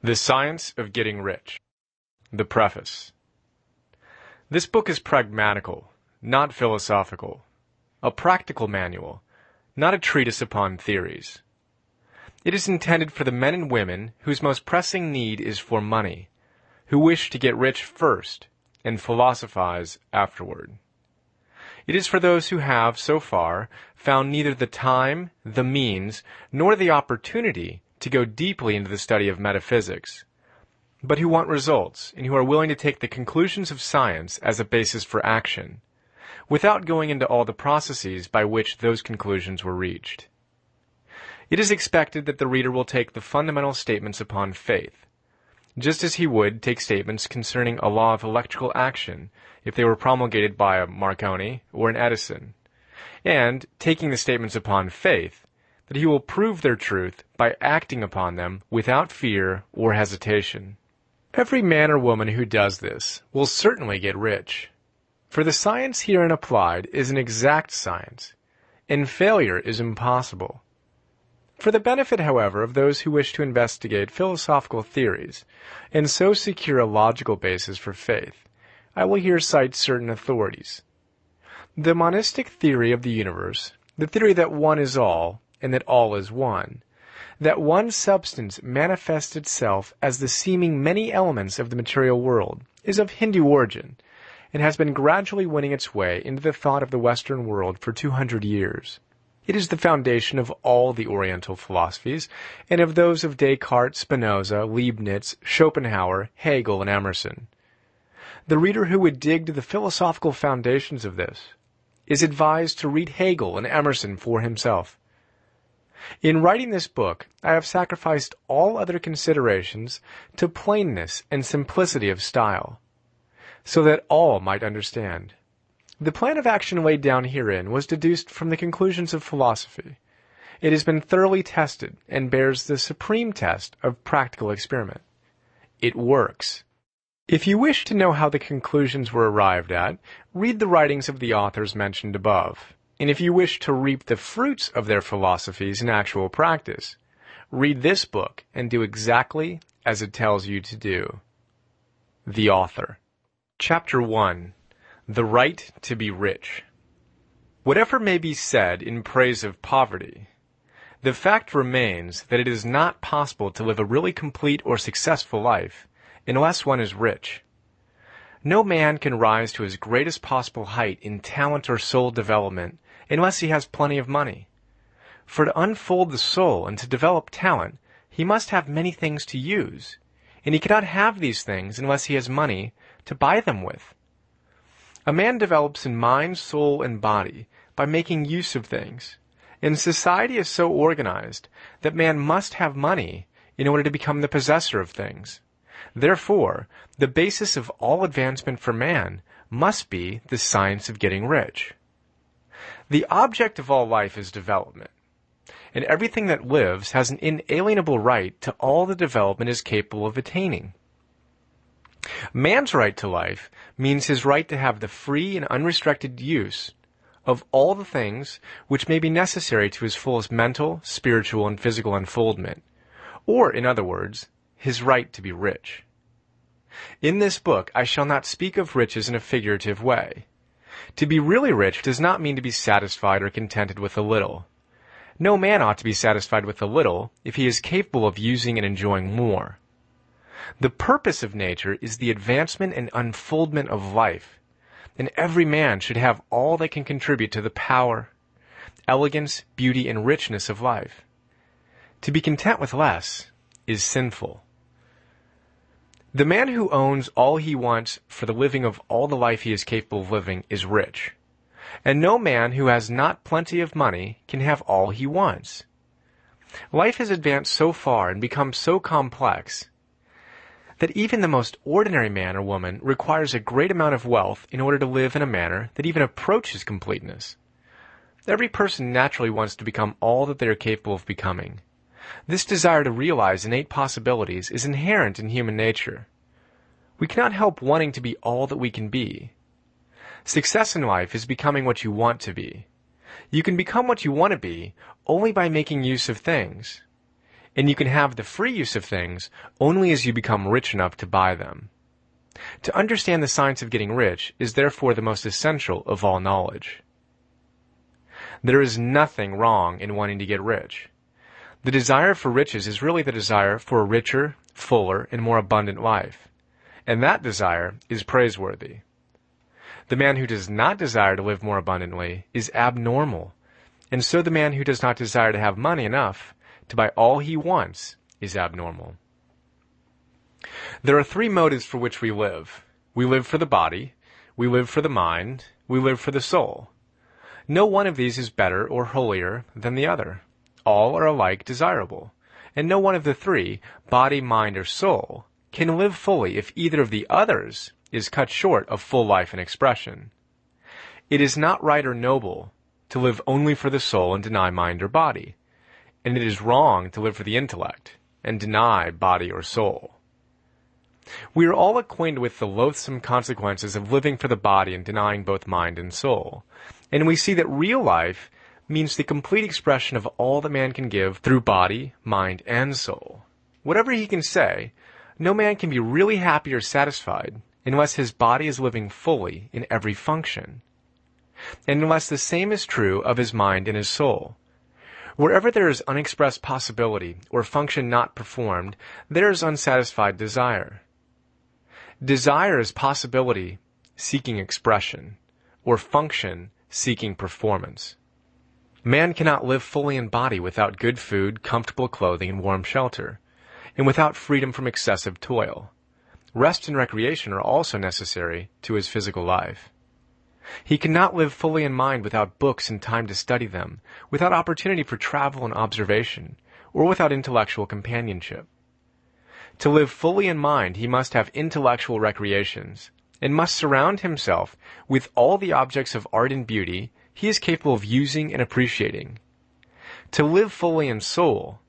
The Science of Getting Rich. The Preface. This book is pragmatical, not philosophical, a practical manual, not a treatise upon theories. It is intended for the men and women whose most pressing need is for money, who wish to get rich first and philosophize afterward. It is for those who have, so far, found neither the time, the means, nor the opportunity to go deeply into the study of metaphysics, but who want results and who are willing to take the conclusions of science as a basis for action, without going into all the processes by which those conclusions were reached. It is expected that the reader will take the fundamental statements upon faith, just as he would take statements concerning a law of electrical action if they were promulgated by a Marconi or an Edison, and, taking the statements upon faith, that he will prove their truth by acting upon them without fear or hesitation. Every man or woman who does this will certainly get rich, for the science herein applied is an exact science, and failure is impossible. For the benefit, however, of those who wish to investigate philosophical theories, and so secure a logical basis for faith, I will here cite certain authorities. The monistic theory of the universe, the theory that one is all, and that all is one, that one substance manifests itself as the seeming many elements of the material world, is of Hindu origin, and has been gradually winning its way into the thought of the Western world for 200 years. It is the foundation of all the Oriental philosophies, and of those of Descartes, Spinoza, Leibniz, Schopenhauer, Hegel, and Emerson. The reader who would dig to the philosophical foundations of this is advised to read Hegel and Emerson for himself. In writing this book, I have sacrificed all other considerations to plainness and simplicity of style, so that all might understand. The plan of action laid down herein was deduced from the conclusions of philosophy. It has been thoroughly tested and bears the supreme test of practical experiment. It works. If you wish to know how the conclusions were arrived at, read the writings of the authors mentioned above. And if you wish to reap the fruits of their philosophies in actual practice, read this book and do exactly as it tells you to do. The Author. Chapter 1. The Right to be Rich. Whatever may be said in praise of poverty, the fact remains that it is not possible to live a really complete or successful life unless one is rich. No man can rise to his greatest possible height in talent or soul development unless he has plenty of money. For to unfold the soul and to develop talent, he must have many things to use, and he cannot have these things unless he has money to buy them with. A man develops in mind, soul, and body by making use of things, and society is so organized that man must have money in order to become the possessor of things. Therefore, the basis of all advancement for man must be the science of getting rich. The object of all life is development, and everything that lives has an inalienable right to all the development is capable of attaining. Man's right to life means his right to have the free and unrestricted use of all the things which may be necessary to his fullest mental, spiritual, and physical unfoldment, or, in other words, his right to be rich. In this book, I shall not speak of riches in a figurative way. To be really rich does not mean to be satisfied or contented with a little. No man ought to be satisfied with a little if he is capable of using and enjoying more. The purpose of nature is the advancement and unfoldment of life, and every man should have all that can contribute to the power, elegance, beauty, and richness of life. To be content with less is sinful. The man who owns all he wants for the living of all the life he is capable of living is rich, and no man who has not plenty of money can have all he wants. Life has advanced so far and become so complex that even the most ordinary man or woman requires a great amount of wealth in order to live in a manner that even approaches completeness. Every person naturally wants to become all that they are capable of becoming. This desire to realize innate possibilities is inherent in human nature. We cannot help wanting to be all that we can be. Success in life is becoming what you want to be. You can become what you want to be only by making use of things. and you can have the free use of things only as you become rich enough to buy them. To understand the science of getting rich is therefore the most essential of all knowledge. There is nothing wrong in wanting to get rich. The desire for riches is really the desire for a richer, fuller, and more abundant life, and that desire is praiseworthy. The man who does not desire to live more abundantly is abnormal, and so the man who does not desire to have money enough to buy all he wants is abnormal. There are three motives for which we live. We live for the body, we live for the mind, we live for the soul. No one of these is better or holier than the other. All are alike desirable, and no one of the three, body, mind, or soul, can live fully if either of the others is cut short of full life and expression. It is not right or noble to live only for the soul and deny mind or body, and it is wrong to live for the intellect and deny body or soul. We are all acquainted with the loathsome consequences of living for the body and denying both mind and soul, and we see that real life means the complete expression of all that man can give through body, mind, and soul. Whatever he can say, no man can be really happy or satisfied unless his body is living fully in every function, and unless the same is true of his mind and his soul. Wherever there is unexpressed possibility or function not performed, there is unsatisfied desire. Desire is possibility seeking expression, or function seeking performance. Man cannot live fully in body without good food, comfortable clothing, and warm shelter, and without freedom from excessive toil. Rest and recreation are also necessary to his physical life. He cannot live fully in mind without books and time to study them, without opportunity for travel and observation, or without intellectual companionship. To live fully in mind, he must have intellectual recreations, and must surround himself with all the objects of art and beauty he is capable of using and appreciating. To live fully in soul,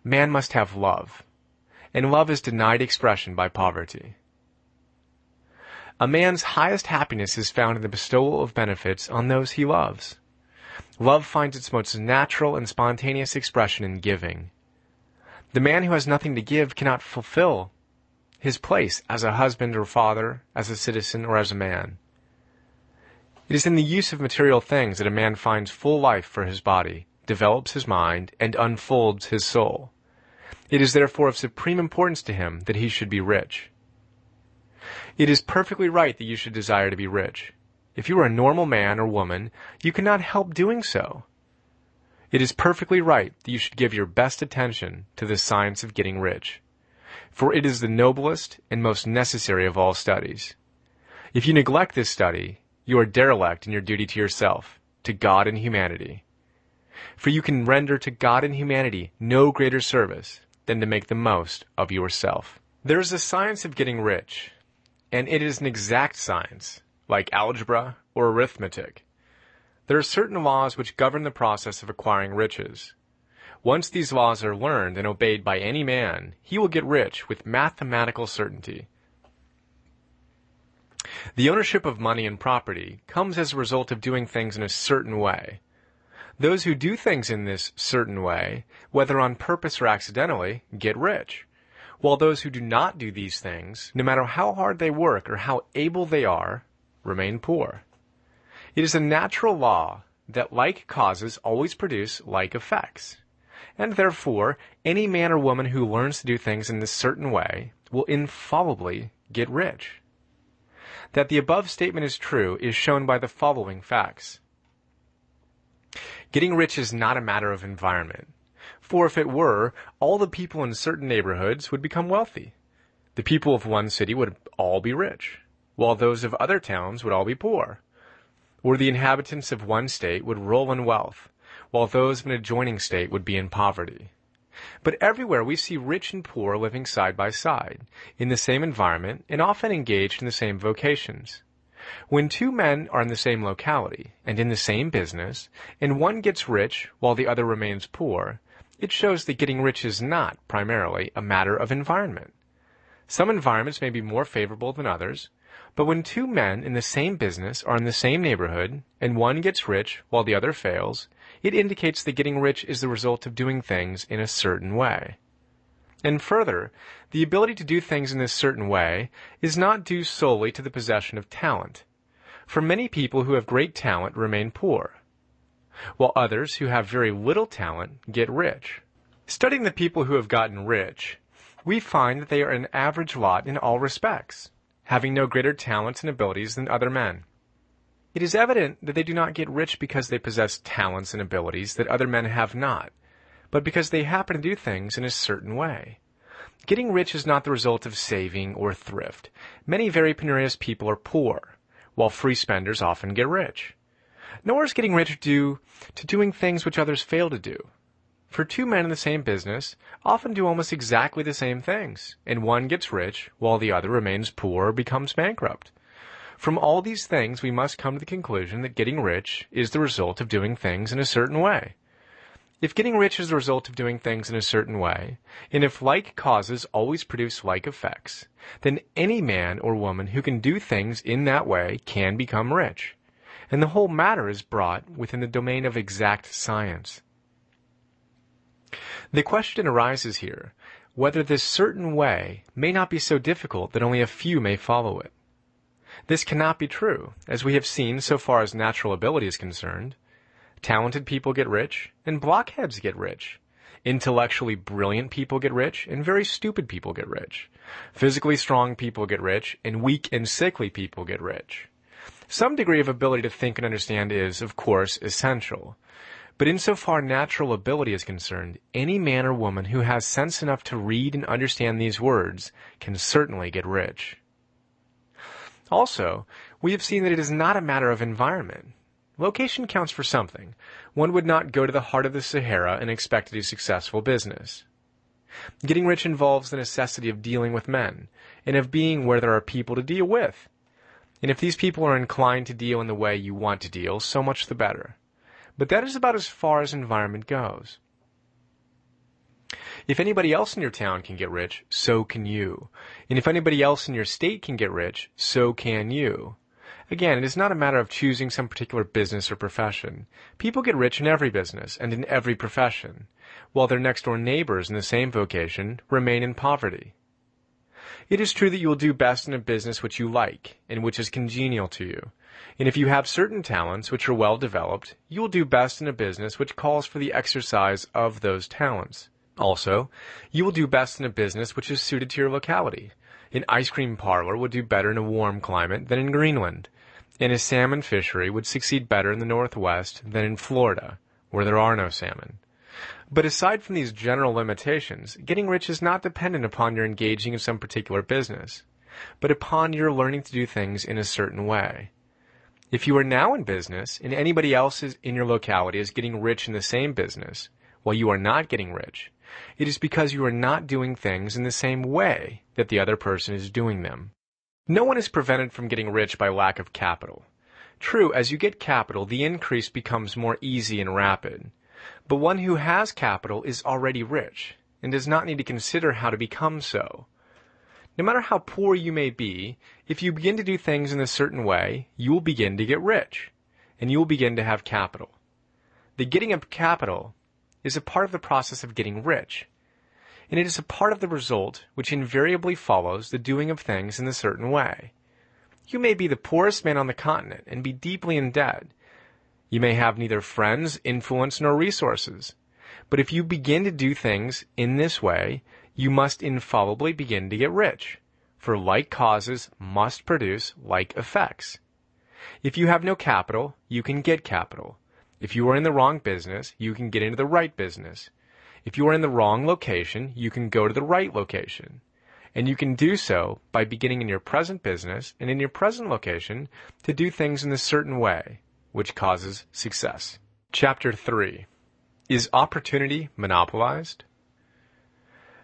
man must have love, and love is denied expression by poverty. A man's highest happiness is found in the bestowal of benefits on those he loves. Love finds its most natural and spontaneous expression in giving. The man who has nothing to give cannot fulfill his place as a husband or father, as a citizen, or as a man. It is in the use of material things that a man finds full life for his body, develops his mind, and unfolds his soul. It is therefore of supreme importance to him that he should be rich. It is perfectly right that you should desire to be rich. If you are a normal man or woman, you cannot help doing so. It is perfectly right that you should give your best attention to the science of getting rich, for it is the noblest and most necessary of all studies. If you neglect this study, you are derelict in your duty to yourself, to God and humanity. For you can render to God and humanity no greater service than to make the most of yourself. There is a science of getting rich, and it is an exact science, like algebra or arithmetic. There are certain laws which govern the process of acquiring riches. Once these laws are learned and obeyed by any man, he will get rich with mathematical certainty. The ownership of money and property comes as a result of doing things in a certain way. Those who do things in this certain way, whether on purpose or accidentally, get rich, while those who do not do these things, no matter how hard they work or how able they are, remain poor. It is a natural law that like causes always produce like effects, and therefore any man or woman who learns to do things in this certain way will infallibly get rich. That the above statement is true is shown by the following facts. Getting rich is not a matter of environment, for if it were, all the people in certain neighborhoods would become wealthy. The people of one city would all be rich, while those of other towns would all be poor. Or the inhabitants of one state would roll in wealth, while those of an adjoining state would be in poverty. But everywhere we see rich and poor living side by side, in the same environment, and often engaged in the same vocations. When two men are in the same locality, and in the same business, and one gets rich while the other remains poor, it shows that getting rich is not, primarily, a matter of environment. Some environments may be more favorable than others, but when two men in the same business are in the same neighborhood, and one gets rich while the other fails, it indicates that getting rich is the result of doing things in a certain way. And further, the ability to do things in this certain way is not due solely to the possession of talent. For many people who have great talent remain poor, while others who have very little talent get rich. Studying the people who have gotten rich, we find that they are an average lot in all respects, having no greater talents and abilities than other men. It is evident that they do not get rich because they possess talents and abilities that other men have not, but because they happen to do things in a certain way. Getting rich is not the result of saving or thrift. Many very penurious people are poor, while free spenders often get rich. Nor is getting rich due to doing things which others fail to do. For two men in the same business often do almost exactly the same things, and one gets rich while the other remains poor or becomes bankrupt. From all these things, we must come to the conclusion that getting rich is the result of doing things in a certain way. If getting rich is the result of doing things in a certain way, and if like causes always produce like effects, then any man or woman who can do things in that way can become rich, and the whole matter is brought within the domain of exact science. The question arises here, whether this certain way may not be so difficult that only a few may follow it. This cannot be true, as we have seen so far as natural ability is concerned. Talented people get rich, and blockheads get rich. Intellectually brilliant people get rich, and very stupid people get rich. Physically strong people get rich, and weak and sickly people get rich. Some degree of ability to think and understand is, of course, essential. But insofar natural ability is concerned, any man or woman who has sense enough to read and understand these words can certainly get rich. Also, we have seen that it is not a matter of environment. Location counts for something. One would not go to the heart of the Sahara and expect to do successful business. Getting rich involves the necessity of dealing with men, and of being where there are people to deal with. And if these people are inclined to deal in the way you want to deal, so much the better. But that is about as far as environment goes. If anybody else in your town can get rich, so can you. And if anybody else in your state can get rich, so can you. Again, it is not a matter of choosing some particular business or profession. People get rich in every business and in every profession, while their next-door neighbors in the same vocation remain in poverty. It is true that you will do best in a business which you like, and which is congenial to you. And if you have certain talents which are well developed, you will do best in a business which calls for the exercise of those talents. Also, you will do best in a business which is suited to your locality. An ice cream parlor would do better in a warm climate than in Greenland, and a salmon fishery would succeed better in the Northwest than in Florida, where there are no salmon. But aside from these general limitations, getting rich is not dependent upon your engaging in some particular business, but upon your learning to do things in a certain way. If you are now in business, and anybody else in your locality is getting rich in the same business, while you are not getting rich, it is because you are not doing things in the same way that the other person is doing them. No one is prevented from getting rich by lack of capital. True, as you get capital, the increase becomes more easy and rapid. But one who has capital is already rich, and does not need to consider how to become so. No matter how poor you may be, if you begin to do things in a certain way, you will begin to get rich, and you will begin to have capital. The getting of capital is a part of the process of getting rich, and it is a part of the result which invariably follows the doing of things in a certain way. You may be the poorest man on the continent and be deeply in debt. You may have neither friends, influence, nor resources. But if you begin to do things in this way, you must infallibly begin to get rich, for like causes must produce like effects. If you have no capital, you can get capital. If you are in the wrong business, you can get into the right business. If you are in the wrong location, you can go to the right location. And you can do so by beginning in your present business and in your present location to do things in a certain way, which causes success. Chapter 3. Is opportunity monopolized?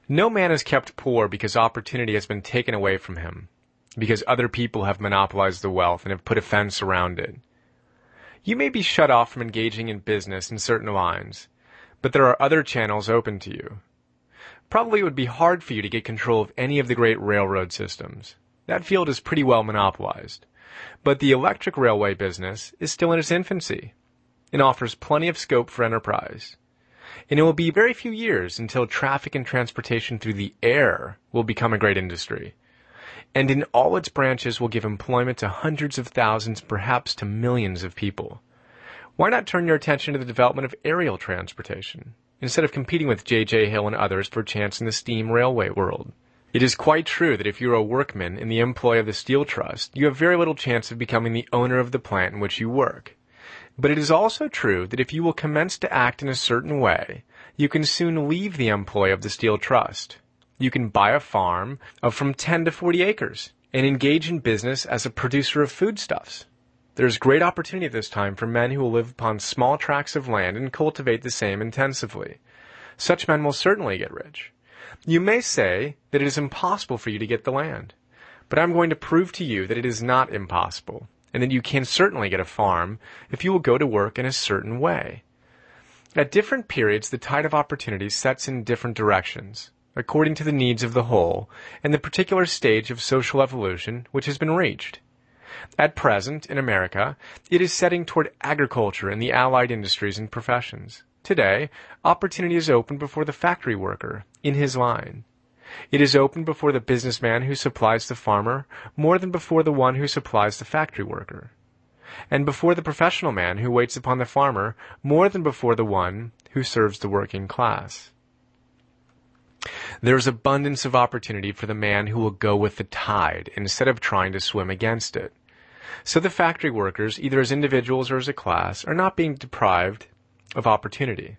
No man is kept poor because opportunity has been taken away from him, because other people have monopolized the wealth and have put a fence around it. You may be shut off from engaging in business in certain lines, but there are other channels open to you. Probably it would be hard for you to get control of any of the great railroad systems. That field is pretty well monopolized. But the electric railway business is still in its infancy and offers plenty of scope for enterprise. And it will be very few years until traffic and transportation through the air will become a great industry. And in all its branches will give employment to hundreds of thousands, perhaps to millions of people. Why not turn your attention to the development of aerial transportation, instead of competing with J.J. Hill and others for a chance in the steam railway world? It is quite true that if you are a workman in the employ of the Steel Trust, you have very little chance of becoming the owner of the plant in which you work. But it is also true that if you will commence to act in a certain way, you can soon leave the employ of the Steel Trust. You can buy a farm of from 10 to 40 acres and engage in business as a producer of foodstuffs. There is great opportunity at this time for men who will live upon small tracts of land and cultivate the same intensively. Such men will certainly get rich. You may say that it is impossible for you to get the land, but I'm going to prove to you that it is not impossible, and that you can certainly get a farm if you will go to work in a certain way. At different periods, the tide of opportunity sets in different directions, according to the needs of the whole and the particular stage of social evolution which has been reached. At present, in America, it is setting toward agriculture and the allied industries and professions. Today, opportunity is open before the factory worker, in his line. It is open before the businessman who supplies the farmer more than before the one who supplies the factory worker, and before the professional man who waits upon the farmer more than before the one who serves the working class. There is abundance of opportunity for the man who will go with the tide instead of trying to swim against it. So the factory workers, either as individuals or as a class, are not being deprived of opportunity.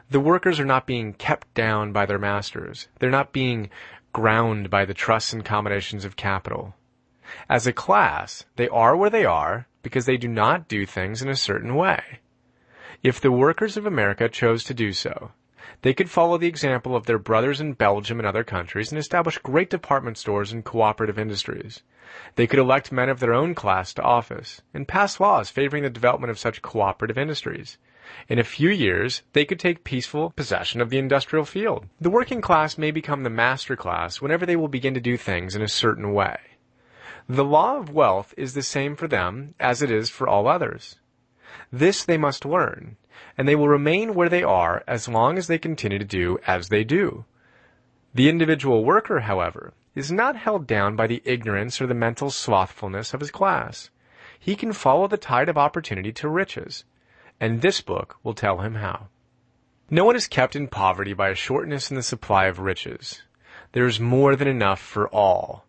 The workers are not being kept down by their masters. They're not being ground by the trusts and combinations of capital. As a class, they are where they are because they do not do things in a certain way. If the workers of America chose to do so, they could follow the example of their brothers in Belgium and other countries and establish great department stores and cooperative industries. They could elect men of their own class to office and pass laws favoring the development of such cooperative industries. In a few years, they could take peaceful possession of the industrial field. The working class may become the master class whenever they will begin to do things in a certain way. The law of wealth is the same for them as it is for all others. This they must learn, and they will remain where they are as long as they continue to do as they do. The individual worker, however, is not held down by the ignorance or the mental slothfulness of his class. He can follow the tide of opportunity to riches, and this book will tell him how. No one is kept in poverty by a shortness in the supply of riches. There is more than enough for all.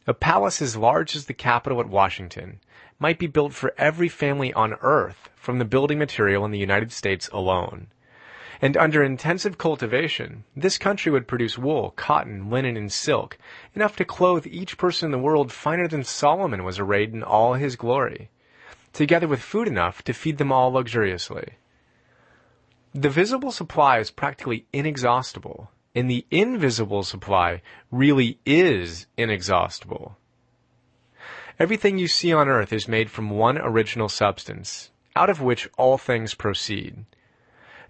A palace as large as the Capitol at Washington might be built for every family on earth from the building material in the United States alone. And under intensive cultivation, this country would produce wool, cotton, linen, and silk, enough to clothe each person in the world finer than Solomon was arrayed in all his glory, together with food enough to feed them all luxuriously. The visible supply is practically inexhaustible, and the invisible supply really is inexhaustible. Everything you see on earth is made from one original substance, out of which all things proceed.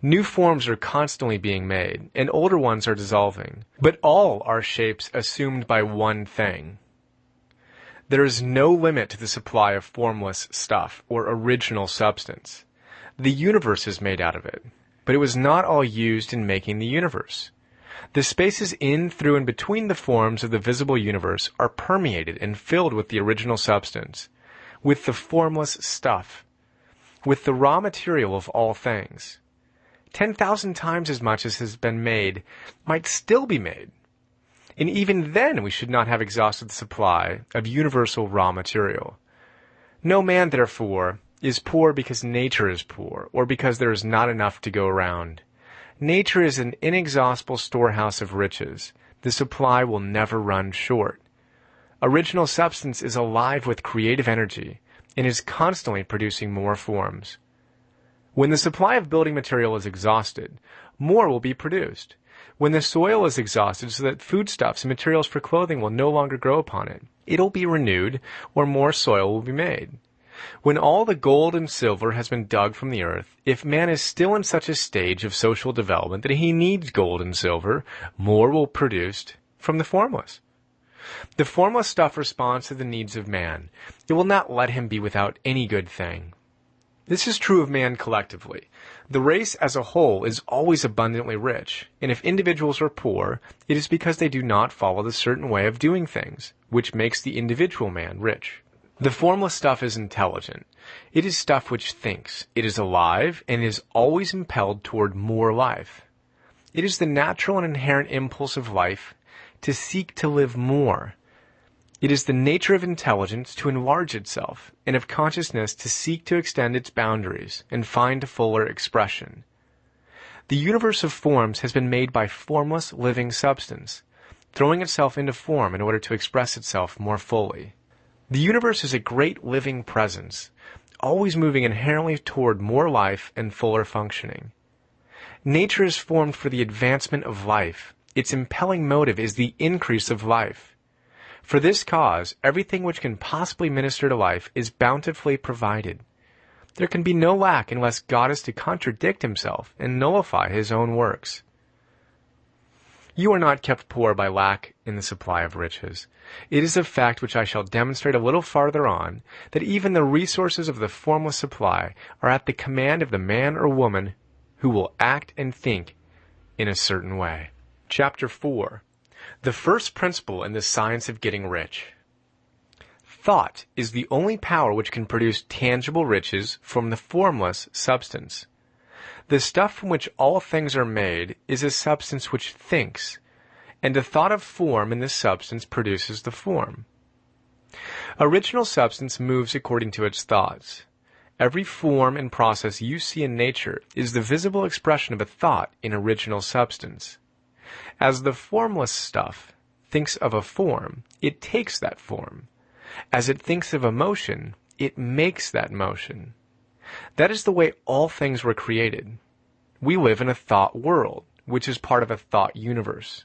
New forms are constantly being made, and older ones are dissolving, but all are shapes assumed by one thing. There is no limit to the supply of formless stuff or original substance. The universe is made out of it, but it was not all used in making the universe. The spaces in, through, and between the forms of the visible universe are permeated and filled with the original substance, with the formless stuff, with the raw material of all things. 10,000 times as much as has been made might still be made. And even then we should not have exhausted the supply of universal raw material. No man, therefore, is poor because nature is poor, or because there is not enough to go around. Nature is an inexhaustible storehouse of riches. The supply will never run short. Original substance is alive with creative energy and is constantly producing more forms. When the supply of building material is exhausted, more will be produced. When the soil is exhausted so that foodstuffs and materials for clothing will no longer grow upon it, it'll be renewed or more soil will be made. When all the gold and silver has been dug from the earth, if man is still in such a stage of social development that he needs gold and silver, more will be produced from the formless. The formless stuff responds to the needs of man. It will not let him be without any good thing. This is true of man collectively. The race as a whole is always abundantly rich, and if individuals are poor, it is because they do not follow the certain way of doing things, which makes the individual man rich. The formless stuff is intelligent. It is stuff which thinks. It is alive, and is always impelled toward more life. It is the natural and inherent impulse of life to seek to live more. It is the nature of intelligence to enlarge itself, and of consciousness to seek to extend its boundaries and find a fuller expression. The universe of forms has been made by formless living substance, throwing itself into form in order to express itself more fully. The universe is a great living presence, always moving inherently toward more life and fuller functioning. Nature is formed for the advancement of life. Its impelling motive is the increase of life. For this cause, everything which can possibly minister to life is bountifully provided. There can be no lack unless God is to contradict himself and nullify his own works. You are not kept poor by lack in the supply of riches. It is a fact which I shall demonstrate a little farther on, that even the resources of the formless supply are at the command of the man or woman who will act and think in a certain way. Chapter 4. The first principle in the science of getting rich. Thought is the only power which can produce tangible riches from the formless substance. The stuff from which all things are made is a substance which thinks, and a thought of form in this substance produces the form. Original substance moves according to its thoughts. Every form and process you see in nature is the visible expression of a thought in original substance. As the formless stuff thinks of a form, it takes that form. As it thinks of a motion, it makes that motion. That is the way all things were created. We live in a thought world, which is part of a thought universe.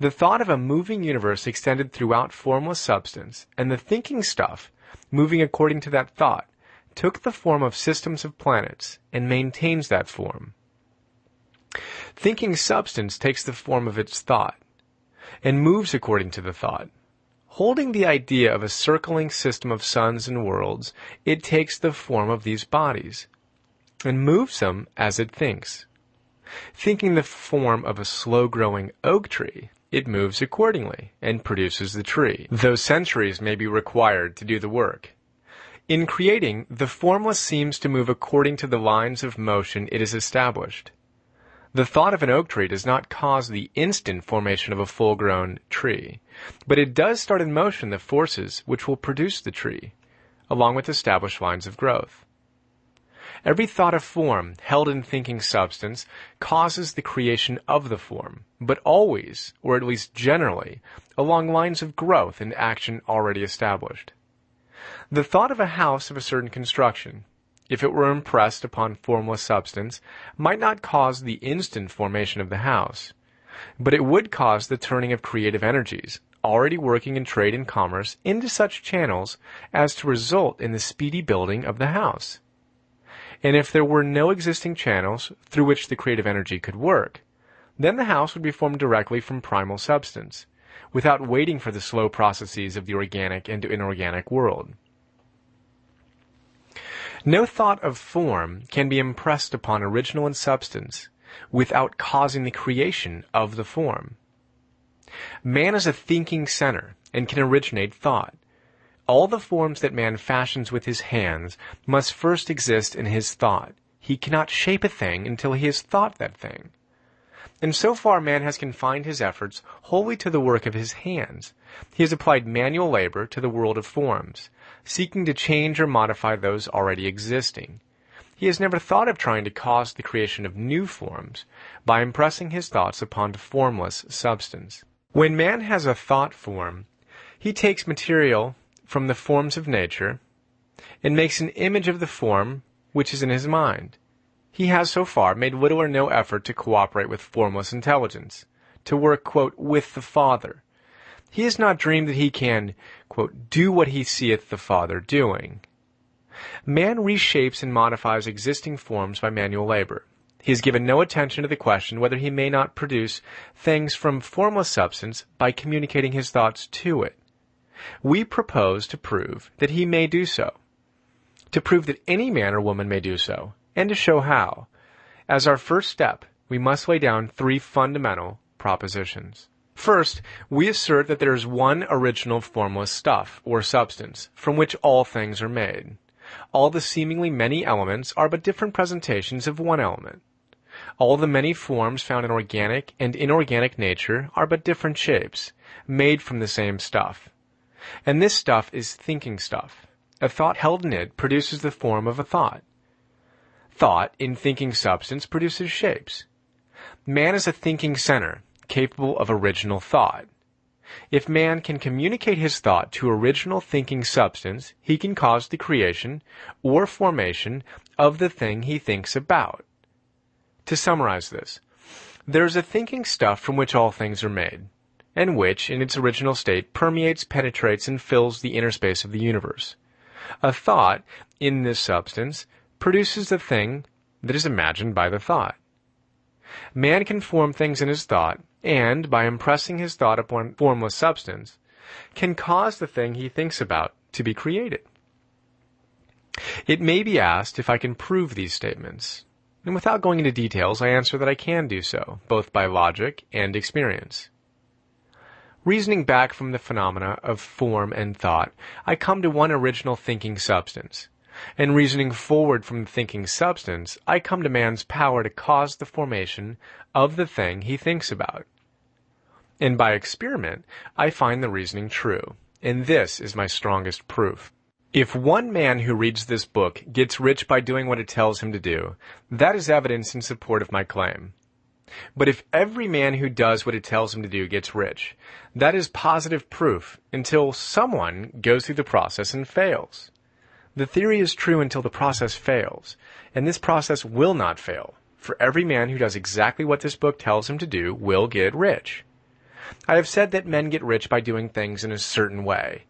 The thought of a moving universe extended throughout formless substance, and the thinking stuff, moving according to that thought, took the form of systems of planets and maintains that form. Thinking substance takes the form of its thought, and moves according to the thought. Holding the idea of a circling system of suns and worlds, it takes the form of these bodies, and moves them as it thinks. Thinking the form of a slow-growing oak tree, it moves accordingly, and produces the tree, though centuries may be required to do the work. In creating, the formless seems to move according to the lines of motion it has established. The thought of an oak tree does not cause the instant formation of a full-grown tree, but it does start in motion the forces which will produce the tree, along with established lines of growth. Every thought of form held in thinking substance causes the creation of the form, but always, or at least generally, along lines of growth and action already established. The thought of a house of a certain construction, if it were impressed upon formless substance, might not cause the instant formation of the house, but it would cause the turning of creative energies, already working in trade and commerce, into such channels as to result in the speedy building of the house. And if there were no existing channels through which the creative energy could work, then the house would be formed directly from primal substance, without waiting for the slow processes of the organic and inorganic world. No thought of form can be impressed upon original and substance without causing the creation of the form. Man is a thinking center and can originate thought. All the forms that man fashions with his hands must first exist in his thought. He cannot shape a thing until he has thought that thing. And so far man has confined his efforts wholly to the work of his hands. He has applied manual labor to the world of forms, seeking to change or modify those already existing. He has never thought of trying to cause the creation of new forms by impressing his thoughts upon formless substance. When man has a thought form, he takes material from the forms of nature and makes an image of the form which is in his mind. He has so far made little or no effort to cooperate with formless intelligence, to work, quote, with the Father. He has not dreamed that he can, quote, do what he seeth the Father doing. Man reshapes and modifies existing forms by manual labor. He has given no attention to the question whether he may not produce things from formless substance by communicating his thoughts to it. We propose to prove that he may do so. to prove that any man or woman may do so, and to show how. As our first step, we must lay down 3 fundamental propositions. First, we assert that there is one original formless stuff, or substance, from which all things are made. All the seemingly many elements are but different presentations of one element. All the many forms found in organic and inorganic nature are but different shapes, made from the same stuff. And this stuff is thinking stuff. A thought held in it produces the form of a thought. Thought, in thinking substance, produces shapes. Man is a thinking center, capable of original thought. If man can communicate his thought to original thinking substance, he can cause the creation or formation of the thing he thinks about. To summarize this, there is a thinking stuff from which all things are made, and which, in its original state, permeates, penetrates, and fills the inner space of the universe. A thought, in this substance, produces the thing that is imagined by the thought. Man can form things in his thought, and, by impressing his thought upon formless substance, can cause the thing he thinks about to be created. It may be asked if I can prove these statements, and without going into details, I answer that I can do so, both by logic and experience. Reasoning back from the phenomena of form and thought, I come to one original thinking substance. And reasoning forward from the thinking substance, I come to man's power to cause the formation of the thing he thinks about. And by experiment, I find the reasoning true, and this is my strongest proof. If one man who reads this book gets rich by doing what it tells him to do, that is evidence in support of my claim. But if every man who does what it tells him to do gets rich, that is positive proof until someone goes through the process and fails. The theory is true until the process fails, and this process will not fail, for every man who does exactly what this book tells him to do will get rich. I have said that men get rich by doing things in a certain way,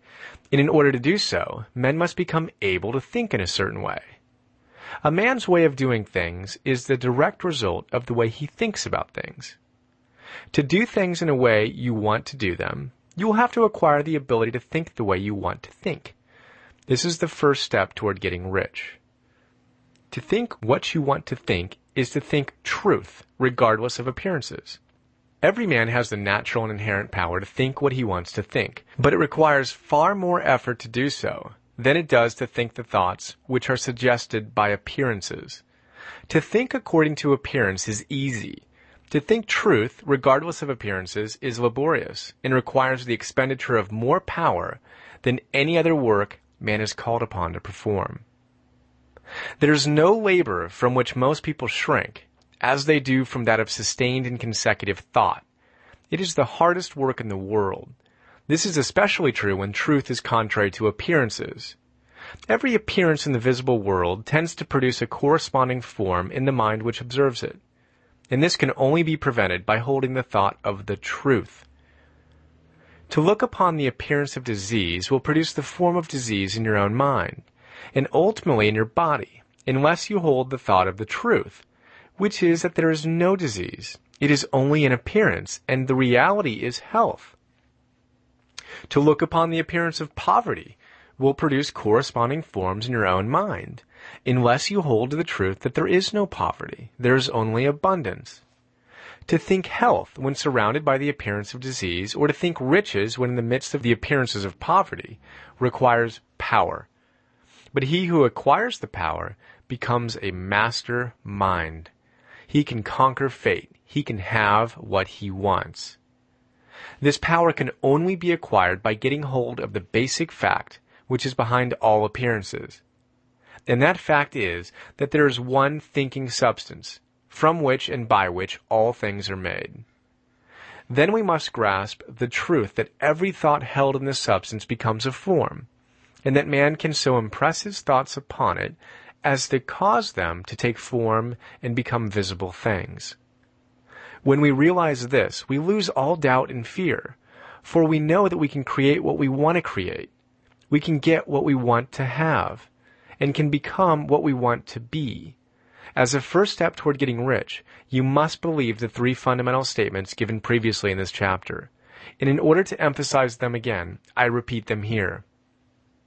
and in order to do so, men must become able to think in a certain way. A man's way of doing things is the direct result of the way he thinks about things. To do things in a way you want to do them, you will have to acquire the ability to think the way you want to think. This is the first step toward getting rich. To think what you want to think is to think truth, regardless of appearances. Every man has the natural and inherent power to think what he wants to think, but it requires far more effort to do so than it does to think the thoughts which are suggested by appearances. To think according to appearance is easy. To think truth, regardless of appearances, is laborious and requires the expenditure of more power than any other work man is called upon to perform. There is no labor from which most people shrink, as they do from that of sustained and consecutive thought. It is the hardest work in the world. This is especially true when truth is contrary to appearances. Every appearance in the visible world tends to produce a corresponding form in the mind which observes it, and this can only be prevented by holding the thought of the truth. To look upon the appearance of disease will produce the form of disease in your own mind, and ultimately in your body, unless you hold the thought of the truth, which is that there is no disease. It is only an appearance, and the reality is health. To look upon the appearance of poverty will produce corresponding forms in your own mind, unless you hold to the truth that there is no poverty, there is only abundance. To think health when surrounded by the appearance of disease, or to think riches when in the midst of the appearances of poverty, requires power. But he who acquires the power becomes a master mind. He can conquer fate. He can have what he wants. This power can only be acquired by getting hold of the basic fact which is behind all appearances. And that fact is that there is one thinking substance, from which and by which all things are made. Then we must grasp the truth that every thought held in this substance becomes a form, and that man can so impress his thoughts upon it as to cause them to take form and become visible things. When we realize this, we lose all doubt and fear, for we know that we can create what we want to create. We can get what we want to have, and can become what we want to be. As a first step toward getting rich, you must believe the 3 fundamental statements given previously in this chapter, and in order to emphasize them again, I repeat them here.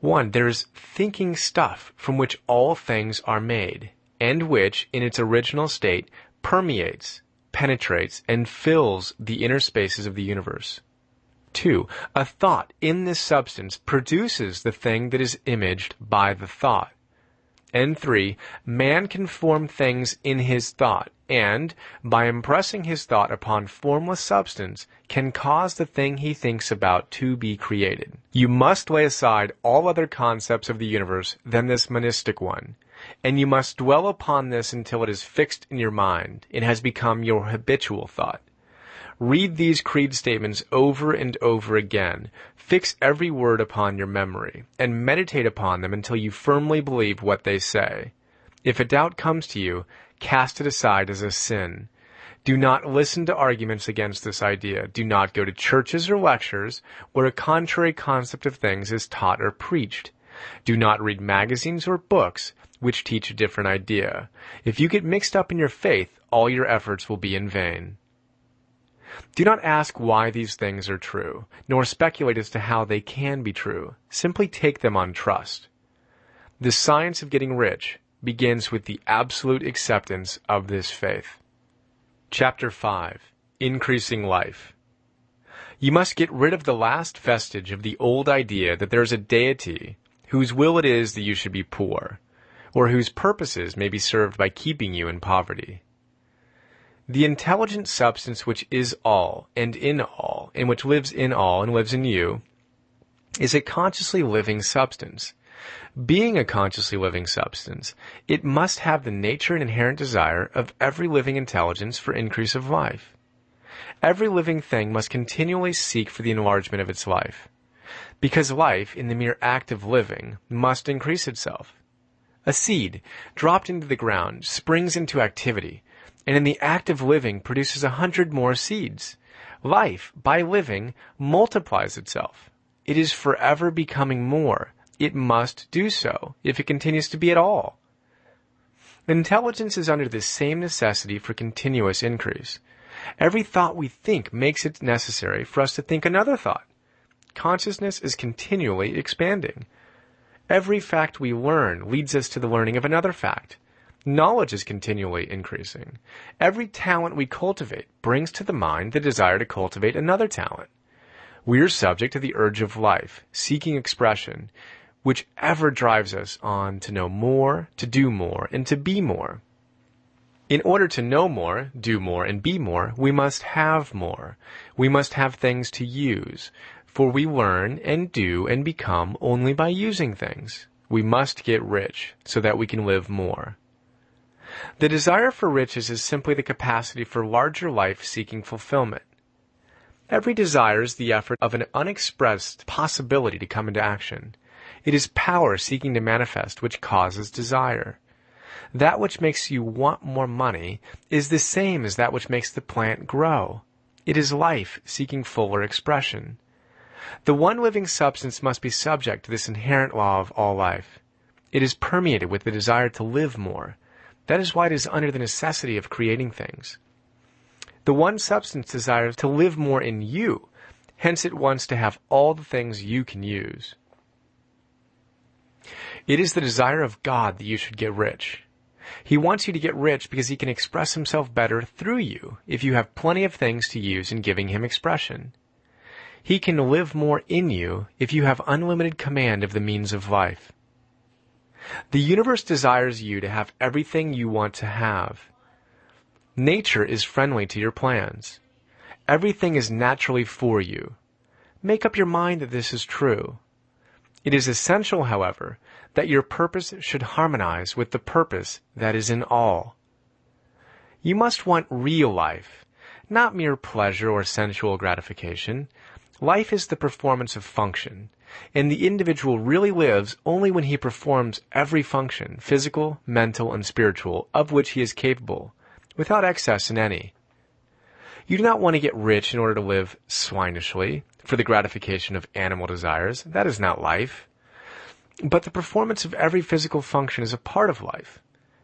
1. There is thinking stuff from which all things are made, and which, in its original state, permeates, penetrates, and fills the inner spaces of the universe. 2. A thought in this substance produces the thing that is imaged by the thought. And 3. Man can form things in his thought, and, by impressing his thought upon formless substance, can cause the thing he thinks about to be created. You must lay aside all other concepts of the universe than this monistic one, and you must dwell upon this until it is fixed in your mind and has become your habitual thought. Read these creed statements over and over again, fix every word upon your memory, and meditate upon them until you firmly believe what they say. If a doubt comes to you, cast it aside as a sin. Do not listen to arguments against this idea. Do not go to churches or lectures where a contrary concept of things is taught or preached. Do not read magazines or books which teach a different idea. If you get mixed up in your faith, all your efforts will be in vain. Do not ask why these things are true, nor speculate as to how they can be true. Simply take them on trust. The science of getting rich begins with the absolute acceptance of this faith. Chapter 5. Increasing Life. You must get rid of the last vestige of the old idea that there is a deity whose will it is that you should be poor, or whose purposes may be served by keeping you in poverty. The intelligent substance which is all, and which lives in all and lives in you, is a consciously living substance. Being a consciously living substance, it must have the nature and inherent desire of every living intelligence for increase of life. Every living thing must continually seek for the enlargement of its life, because life, in the mere act of living, must increase itself. A seed, dropped into the ground, springs into activity, and in the act of living produces 100 more seeds. Life, by living, multiplies itself. It is forever becoming more. It must do so, if it continues to be at all. Intelligence is under the same necessity for continuous increase. Every thought we think makes it necessary for us to think another thought. Consciousness is continually expanding. Every fact we learn leads us to the learning of another fact. Knowledge is continually increasing. Every talent we cultivate brings to the mind the desire to cultivate another talent. We are subject to the urge of life, seeking expression, which ever drives us on to know more, to do more, and to be more. In order to know more, do more, and be more, we must have more. We must have things to use, for we learn and do and become only by using things. We must get rich so that we can live more. The desire for riches is simply the capacity for larger life-seeking fulfillment. Every desire is the effort of an unexpressed possibility to come into action. It is power seeking to manifest which causes desire. That which makes you want more money is the same as that which makes the plant grow. It is life seeking fuller expression. The one living substance must be subject to this inherent law of all life. It is permeated with the desire to live more. That is why it is under the necessity of creating things. The one substance desires to live more in you, hence it wants to have all the things you can use. It is the desire of God that you should get rich. He wants you to get rich because he can express himself better through you if you have plenty of things to use in giving him expression. He can live more in you if you have unlimited command of the means of life. The universe desires you to have everything you want to have. Nature is friendly to your plans. Everything is naturally for you. Make up your mind that this is true. It is essential, however, that your purpose should harmonize with the purpose that is in all. You must want real life, not mere pleasure or sensual gratification. Life is the performance of function, and the individual really lives only when he performs every function, physical, mental, and spiritual, of which he is capable, without excess in any. You do not want to get rich in order to live swinishly, for the gratification of animal desires. That is not life. But the performance of every physical function is a part of life.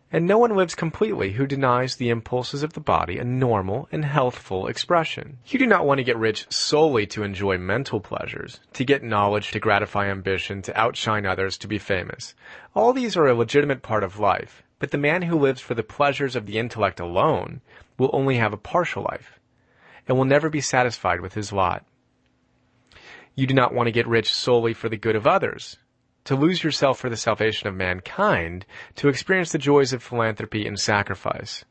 And no one lives completely who denies the impulses of the body a normal and healthful expression. You do not want to get rich solely to enjoy mental pleasures, to get knowledge, to gratify ambition, to outshine others, to be famous. All these are a legitimate part of life, but the man who lives for the pleasures of the intellect alone will only have a partial life, and will never be satisfied with his lot. You do not want to get rich solely for the good of others, to lose yourself for the salvation of mankind, to experience the joys of philanthropy and sacrifice.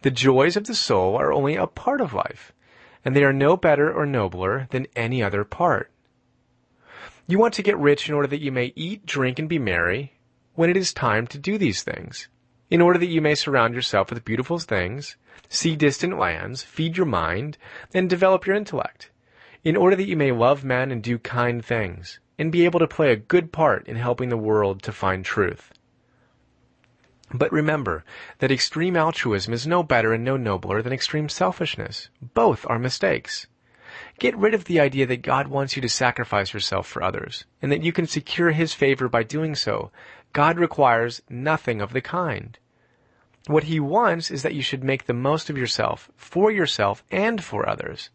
The joys of the soul are only a part of life, and they are no better or nobler than any other part. You want to get rich in order that you may eat, drink, and be merry when it is time to do these things, in order that you may surround yourself with beautiful things, see distant lands, feed your mind, and develop your intellect, in order that you may love men and do kind things, and be able to play a good part in helping the world to find truth. But remember that extreme altruism is no better and no nobler than extreme selfishness. Both are mistakes. Get rid of the idea that God wants you to sacrifice yourself for others, and that you can secure His favor by doing so. God requires nothing of the kind. What He wants is that you should make the most of yourself and for others.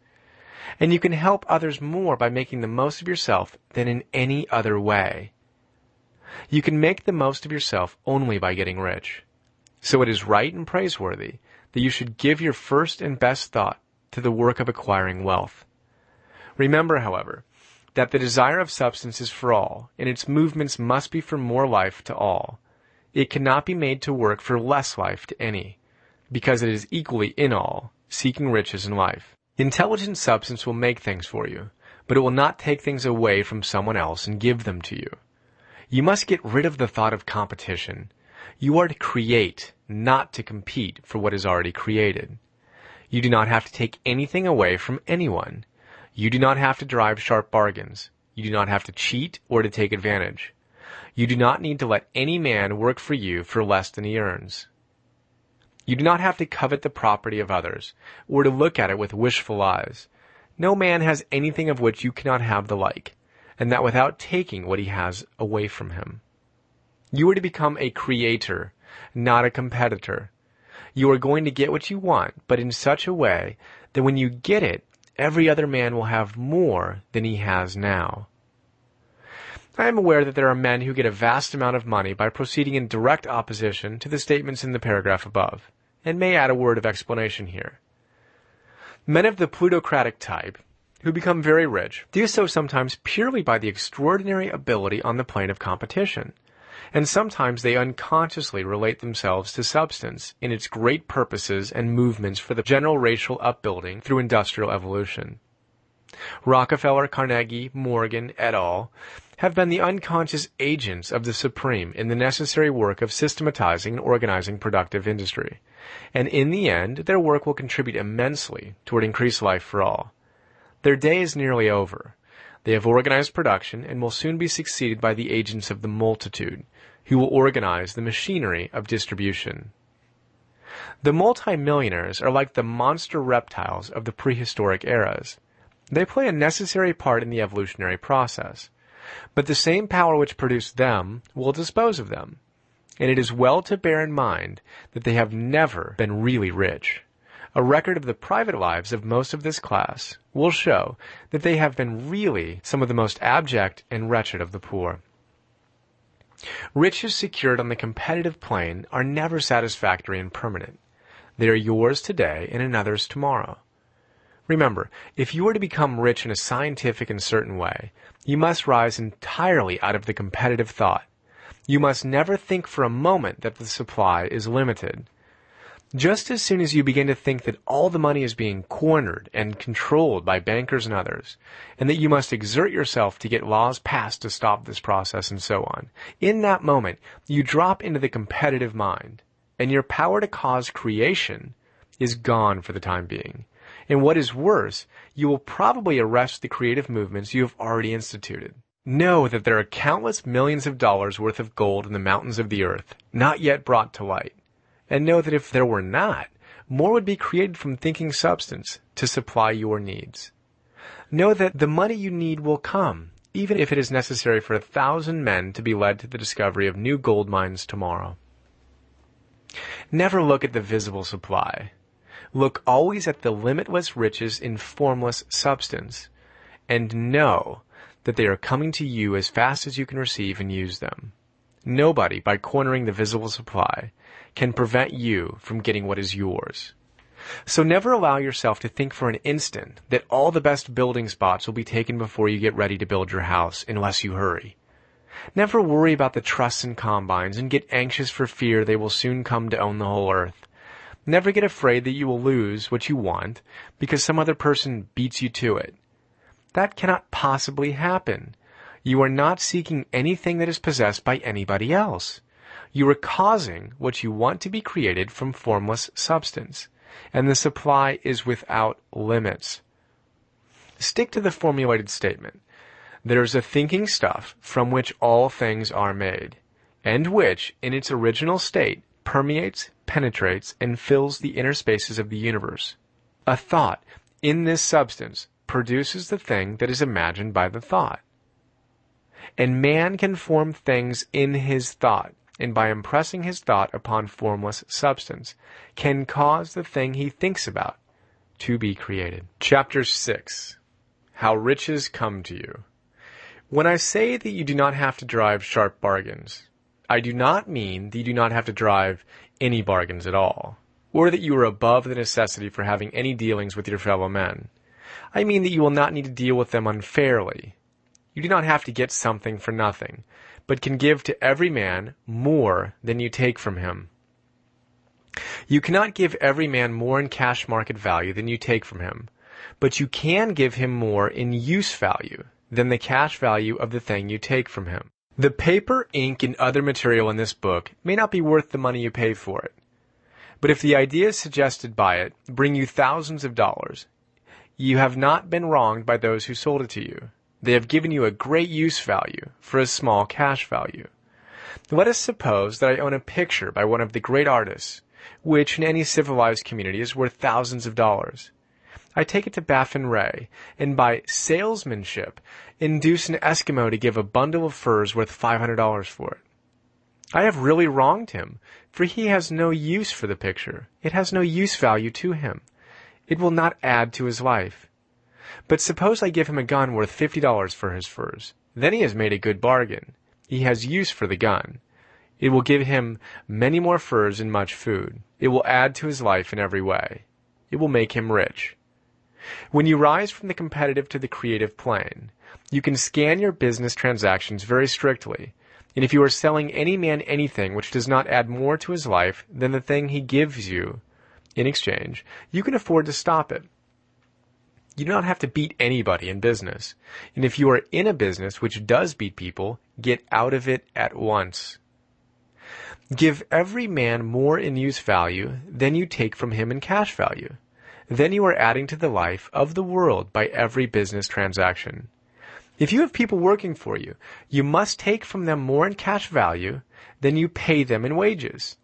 And you can help others more by making the most of yourself than in any other way. You can make the most of yourself only by getting rich. So it is right and praiseworthy that you should give your first and best thought to the work of acquiring wealth. Remember, however, that the desire of substance is for all, and its movements must be for more life to all. It cannot be made to work for less life to any, because it is equally in all, seeking riches in life. Intelligent substance will make things for you, but it will not take things away from someone else and give them to you. You must get rid of the thought of competition. You are to create, not to compete for what is already created. You do not have to take anything away from anyone. You do not have to drive sharp bargains. You do not have to cheat or to take advantage. You do not need to let any man work for you for less than he earns. You do not have to covet the property of others, or to look at it with wishful eyes. No man has anything of which you cannot have the like, and that without taking what he has away from him. You are to become a creator, not a competitor. You are going to get what you want, but in such a way that when you get it, every other man will have more than he has now. I am aware that there are men who get a vast amount of money by proceeding in direct opposition to the statements in the paragraph above, and may add a word of explanation here. Men of the plutocratic type, who become very rich, do so sometimes purely by the extraordinary ability on the plane of competition, and sometimes they unconsciously relate themselves to substance in its great purposes and movements for the general racial upbuilding through industrial evolution. Rockefeller, Carnegie, Morgan, et al. Have been the unconscious agents of the Supreme in the necessary work of systematizing and organizing productive industry, and in the end their work will contribute immensely toward increased life for all. Their day is nearly over. They have organized production and will soon be succeeded by the agents of the multitude, who will organize the machinery of distribution. The multimillionaires are like the monster reptiles of the prehistoric eras. They play a necessary part in the evolutionary process, but the same power which produced them will dispose of them, and it is well to bear in mind that they have never been really rich. A record of the private lives of most of this class will show that they have been really some of the most abject and wretched of the poor. Riches secured on the competitive plane are never satisfactory and permanent. They are yours today and another's tomorrow. Remember, if you are to become rich in a scientific and certain way, you must rise entirely out of the competitive thought. You must never think for a moment that the supply is limited. Just as soon as you begin to think that all the money is being cornered and controlled by bankers and others, and that you must exert yourself to get laws passed to stop this process and so on, in that moment you drop into the competitive mind, and your power to cause creation is gone for the time being. And what is worse, you will probably arrest the creative movements you have already instituted. Know that there are countless millions of dollars worth of gold in the mountains of the earth, not yet brought to light. And know that if there were not, more would be created from thinking substance to supply your needs. Know that the money you need will come, even if it is necessary for 1,000 men to be led to the discovery of new gold mines tomorrow. Never look at the visible supply. Look always at the limitless riches in formless substance, and know that they are coming to you as fast as you can receive and use them. Nobody, by cornering the visible supply, can prevent you from getting what is yours. So never allow yourself to think for an instant that all the best building spots will be taken before you get ready to build your house, unless you hurry. Never worry about the trusts and combines and get anxious for fear they will soon come to own the whole earth. Never get afraid that you will lose what you want because some other person beats you to it. That cannot possibly happen. You are not seeking anything that is possessed by anybody else. You are causing what you want to be created from formless substance, and the supply is without limits. Stick to the formulated statement. There is a thinking stuff from which all things are made, and which, in its original state, permeates, penetrates, and fills the inner spaces of the universe. A thought in this substance produces the thing that is imagined by the thought. And man can form things in his thought, and by impressing his thought upon formless substance, can cause the thing he thinks about to be created. Chapter 6. How Riches Come to You. When I say that you do not have to drive sharp bargains, I do not mean that you do not have to drive any bargains at all, or that you are above the necessity for having any dealings with your fellow men. I mean that you will not need to deal with them unfairly. You do not have to get something for nothing, but can give to every man more than you take from him. You cannot give every man more in cash market value than you take from him, but you can give him more in use value than the cash value of the thing you take from him. The paper, ink, and other material in this book may not be worth the money you pay for it, but if the ideas suggested by it bring you thousands of dollars, you have not been wronged by those who sold it to you. They have given you a great use value for a small cash value. Let us suppose that I own a picture by one of the great artists, which in any civilized community is worth thousands of dollars. I take it to Baffin Ray, and by salesmanship, induce an Eskimo to give a bundle of furs worth $500 for it. I have really wronged him, for he has no use for the picture. It has no use value to him. It will not add to his life. But suppose I give him a gun worth $50 for his furs. Then he has made a good bargain. He has use for the gun. It will give him many more furs and much food. It will add to his life in every way. It will make him rich. When you rise from the competitive to the creative plane, you can scan your business transactions very strictly, and if you are selling any man anything which does not add more to his life than the thing he gives you in exchange, you can afford to stop it. You do not have to beat anybody in business, and if you are in a business which does beat people, get out of it at once. Give every man more in use value than you take from him in cash value. Then you are adding to the life of the world by every business transaction. If you have people working for you, you must take from them more in cash value than you pay them in wages.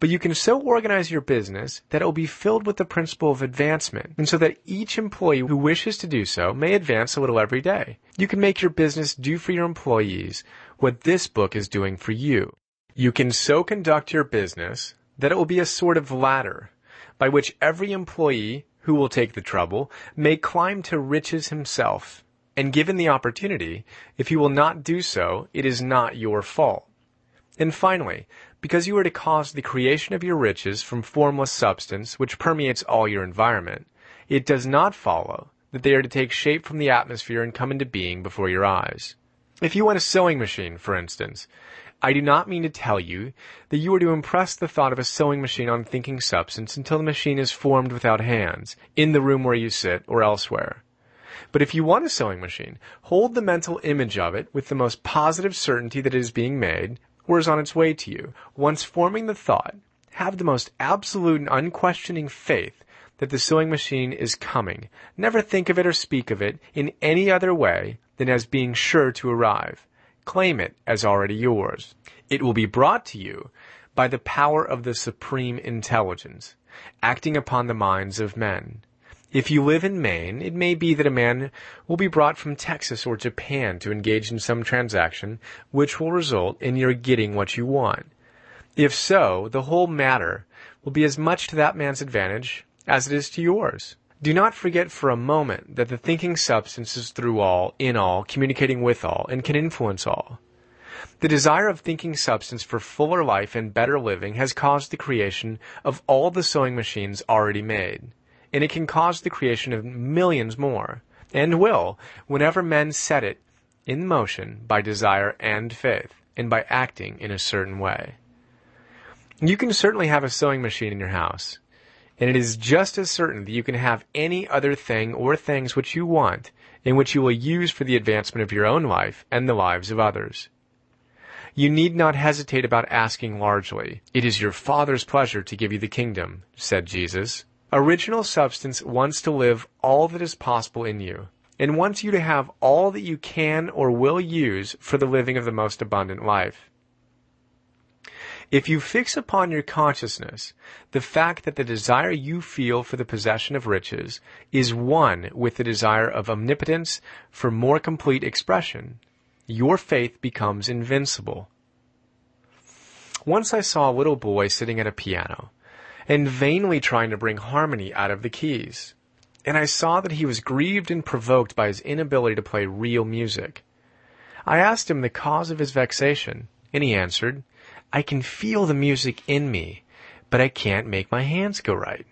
But you can so organize your business that it will be filled with the principle of advancement, and so that each employee who wishes to do so may advance a little every day. You can make your business do for your employees what this book is doing for you. You can so conduct your business that it will be a sort of ladder by which every employee who will take the trouble may climb to riches himself. And given the opportunity, if you will not do so, it is not your fault. And finally, because you are to cause the creation of your riches from formless substance which permeates all your environment, it does not follow that they are to take shape from the atmosphere and come into being before your eyes. If you want a sewing machine, for instance, I do not mean to tell you that you are to impress the thought of a sewing machine on thinking substance until the machine is formed without hands, in the room where you sit or elsewhere. But if you want a sewing machine, hold the mental image of it with the most positive certainty that it is being made, or is on its way to you. Once forming the thought, have the most absolute and unquestioning faith that the sewing machine is coming. Never think of it or speak of it in any other way than as being sure to arrive. Claim it as already yours. It will be brought to you by the power of the supreme intelligence, acting upon the minds of men. If you live in Maine, it may be that a man will be brought from Texas or Japan to engage in some transaction which will result in your getting what you want. If so, the whole matter will be as much to that man's advantage as it is to yours. Do not forget for a moment that the thinking substance is through all, in all, communicating with all, and can influence all. The desire of thinking substance for fuller life and better living has caused the creation of all the sewing machines already made, and it can cause the creation of millions more, and will, whenever men set it in motion by desire and faith, and by acting in a certain way. You can certainly have a sewing machine in your house, and it is just as certain that you can have any other thing or things which you want, and which you will use for the advancement of your own life and the lives of others. You need not hesitate about asking largely. It is your Father's pleasure to give you the kingdom, said Jesus. Original substance wants to live all that is possible in you, and wants you to have all that you can or will use for the living of the most abundant life. If you fix upon your consciousness the fact that the desire you feel for the possession of riches is one with the desire of omnipotence for more complete expression, your faith becomes invincible. Once I saw a little boy sitting at a piano and vainly trying to bring harmony out of the keys, and I saw that he was grieved and provoked by his inability to play real music. I asked him the cause of his vexation, and he answered, "I can feel the music in me, but I can't make my hands go right."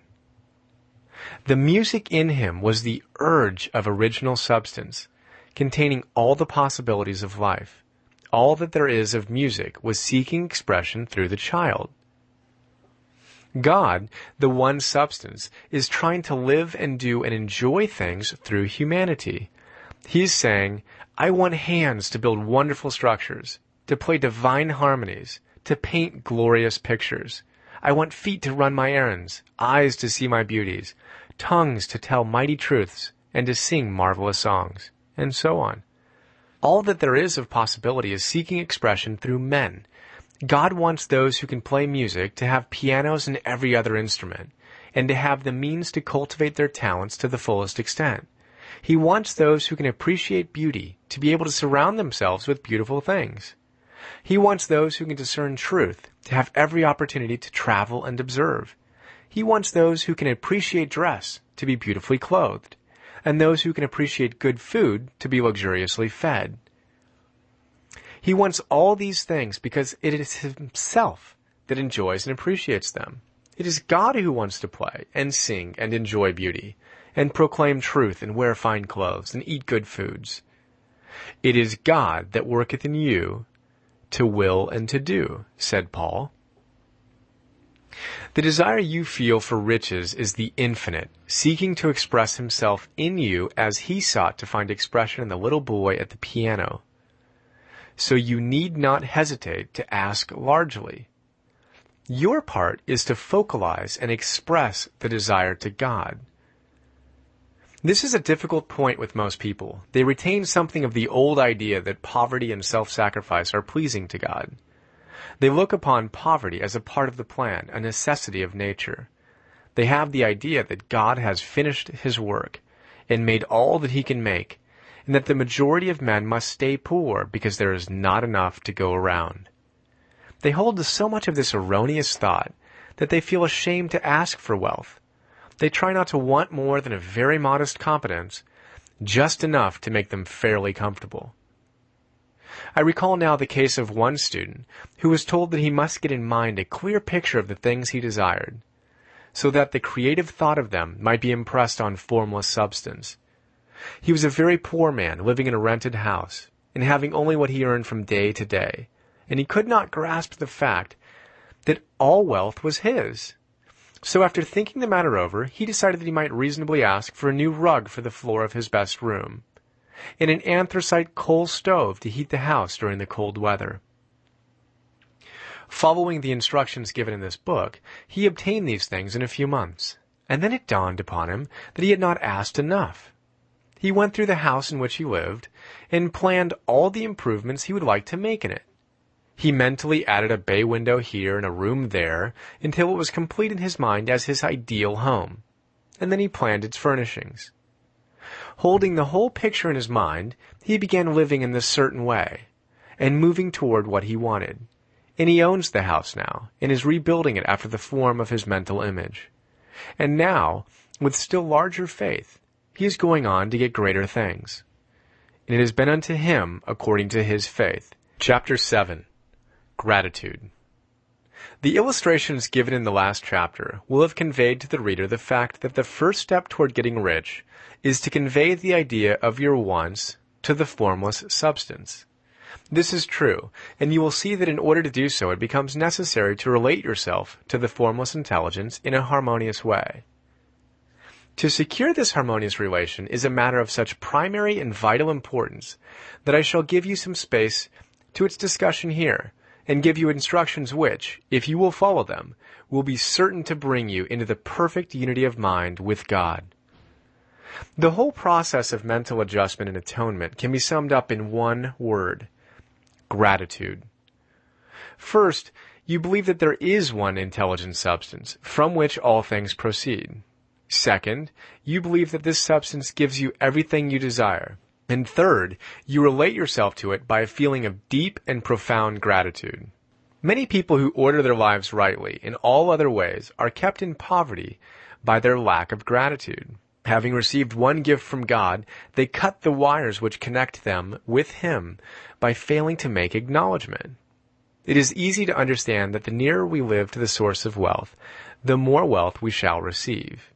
The music in him was the urge of original substance, containing all the possibilities of life. All that there is of music was seeking expression through the child. God, the one substance, is trying to live and do and enjoy things through humanity. He is saying, I want hands to build wonderful structures, to play divine harmonies, to paint glorious pictures. I want feet to run my errands, eyes to see my beauties, tongues to tell mighty truths, and to sing marvelous songs, and so on. All that there is of possibility is seeking expression through men. God wants those who can play music to have pianos and every other instrument, and to have the means to cultivate their talents to the fullest extent. He wants those who can appreciate beauty to be able to surround themselves with beautiful things. He wants those who can discern truth to have every opportunity to travel and observe. He wants those who can appreciate dress to be beautifully clothed, and those who can appreciate good food to be luxuriously fed. He wants all these things because it is himself that enjoys and appreciates them. It is God who wants to play and sing and enjoy beauty, and proclaim truth and wear fine clothes and eat good foods. It is God that worketh in you to will and to do, said Paul. The desire you feel for riches is the infinite, seeking to express himself in you as he sought to find expression in the little boy at the piano. So you need not hesitate to ask largely. Your part is to focalize and express the desire to God. This is a difficult point with most people. They retain something of the old idea that poverty and self-sacrifice are pleasing to God. They look upon poverty as a part of the plan, a necessity of nature. They have the idea that God has finished his work and made all that he can make, and that the majority of men must stay poor because there is not enough to go around. They hold to so much of this erroneous thought that they feel ashamed to ask for wealth. They try not to want more than a very modest competence, just enough to make them fairly comfortable. I recall now the case of one student who was told that he must get in mind a clear picture of the things he desired, so that the creative thought of them might be impressed on formless substance. He was a very poor man living in a rented house, and having only what he earned from day to day, and he could not grasp the fact that all wealth was his. So after thinking the matter over, he decided that he might reasonably ask for a new rug for the floor of his best room, and an anthracite coal stove to heat the house during the cold weather. Following the instructions given in this book, he obtained these things in a few months, and then it dawned upon him that he had not asked enough. He went through the house in which he lived, and planned all the improvements he would like to make in it. He mentally added a bay window here and a room there until it was complete in his mind as his ideal home, and then he planned its furnishings. Holding the whole picture in his mind, he began living in this certain way, and moving toward what he wanted. and he owns the house now, and is rebuilding it after the form of his mental image. And now, with still larger faith, he is going on to get greater things. And it has been unto him according to his faith. Chapter 7. Gratitude. The illustrations given in the last chapter will have conveyed to the reader the fact that the first step toward getting rich is to convey the idea of your wants to the formless substance. This is true, and you will see that in order to do so it becomes necessary to relate yourself to the formless intelligence in a harmonious way. To secure this harmonious relation is a matter of such primary and vital importance that I shall give you some space to its discussion here, and give you instructions which, if you will follow them, will be certain to bring you into the perfect unity of mind with God. The whole process of mental adjustment and atonement can be summed up in one word: gratitude. First, you believe that there is one intelligent substance from which all things proceed. Second, you believe that this substance gives you everything you desire. And third, you relate yourself to it by a feeling of deep and profound gratitude. Many people who order their lives rightly in all other ways are kept in poverty by their lack of gratitude. Having received one gift from God, they cut the wires which connect them with Him by failing to make acknowledgement. It is easy to understand that the nearer we live to the source of wealth, the more wealth we shall receive.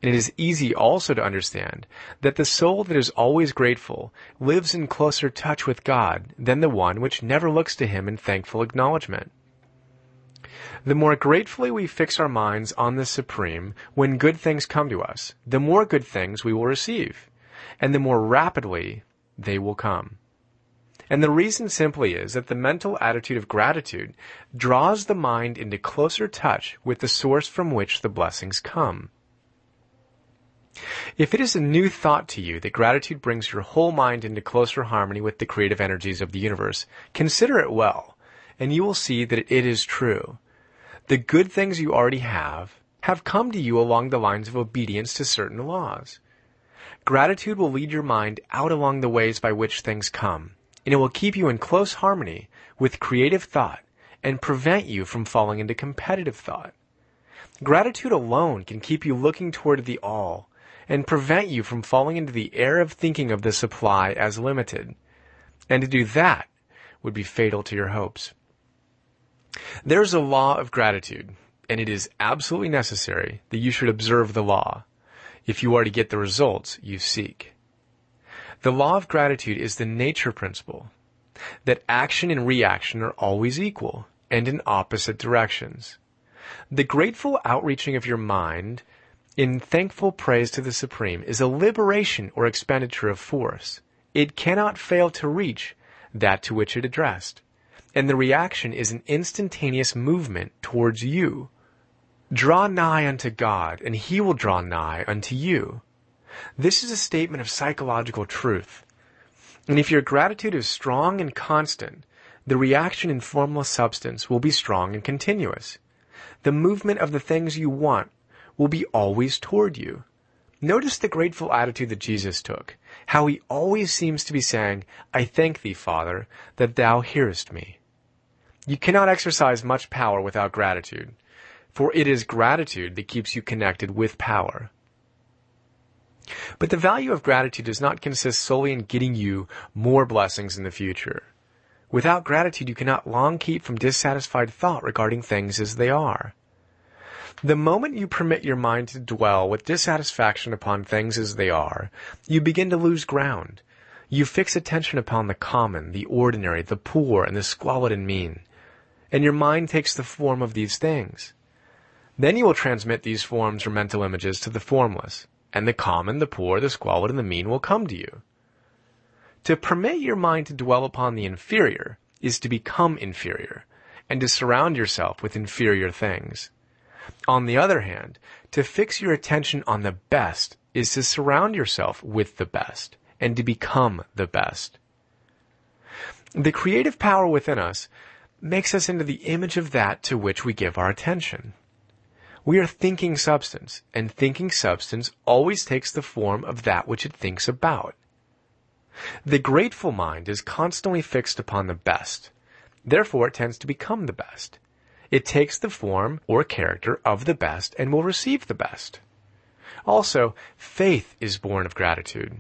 And it is easy also to understand that the soul that is always grateful lives in closer touch with God than the one which never looks to Him in thankful acknowledgement. The more gratefully we fix our minds on the Supreme when good things come to us, the more good things we will receive, and the more rapidly they will come. And the reason simply is that the mental attitude of gratitude draws the mind into closer touch with the source from which the blessings come. If it is a new thought to you that gratitude brings your whole mind into closer harmony with the creative energies of the universe, consider it well, and you will see that it is true. The good things you already have come to you along the lines of obedience to certain laws. Gratitude will lead your mind out along the ways by which things come, and it will keep you in close harmony with creative thought and prevent you from falling into competitive thought. Gratitude alone can keep you looking toward the all, and prevent you from falling into the error of thinking of the supply as limited. And to do that would be fatal to your hopes. There is a law of gratitude, and it is absolutely necessary that you should observe the law, if you are to get the results you seek. The law of gratitude is the nature principle, that action and reaction are always equal, and in opposite directions. The grateful outreaching of your mind in thankful praise to the Supreme is a liberation or expenditure of force. It cannot fail to reach that to which it addressed, and the reaction is an instantaneous movement towards you. Draw nigh unto God, and He will draw nigh unto you. This is a statement of psychological truth. And if your gratitude is strong and constant, the reaction in formless substance will be strong and continuous. The movement of the things you want will be always toward you. Notice the grateful attitude that Jesus took, how He always seems to be saying, I thank Thee, Father, that Thou hearest me. You cannot exercise much power without gratitude, for it is gratitude that keeps you connected with power. But the value of gratitude does not consist solely in getting you more blessings in the future. Without gratitude, you cannot long keep from dissatisfied thought regarding things as they are. The moment you permit your mind to dwell with dissatisfaction upon things as they are, you begin to lose ground. You fix attention upon the common, the ordinary, the poor, and the squalid and mean, and your mind takes the form of these things. Then you will transmit these forms or mental images to the formless, and the common, the poor, the squalid, and the mean will come to you. To permit your mind to dwell upon the inferior is to become inferior, and to surround yourself with inferior things. On the other hand, to fix your attention on the best is to surround yourself with the best, and to become the best. The creative power within us makes us into the image of that to which we give our attention. We are thinking substance, and thinking substance always takes the form of that which it thinks about. The grateful mind is constantly fixed upon the best, Therefore, it tends to become the best. It takes the form or character of the best and will receive the best. Also, faith is born of gratitude.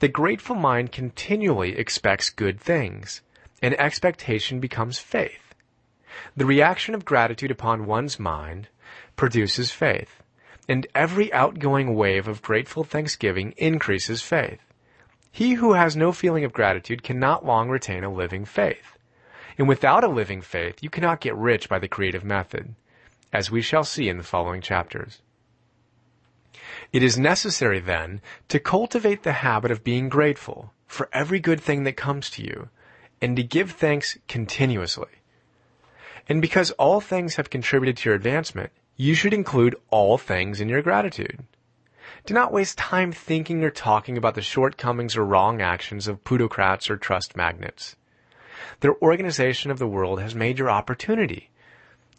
The grateful mind continually expects good things, and expectation becomes faith. The reaction of gratitude upon one's mind produces faith, and every outgoing wave of grateful thanksgiving increases faith. He who has no feeling of gratitude cannot long retain a living faith. And without a living faith, you cannot get rich by the creative method, as we shall see in the following chapters. It is necessary, then, to cultivate the habit of being grateful for every good thing that comes to you, and to give thanks continuously. And because all things have contributed to your advancement, you should include all things in your gratitude. Do not waste time thinking or talking about the shortcomings or wrong actions of plutocrats or trust magnates. Their organization of the world has made your opportunity.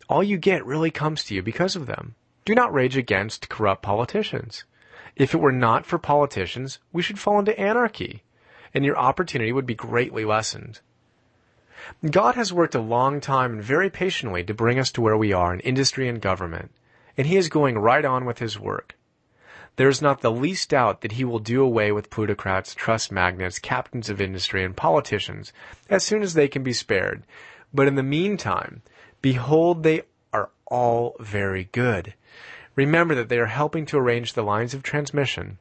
All you get really comes to you because of them. Do not rage against corrupt politicians. If it were not for politicians, we should fall into anarchy, and your opportunity would be greatly lessened. God has worked a long time and very patiently to bring us to where we are in industry and government, and He is going right on with His work. There is not the least doubt that He will do away with plutocrats, trust magnates, captains of industry, and politicians as soon as they can be spared. But in the meantime, behold, they are all very good. Remember that they are helping to arrange the lines of transmission,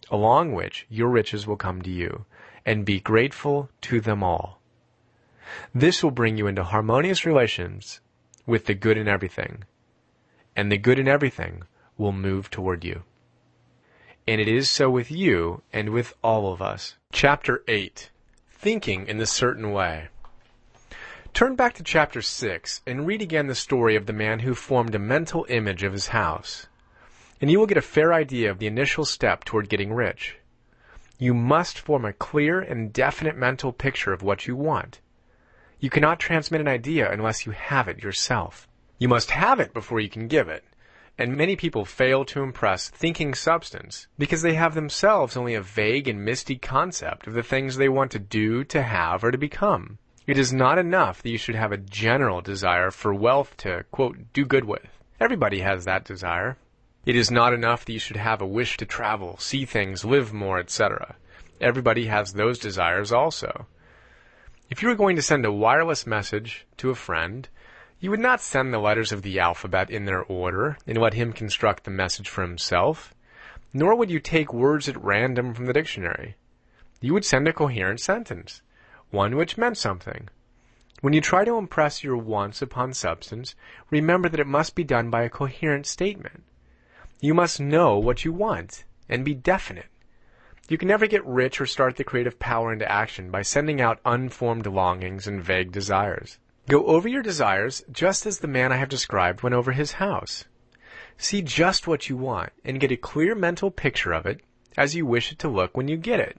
along which your riches will come to you, and be grateful to them all. This will bring you into harmonious relations with the good in everything, and the good in everything will move toward you. And it is so with you and with all of us. Chapter 8. Thinking in the Certain Way. Turn back to chapter 6 and read again the story of the man who formed a mental image of his house, and you will get a fair idea of the initial step toward getting rich. You must form a clear and definite mental picture of what you want. You cannot transmit an idea unless you have it yourself. You must have it before you can give it. And many people fail to impress thinking substance because they have themselves only a vague and misty concept of the things they want to do, to have, or to become. It is not enough that you should have a general desire for wealth to, quote, do good with. Everybody has that desire. It is not enough that you should have a wish to travel, see things, live more, etc. Everybody has those desires also. If you were going to send a wireless message to a friend, you would not send the letters of the alphabet in their order and let him construct the message for himself, nor would you take words at random from the dictionary. You would send a coherent sentence, one which meant something. When you try to impress your wants upon substance, remember that it must be done by a coherent statement. You must know what you want and be definite. You can never get rich or start the creative power into action by sending out unformed longings and vague desires. Go over your desires just as the man I have described went over his house. See just what you want and get a clear mental picture of it as you wish it to look when you get it.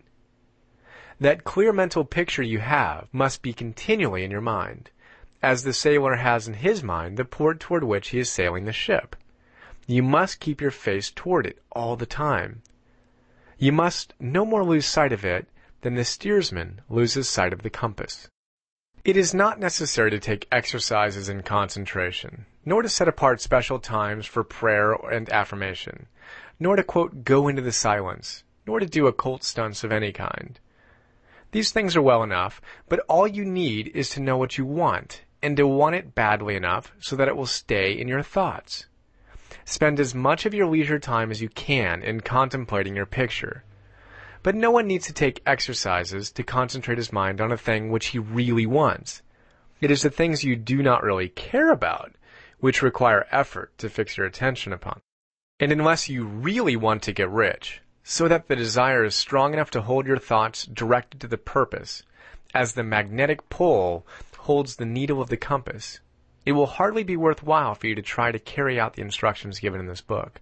That clear mental picture you have must be continually in your mind, as the sailor has in his mind the port toward which he is sailing the ship. You must keep your face toward it all the time. You must no more lose sight of it than the steersman loses sight of the compass. It is not necessary to take exercises in concentration, nor to set apart special times for prayer and affirmation, nor to, quote, go into the silence, nor to do occult stunts of any kind. These things are well enough, but all you need is to know what you want, and to want it badly enough so that it will stay in your thoughts. Spend as much of your leisure time as you can in contemplating your picture. But no one needs to take exercises to concentrate his mind on a thing which he really wants. It is the things you do not really care about which require effort to fix your attention upon. And unless you really want to get rich, so that the desire is strong enough to hold your thoughts directed to the purpose, as the magnetic pole holds the needle of the compass, it will hardly be worthwhile for you to try to carry out the instructions given in this book.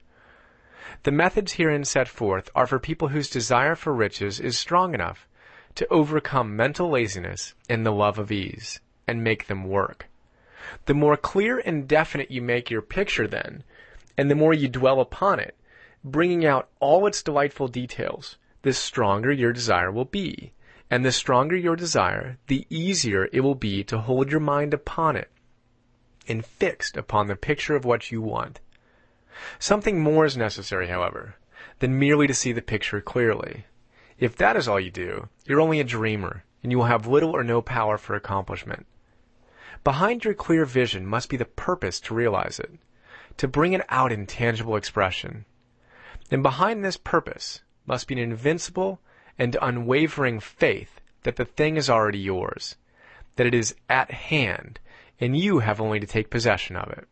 The methods herein set forth are for people whose desire for riches is strong enough to overcome mental laziness and the love of ease, and make them work. The more clear and definite you make your picture then, and the more you dwell upon it, bringing out all its delightful details, the stronger your desire will be, And the stronger your desire, the easier it will be to hold your mind upon it and fixed upon the picture of what you want. Something more is necessary, however, than merely to see the picture clearly. If that is all you do, you're only a dreamer, and you will have little or no power for accomplishment. Behind your clear vision must be the purpose to realize it, to bring it out in tangible expression. And behind this purpose must be an invincible and unwavering faith that the thing is already yours, that it is at hand, and you have only to take possession of it.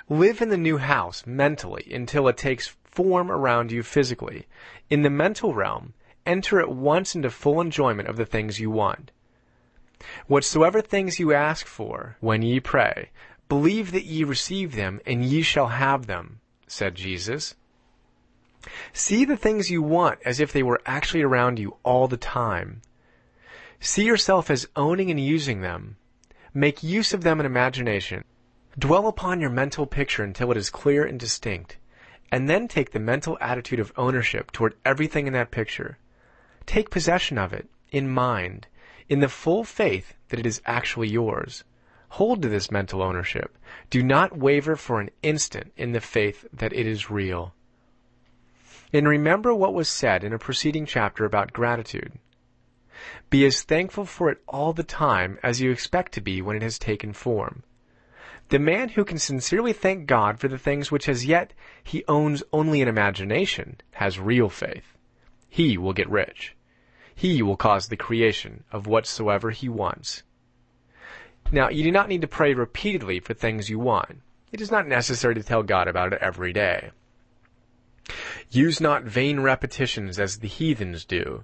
Live in the new house mentally until it takes form around you physically. In the mental realm, enter at once into full enjoyment of the things you want. Whatsoever things you ask for when ye pray, believe that ye receive them, and ye shall have them, said Jesus. See the things you want as if they were actually around you all the time. See yourself as owning and using them. Make use of them in imagination. Dwell upon your mental picture until it is clear and distinct, and then take the mental attitude of ownership toward everything in that picture. Take possession of it, in mind, in the full faith that it is actually yours. Hold to this mental ownership. Do not waver for an instant in the faith that it is real. And remember what was said in a preceding chapter about gratitude. Be as thankful for it all the time as you expect to be when it has taken form. The man who can sincerely thank God for the things which as yet he owns only in imagination has real faith. He will get rich. He will cause the creation of whatsoever he wants. Now, you do not need to pray repeatedly for things you want. It is not necessary to tell God about it every day. Use not vain repetitions as the heathens do,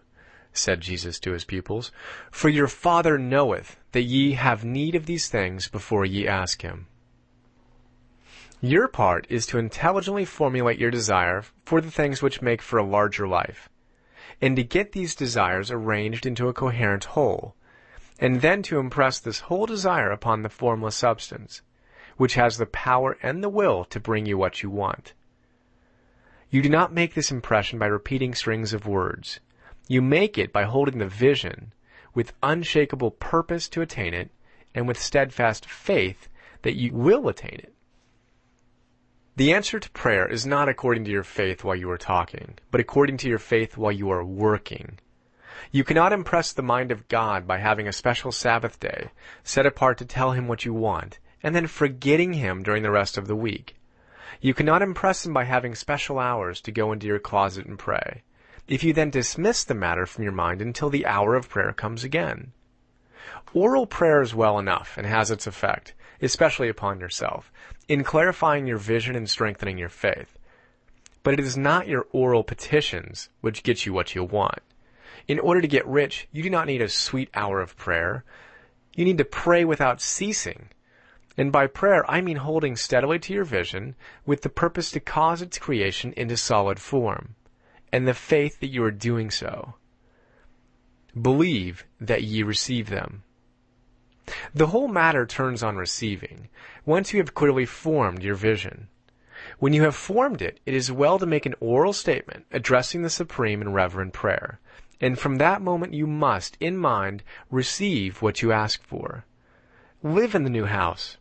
said Jesus to his pupils, for your Father knoweth that ye have need of these things before ye ask him. Your part is to intelligently formulate your desire for the things which make for a larger life, and to get these desires arranged into a coherent whole, and then to impress this whole desire upon the formless substance, which has the power and the will to bring you what you want. You do not make this impression by repeating strings of words. You make it by holding the vision with unshakable purpose to attain it, and with steadfast faith that you will attain it. The answer to prayer is not according to your faith while you are talking, but according to your faith while you are working. You cannot impress the mind of God by having a special Sabbath day set apart to tell him what you want, and then forgetting him during the rest of the week. You cannot impress him by having special hours to go into your closet and pray, if you then dismiss the matter from your mind until the hour of prayer comes again. Oral prayer is well enough and has its effect, especially upon yourself, in clarifying your vision and strengthening your faith. But it is not your oral petitions which get you what you want. In order to get rich, you do not need a sweet hour of prayer. You need to pray without ceasing. And by prayer, I mean holding steadily to your vision with the purpose to cause its creation into solid form, and the faith that you are doing so. Believe that ye receive them. The whole matter turns on receiving, once you have clearly formed your vision. When you have formed it, it is well to make an oral statement addressing the supreme in reverent prayer, and from that moment you must, in mind, receive what you ask for. Live in the new house.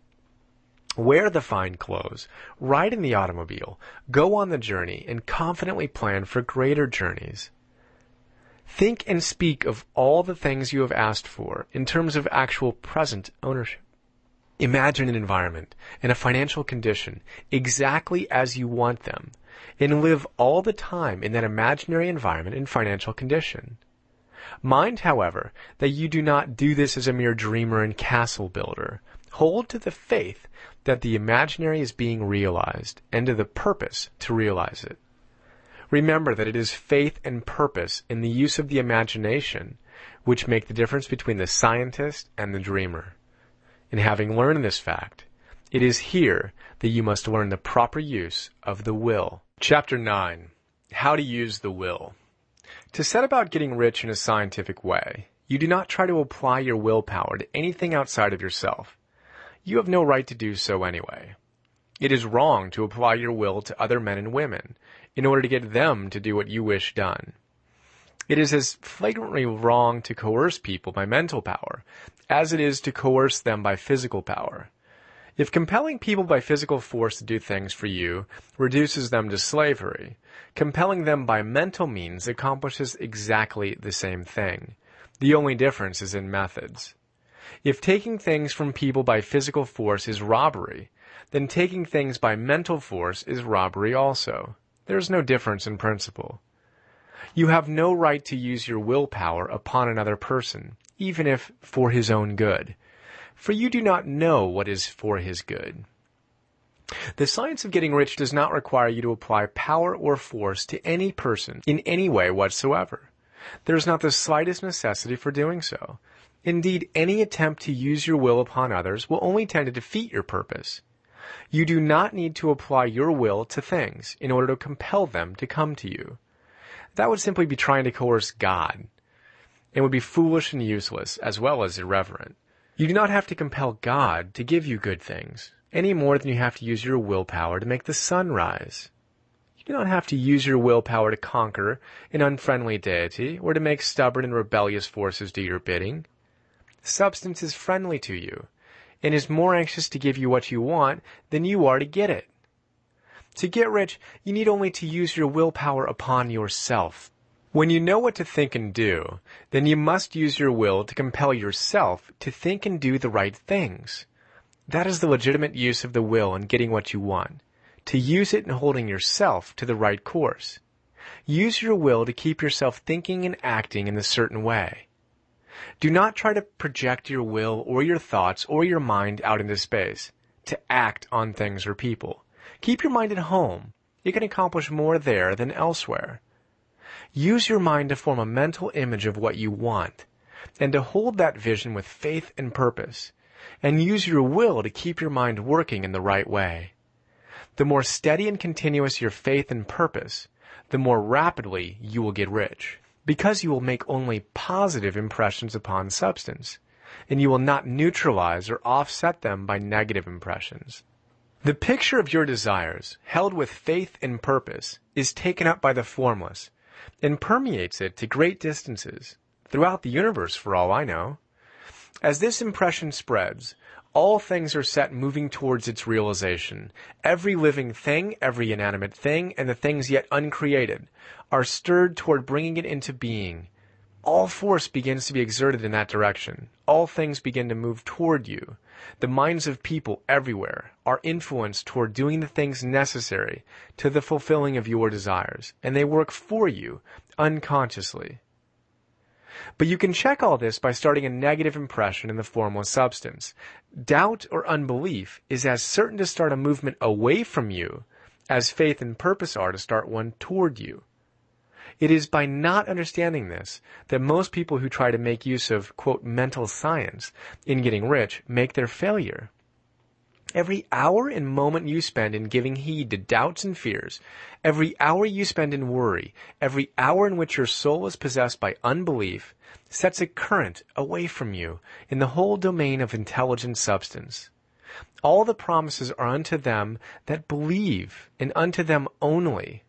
Wear the fine clothes, ride in the automobile, go on the journey, and confidently plan for greater journeys. Think and speak of all the things you have asked for in terms of actual present ownership. Imagine an environment and a financial condition exactly as you want them, and live all the time in that imaginary environment and financial condition. Mind, however, that you do not do this as a mere dreamer and castle builder. Hold to the faith that the imaginary is being realized, and to the purpose to realize it. Remember that it is faith and purpose in the use of the imagination which make the difference between the scientist and the dreamer. And having learned this fact, it is here that you must learn the proper use of the will. Chapter 9. How to use the will. To set about getting rich in a scientific way, you do not try to apply your willpower to anything outside of yourself. You have no right to do so anyway. It is wrong to apply your will to other men and women in order to get them to do what you wish done. It is as flagrantly wrong to coerce people by mental power as it is to coerce them by physical power. If compelling people by physical force to do things for you reduces them to slavery, compelling them by mental means accomplishes exactly the same thing. The only difference is in methods. If taking things from people by physical force is robbery, then taking things by mental force is robbery also. There is no difference in principle. You have no right to use your willpower upon another person, even if for his own good, for you do not know what is for his good. The science of getting rich does not require you to apply power or force to any person in any way whatsoever. There is not the slightest necessity for doing so. Indeed, any attempt to use your will upon others will only tend to defeat your purpose. You do not need to apply your will to things in order to compel them to come to you. That would simply be trying to coerce God, and would be foolish and useless, as well as irreverent. You do not have to compel God to give you good things, any more than you have to use your willpower to make the sun rise. You do not have to use your willpower to conquer an unfriendly deity, or to make stubborn and rebellious forces do your bidding. Substance is friendly to you, and is more anxious to give you what you want than you are to get it. To get rich, you need only to use your willpower upon yourself. When you know what to think and do, then you must use your will to compel yourself to think and do the right things. That is the legitimate use of the will in getting what you want, to use it in holding yourself to the right course. Use your will to keep yourself thinking and acting in a certain way. Do not try to project your will or your thoughts or your mind out into space, to act on things or people. Keep your mind at home. You can accomplish more there than elsewhere. Use your mind to form a mental image of what you want, and to hold that vision with faith and purpose, and use your will to keep your mind working in the right way. The more steady and continuous your faith and purpose, the more rapidly you will get rich, because you will make only positive impressions upon substance, and you will not neutralize or offset them by negative impressions. The picture of your desires, held with faith and purpose, is taken up by the formless, and permeates it to great distances, throughout the universe for all I know. As this impression spreads, all things are set moving towards its realization. Every living thing, every inanimate thing, and the things yet uncreated, are stirred toward bringing it into being. All force begins to be exerted in that direction. All things begin to move toward you. The minds of people everywhere are influenced toward doing the things necessary to the fulfilling of your desires, and they work for you unconsciously. But you can check all this by starting a negative impression in the formless substance. Doubt or unbelief is as certain to start a movement away from you as faith and purpose are to start one toward you. It is by not understanding this that most people who try to make use of, quote, mental science in getting rich make their failure. Every hour and moment you spend in giving heed to doubts and fears, every hour you spend in worry, every hour in which your soul is possessed by unbelief, sets a current away from you in the whole domain of intelligent substance. All the promises are unto them that believe, and unto them only.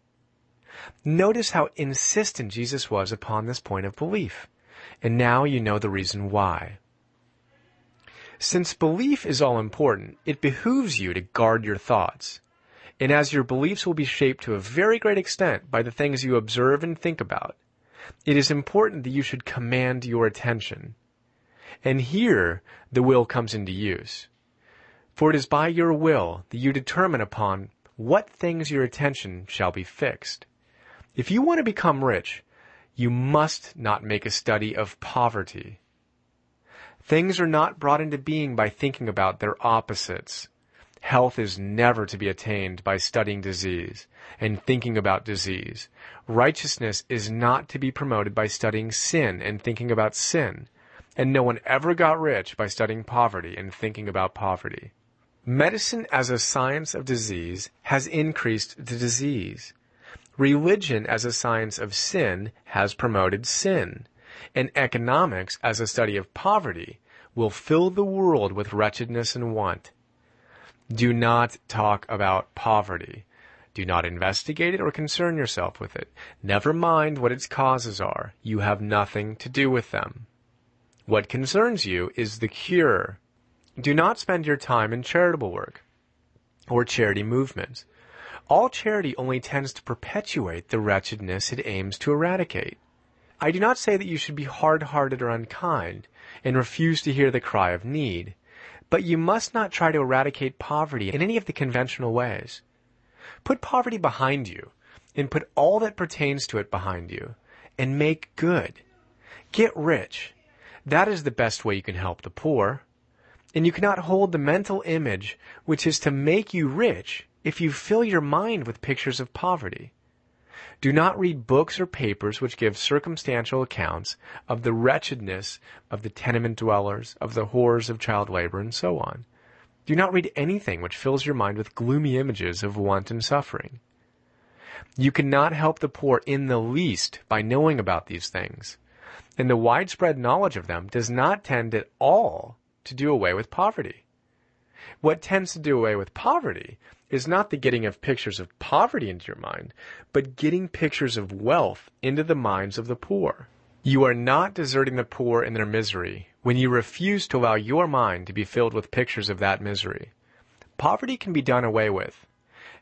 Notice how insistent Jesus was upon this point of belief, and now you know the reason why. Since belief is all important, it behooves you to guard your thoughts, and as your beliefs will be shaped to a very great extent by the things you observe and think about, it is important that you should command your attention. And here the will comes into use. For it is by your will that you determine upon what things your attention shall be fixed. If you want to become rich, you must not make a study of poverty. Things are not brought into being by thinking about their opposites. Health is never to be attained by studying disease and thinking about disease. Righteousness is not to be promoted by studying sin and thinking about sin. And no one ever got rich by studying poverty and thinking about poverty. Medicine as a science of disease has increased the disease. Religion as a science of sin has promoted sin, and economics as a study of poverty will fill the world with wretchedness and want. Do not talk about poverty. Do not investigate it or concern yourself with it. Never mind what its causes are. You have nothing to do with them. What concerns you is the cure. Do not spend your time in charitable work or charity movements. All charity only tends to perpetuate the wretchedness it aims to eradicate. I do not say that you should be hard-hearted or unkind and refuse to hear the cry of need, but you must not try to eradicate poverty in any of the conventional ways. Put poverty behind you, and put all that pertains to it behind you, and make good. Get rich. That is the best way you can help the poor. And you cannot hold the mental image which is to make you rich if you fill your mind with pictures of poverty. Do not read books or papers which give circumstantial accounts of the wretchedness of the tenement dwellers, of the horrors of child labor, and so on. Do not read anything which fills your mind with gloomy images of want and suffering. You cannot help the poor in the least by knowing about these things, and the widespread knowledge of them does not tend at all to do away with poverty. What tends to do away with poverty is not the getting of pictures of poverty into your mind, but getting pictures of wealth into the minds of the poor. You are not deserting the poor in their misery when you refuse to allow your mind to be filled with pictures of that misery. Poverty can be done away with,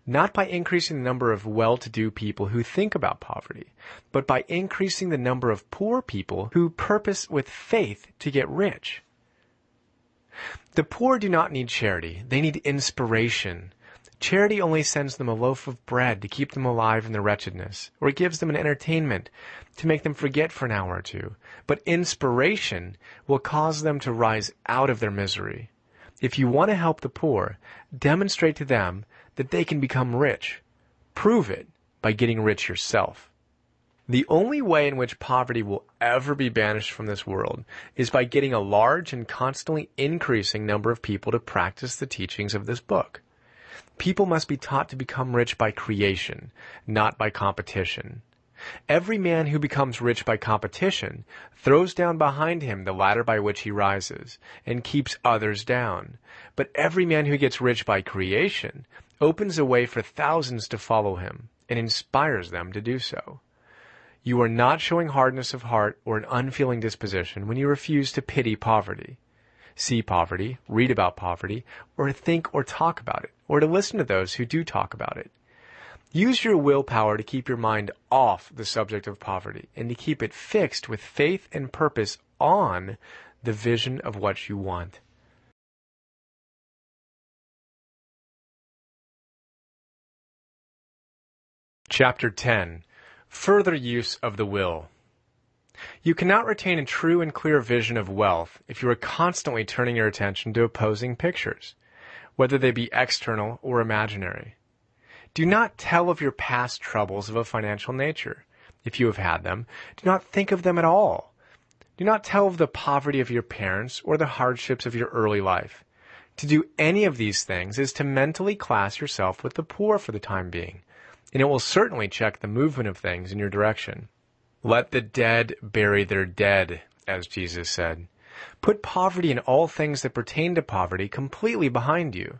not by increasing the number of well-to-do people who think about poverty, but by increasing the number of poor people who purpose with faith to get rich. The poor do not need charity, they need inspiration. Charity only sends them a loaf of bread to keep them alive in their wretchedness, or it gives them an entertainment to make them forget for an hour or two. But inspiration will cause them to rise out of their misery. If you want to help the poor, demonstrate to them that they can become rich. Prove it by getting rich yourself. The only way in which poverty will ever be banished from this world is by getting a large and constantly increasing number of people to practice the teachings of this book. People must be taught to become rich by creation, not by competition. Every man who becomes rich by competition throws down behind him the ladder by which he rises, and keeps others down. But every man who gets rich by creation opens a way for thousands to follow him, and inspires them to do so. You are not showing hardness of heart or an unfeeling disposition when you refuse to pity poverty. See poverty, read about poverty, or to think or talk about it, or to listen to those who do talk about it. Use your willpower to keep your mind off the subject of poverty, and to keep it fixed with faith and purpose on the vision of what you want. Chapter 10. Further use of the will. You cannot retain a true and clear vision of wealth if you are constantly turning your attention to opposing pictures, whether they be external or imaginary. Do not tell of your past troubles of a financial nature. If you have had them, do not think of them at all. Do not tell of the poverty of your parents or the hardships of your early life. To do any of these things is to mentally class yourself with the poor for the time being, and it will certainly check the movement of things in your direction. Let the dead bury their dead, as Jesus said. Put poverty and all things that pertain to poverty completely behind you.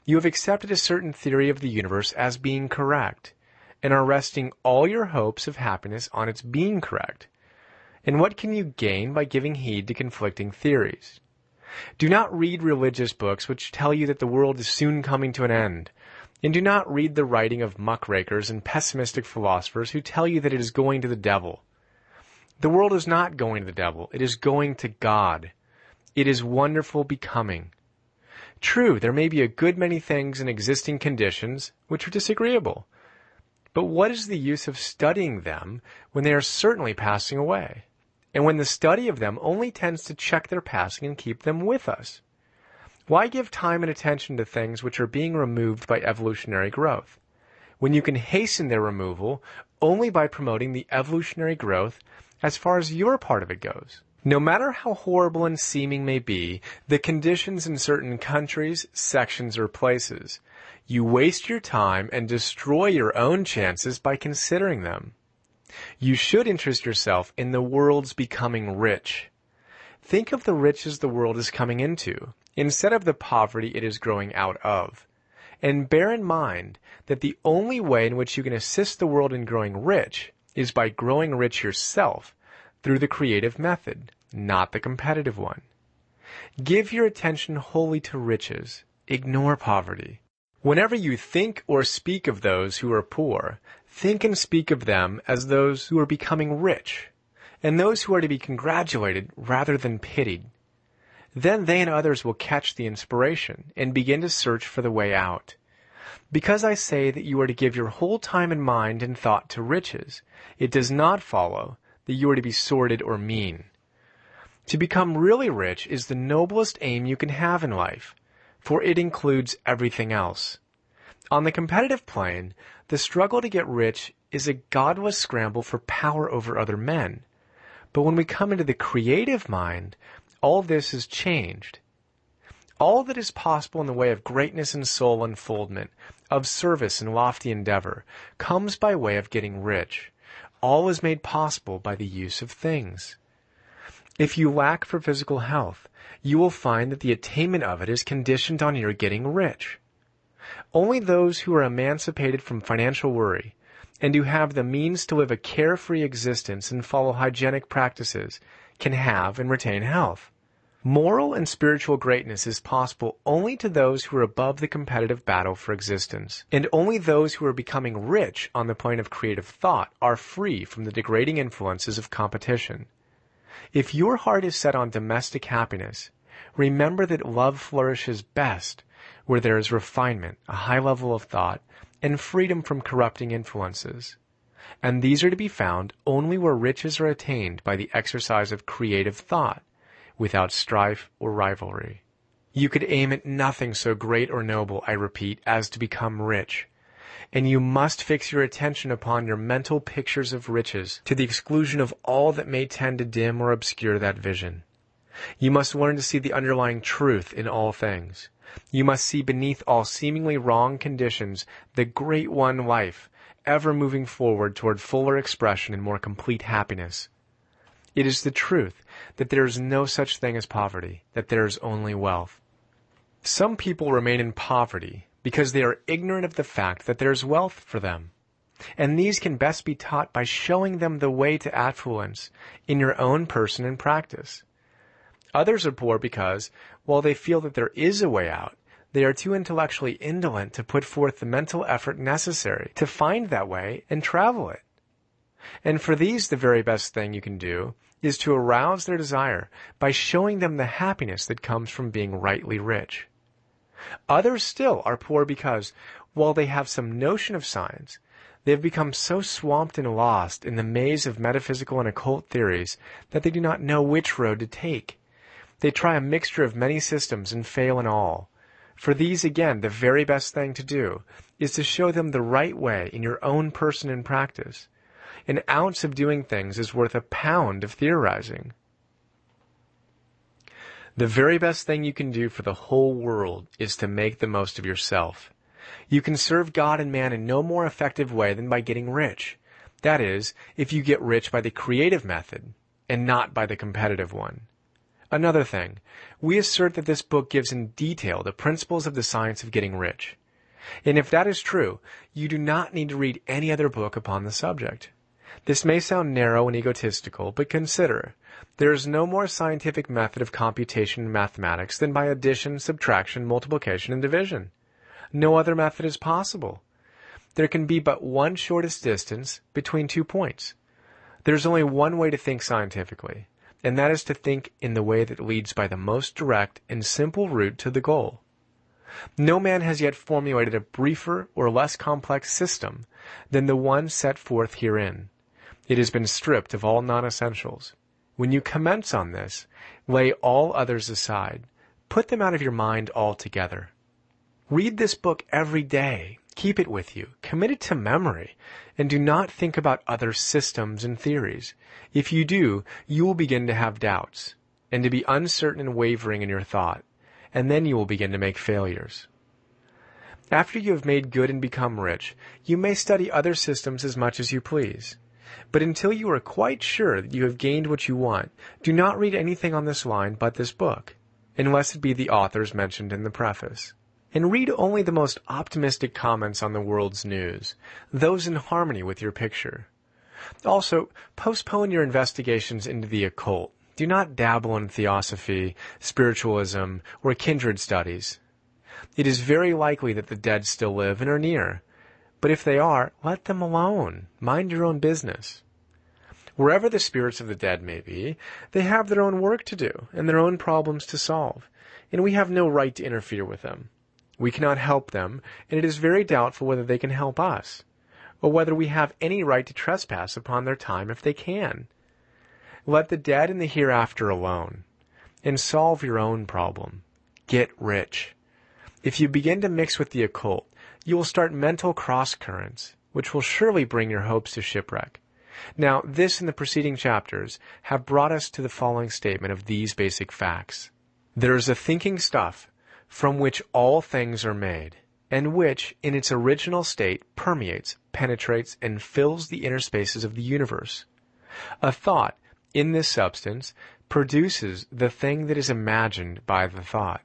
You have accepted a certain theory of the universe as being correct, and are resting all your hopes of happiness on its being correct. And what can you gain by giving heed to conflicting theories? Do not read religious books which tell you that the world is soon coming to an end, and do not read the writing of muckrakers and pessimistic philosophers who tell you that it is going to the devil. The world is not going to the devil, it is going to God. It is wonderful becoming. True, there may be a good many things in existing conditions which are disagreeable, but what is the use of studying them when they are certainly passing away, and when the study of them only tends to check their passing and keep them with us? Why give time and attention to things which are being removed by evolutionary growth, when you can hasten their removal only by promoting the evolutionary growth as far as your part of it goes? No matter how horrible and seeming may be the conditions in certain countries, sections, or places, you waste your time and destroy your own chances by considering them. You should interest yourself in the world's becoming rich. Think of the riches the world is coming into, instead of the poverty it is growing out of. And bear in mind that the only way in which you can assist the world in growing rich is by growing rich yourself through the creative method, not the competitive one. Give your attention wholly to riches. Ignore poverty. Whenever you think or speak of those who are poor, think and speak of them as those who are becoming rich, and those who are to be congratulated rather than pitied. Then they and others will catch the inspiration and begin to search for the way out. Because I say that you are to give your whole time and mind and thought to riches, it does not follow that you are to be sordid or mean. To become really rich is the noblest aim you can have in life, for it includes everything else. On the competitive plane, the struggle to get rich is a godless scramble for power over other men. But when we come into the creative mind, all this is changed. All that is possible in the way of greatness and soul unfoldment, of service and lofty endeavor, comes by way of getting rich. All is made possible by the use of things. If you lack for physical health, you will find that the attainment of it is conditioned on your getting rich. Only those who are emancipated from financial worry, and who have the means to live a carefree existence and follow hygienic practices, can have and retain health. Moral and spiritual greatness is possible only to those who are above the competitive battle for existence, and only those who are becoming rich on the plane of creative thought are free from the degrading influences of competition. If your heart is set on domestic happiness, remember that love flourishes best where there is refinement, a high level of thought, and freedom from corrupting influences. And these are to be found only where riches are attained by the exercise of creative thought, without strife or rivalry. You could aim at nothing so great or noble, I repeat, as to become rich. And you must fix your attention upon your mental pictures of riches, to the exclusion of all that may tend to dim or obscure that vision. You must learn to see the underlying truth in all things. You must see beneath all seemingly wrong conditions the great one life, ever moving forward toward fuller expression and more complete happiness. It is the truth that there is no such thing as poverty, that there is only wealth. Some people remain in poverty because they are ignorant of the fact that there is wealth for them, and these can best be taught by showing them the way to affluence in your own person and practice. Others are poor because, while they feel that there is a way out, they are too intellectually indolent to put forth the mental effort necessary to find that way and travel it. And for these, the very best thing you can do is to arouse their desire by showing them the happiness that comes from being rightly rich. Others still are poor because, while they have some notion of science, they have become so swamped and lost in the maze of metaphysical and occult theories that they do not know which road to take. They try a mixture of many systems and fail in all. For these, again, the very best thing to do is to show them the right way in your own person and practice. An ounce of doing things is worth a pound of theorizing. The very best thing you can do for the whole world is to make the most of yourself. You can serve God and man in no more effective way than by getting rich. That is, if you get rich by the creative method, and not by the competitive one. Another thing, we assert that this book gives in detail the principles of the science of getting rich. And if that is true, you do not need to read any other book upon the subject. This may sound narrow and egotistical, but consider, there is no more scientific method of computation in mathematics than by addition, subtraction, multiplication, and division. No other method is possible. There can be but one shortest distance between 2 points. There is only one way to think scientifically, and that is to think in the way that leads by the most direct and simple route to the goal. No man has yet formulated a briefer or less complex system than the one set forth herein. It has been stripped of all non-essentials. When you commence on this, lay all others aside. Put them out of your mind altogether. Read this book every day. Keep it with you. Commit it to memory. And do not think about other systems and theories. If you do, you will begin to have doubts, and to be uncertain and wavering in your thought, and then you will begin to make failures. After you have made good and become rich, you may study other systems as much as you please. But until you are quite sure that you have gained what you want, do not read anything on this line but this book, unless it be the authors mentioned in the preface. and read only the most optimistic comments on the world's news, those in harmony with your picture. Also, postpone your investigations into the occult. Do not dabble in theosophy, spiritualism, or kindred studies. It is very likely that the dead still live and are near. But if they are, let them alone. Mind your own business. Wherever the spirits of the dead may be, they have their own work to do and their own problems to solve, and we have no right to interfere with them. We cannot help them, and it is very doubtful whether they can help us, or whether we have any right to trespass upon their time if they can. Let the dead and the hereafter alone, and solve your own problem. Get rich. If you begin to mix with the occult, you will start mental cross-currents, which will surely bring your hopes to shipwreck. Now, this and the preceding chapters have brought us to the following statement of these basic facts. There is a thinking stuff from which all things are made, and which, in its original state, permeates, penetrates, and fills the inner spaces of the universe. A thought, in this substance, produces the thing that is imagined by the thought.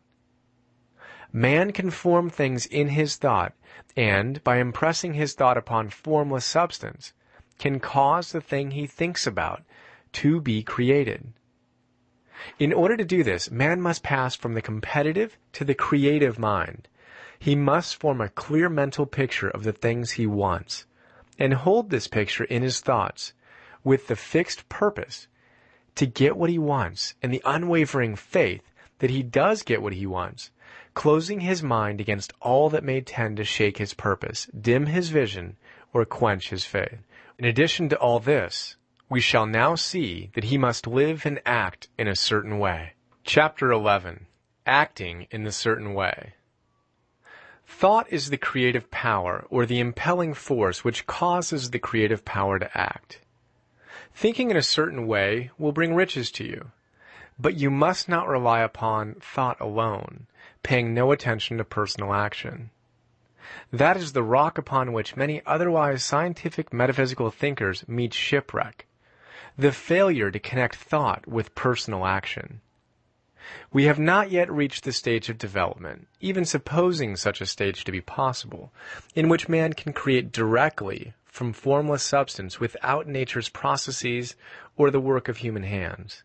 Man can form things in his thought, and, by impressing his thought upon formless substance, can cause the thing he thinks about to be created. In order to do this, man must pass from the competitive to the creative mind. He must form a clear mental picture of the things he wants, and hold this picture in his thoughts, with the fixed purpose to get what he wants, and the unwavering faith that he does get what he wants, closing his mind against all that may tend to shake his purpose, dim his vision, or quench his faith. In addition to all this, we shall now see that he must live and act in a certain way. Chapter 11. Acting in a certain way. Thought is the creative power, or the impelling force which causes the creative power to act. Thinking in a certain way will bring riches to you, but you must not rely upon thought alone, paying no attention to personal action. That is the rock upon which many otherwise scientific metaphysical thinkers meet shipwreck, the failure to connect thought with personal action. We have not yet reached the stage of development, even supposing such a stage to be possible, in which man can create directly from formless substance without nature's processes or the work of human hands.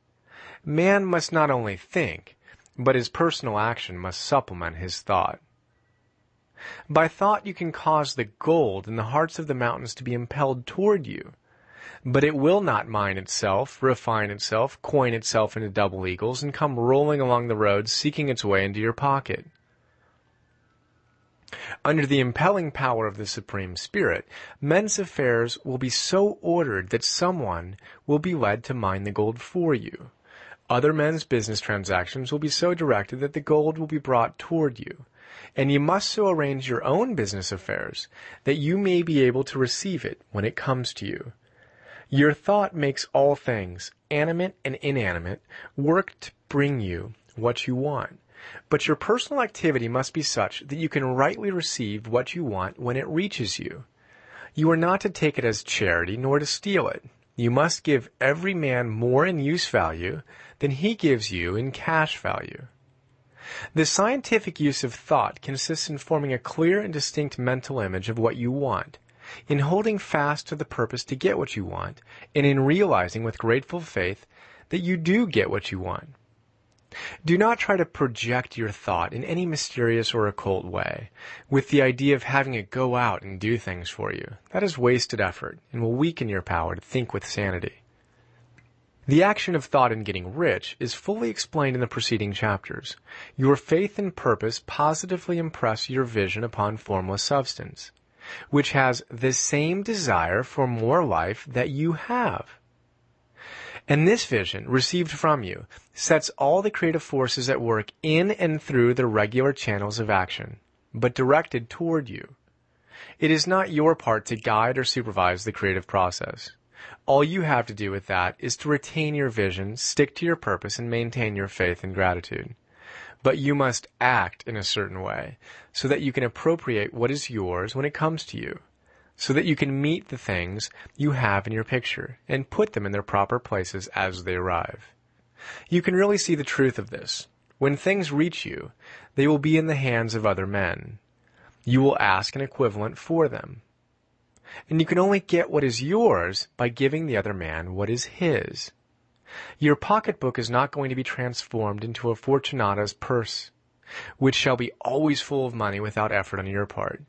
Man must not only think, but his personal action must supplement his thought. By thought you can cause the gold in the hearts of the mountains to be impelled toward you, but it will not mine itself, refine itself, coin itself into double eagles, and come rolling along the road seeking its way into your pocket. Under the impelling power of the Supreme Spirit, men's affairs will be so ordered that someone will be led to mine the gold for you. Other men's business transactions will be so directed that the gold will be brought toward you. And you must so arrange your own business affairs that you may be able to receive it when it comes to you. Your thought makes all things, animate and inanimate, work to bring you what you want. But your personal activity must be such that you can rightly receive what you want when it reaches you. You are not to take it as charity, nor to steal it. You must give every man more in use value than he gives you in cash value. The scientific use of thought consists in forming a clear and distinct mental image of what you want, in holding fast to the purpose to get what you want, and in realizing with grateful faith that you do get what you want. Do not try to project your thought in any mysterious or occult way, with the idea of having it go out and do things for you. That is wasted effort, and will weaken your power to think with sanity. The action of thought in getting rich is fully explained in the preceding chapters. Your faith and purpose positively impress your vision upon formless substance, which has the same desire for more life that you have. And this vision, received from you, sets all the creative forces at work in and through the regular channels of action, but directed toward you. It is not your part to guide or supervise the creative process. All you have to do with that is to retain your vision, stick to your purpose, and maintain your faith and gratitude. But you must act in a certain way, so that you can appropriate what is yours when it comes to you, so that you can meet the things you have in your picture, and put them in their proper places as they arrive. You can really see the truth of this When things reach you, they will be in the hands of other men. You will ask an equivalent for them. And you can only get what is yours by giving the other man what is his. Your pocketbook is not going to be transformed into a Fortunata's purse, which shall be always full of money without effort on your part.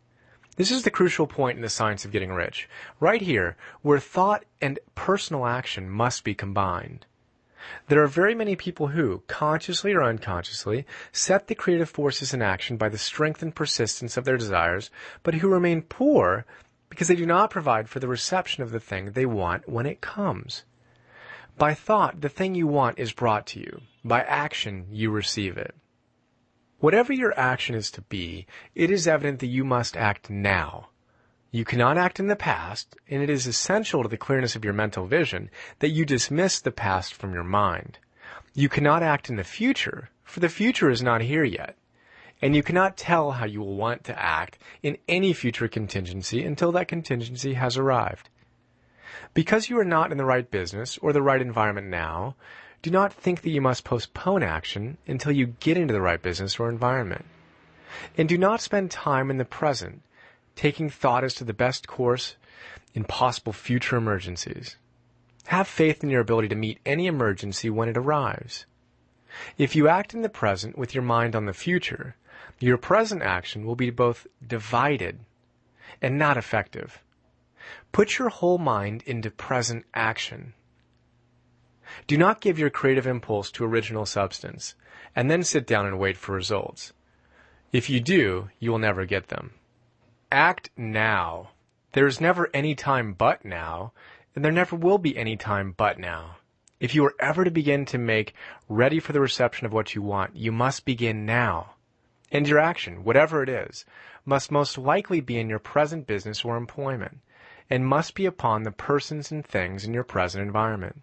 This is the crucial point in the science of getting rich, right here, where thought and personal action must be combined. There are very many people who, consciously or unconsciously, set the creative forces in action by the strength and persistence of their desires, but who remain poor because they do not provide for the reception of the thing they want when it comes. By thought, the thing you want is brought to you. By action, you receive it. Whatever your action is to be, it is evident that you must act now. You cannot act in the past, and it is essential to the clearness of your mental vision that you dismiss the past from your mind. You cannot act in the future, for the future is not here yet. And you cannot tell how you will want to act in any future contingency until that contingency has arrived. Because you are not in the right business or the right environment now, do not think that you must postpone action until you get into the right business or environment. And do not spend time in the present, taking thought as to the best course in possible future emergencies. Have faith in your ability to meet any emergency when it arrives. If you act in the present with your mind on the future, your present action will be both divided and not effective. Put your whole mind into present action. Do not give your creative impulse to original substance, and then sit down and wait for results. If you do, you will never get them. Act now. There is never any time but now, and there never will be any time but now. If you are ever to begin to make ready for the reception of what you want, you must begin now. And your action, whatever it is, must most likely be in your present business or employment, and must be upon the persons and things in your present environment.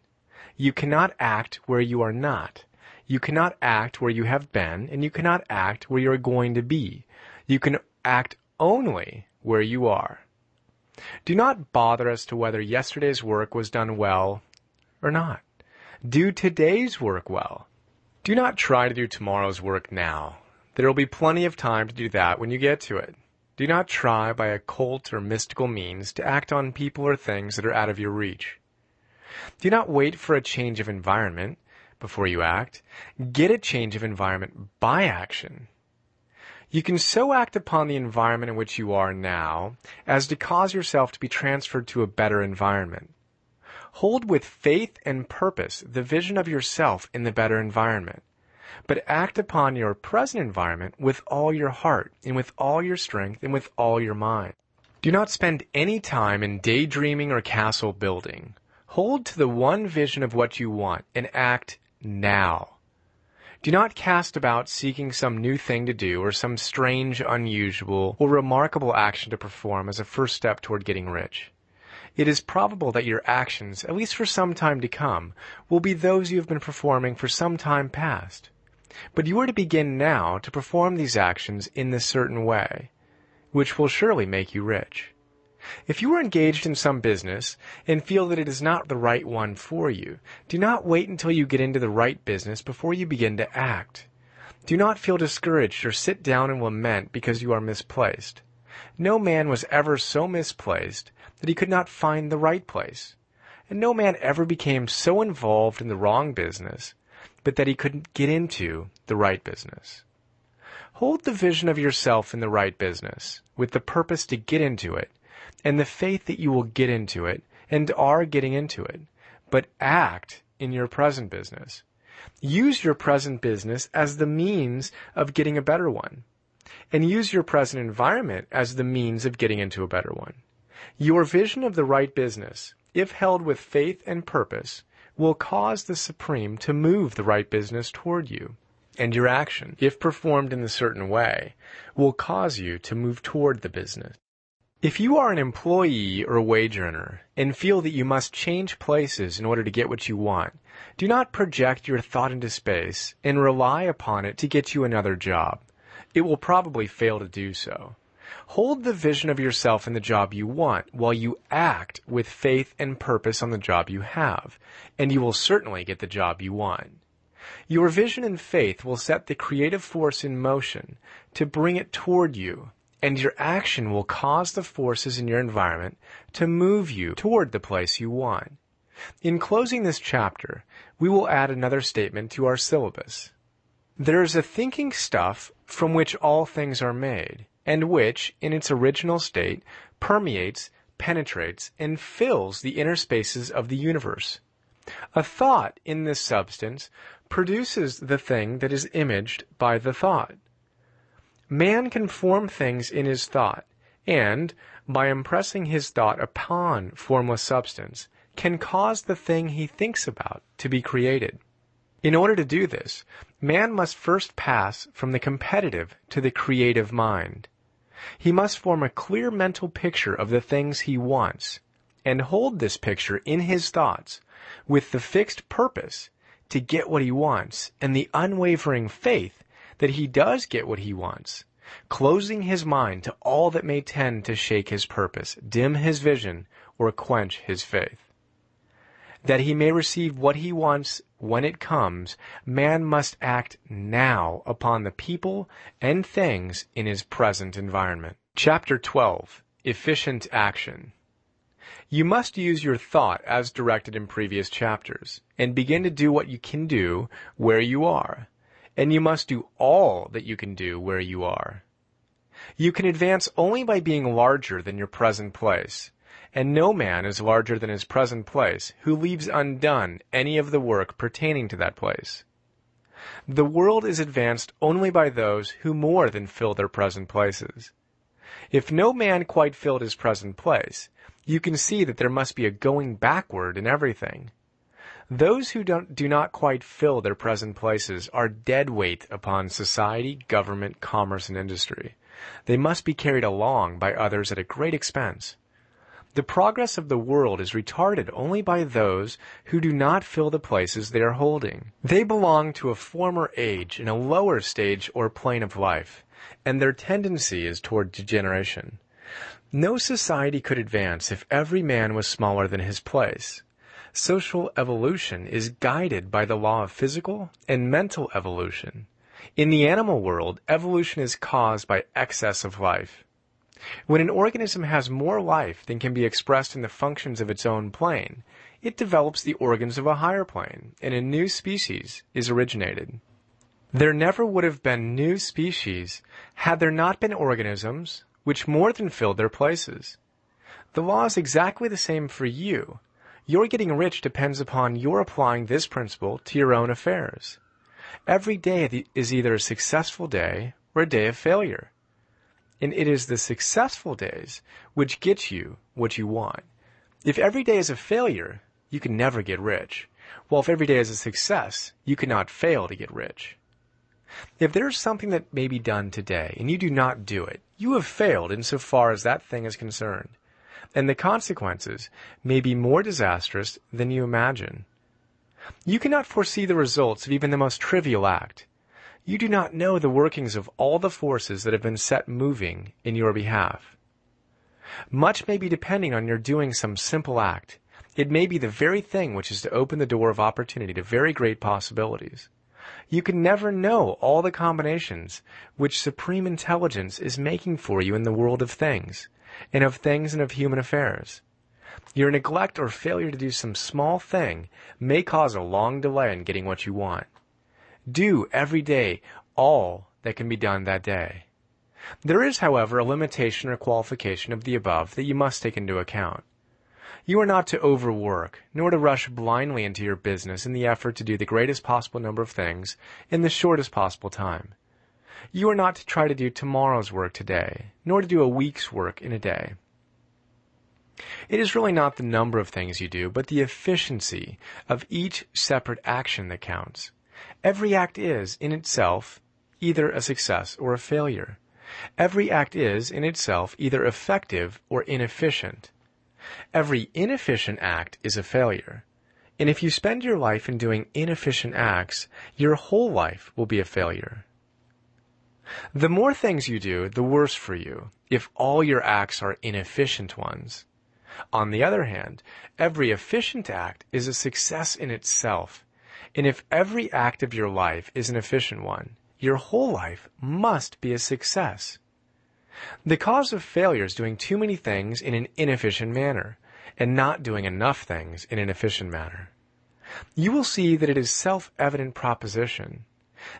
You cannot act where you are not. You cannot act where you have been, and you cannot act where you are going to be. You can act only where you are. Do not bother as to whether yesterday's work was done well or not. Do today's work well. Do not try to do tomorrow's work now. There will be plenty of time to do that when you get to it. Do not try by occult or mystical means to act on people or things that are out of your reach. Do not wait for a change of environment before you act. Get a change of environment by action. You can so act upon the environment in which you are now as to cause yourself to be transferred to a better environment. Hold with faith and purpose the vision of yourself in the better environment, but act upon your present environment with all your heart and with all your strength and with all your mind. Do not spend any time in daydreaming or castle building. Hold to the one vision of what you want and act now. Do not cast about seeking some new thing to do or some strange, unusual, or remarkable action to perform as a first step toward getting rich. It is probable that your actions, at least for some time to come, will be those you have been performing for some time past. But you are to begin now to perform these actions in this certain way, which will surely make you rich. If you are engaged in some business and feel that it is not the right one for you, do not wait until you get into the right business before you begin to act. Do not feel discouraged or sit down and lament because you are misplaced. No man was ever so misplaced that he could not find the right place, and no man ever became so involved in the wrong business but that he couldn't get into the right business. Hold the vision of yourself in the right business with the purpose to get into it, and the faith that you will get into it and are getting into it, but act in your present business. Use your present business as the means of getting a better one, and use your present environment as the means of getting into a better one. Your vision of the right business, if held with faith and purpose, will cause the Supreme to move the right business toward you, and your action, if performed in a certain way, will cause you to move toward the business. If you are an employee or a wage earner and feel that you must change places in order to get what you want, do not project your thought into space and rely upon it to get you another job. It will probably fail to do so. Hold the vision of yourself in the job you want while you act with faith and purpose on the job you have, and you will certainly get the job you want. Your vision and faith will set the creative force in motion to bring it toward you, and your action will cause the forces in your environment to move you toward the place you want. In closing this chapter, we will add another statement to our syllabus. There is a thinking stuff from which all things are made, and which, in its original state, permeates, penetrates, and fills the inner spaces of the universe. A thought in this substance produces the thing that is imaged by the thought. Man can form things in his thought, and, by impressing his thought upon formless substance, can cause the thing he thinks about to be created. In order to do this, man must first pass from the competitive to the creative mind. He must form a clear mental picture of the things he wants, and hold this picture in his thoughts, with the fixed purpose to get what he wants, and the unwavering faith that he does get what he wants, closing his mind to all that may tend to shake his purpose, dim his vision, or quench his faith. That he may receive what he wants when it comes, man must act now upon the people and things in his present environment. Chapter 12. Efficient Action. You must use your thought as directed in previous chapters, and begin to do what you can do where you are, and you must do all that you can do where you are. You can advance only by being larger than your present place, and no man is larger than his present place who leaves undone any of the work pertaining to that place. The world is advanced only by those who more than fill their present places. If no man quite filled his present place, you can see that there must be a going backward in everything. Those who do not quite fill their present places are dead weight upon society, government, commerce, and industry. They must be carried along by others at a great expense. The progress of the world is retarded only by those who do not fill the places they are holding. They belong to a former age in a lower stage or plane of life, and their tendency is toward degeneration. No society could advance if every man was smaller than his place. Social evolution is guided by the law of physical and mental evolution. In the animal world, evolution is caused by excess of life. When an organism has more life than can be expressed in the functions of its own plane, it develops the organs of a higher plane, and a new species is originated. There never would have been new species had there not been organisms which more than filled their places. The law is exactly the same for you. Your getting rich depends upon your applying this principle to your own affairs. Every day is either a successful day or a day of failure. And it is the successful days which get you what you want. If every day is a failure, you can never get rich, while if every day is a success, you cannot fail to get rich. If there is something that may be done today and you do not do it, you have failed insofar as that thing is concerned, and the consequences may be more disastrous than you imagine. You cannot foresee the results of even the most trivial act. You do not know the workings of all the forces that have been set moving in your behalf. Much may be depending on your doing some simple act. It may be the very thing which is to open the door of opportunity to very great possibilities. You can never know all the combinations which supreme intelligence is making for you in the world of things and of human affairs. Your neglect or failure to do some small thing may cause a long delay in getting what you want. Do every day all that can be done that day. There is, however, a limitation or qualification of the above that you must take into account. You are not to overwork, nor to rush blindly into your business in the effort to do the greatest possible number of things in the shortest possible time. You are not to try to do tomorrow's work today, nor to do a week's work in a day. It is really not the number of things you do, but the efficiency of each separate action that counts. Every act is, in itself, either a success or a failure. Every act is, in itself, either effective or inefficient. Every inefficient act is a failure. And if you spend your life in doing inefficient acts, your whole life will be a failure. The more things you do, the worse for you, if all your acts are inefficient ones. On the other hand, every efficient act is a success in itself, And if every act of your life is an efficient one, your whole life must be a success. The cause of failure is doing too many things in an inefficient manner, and not doing enough things in an efficient manner. You will see that it is self-evident proposition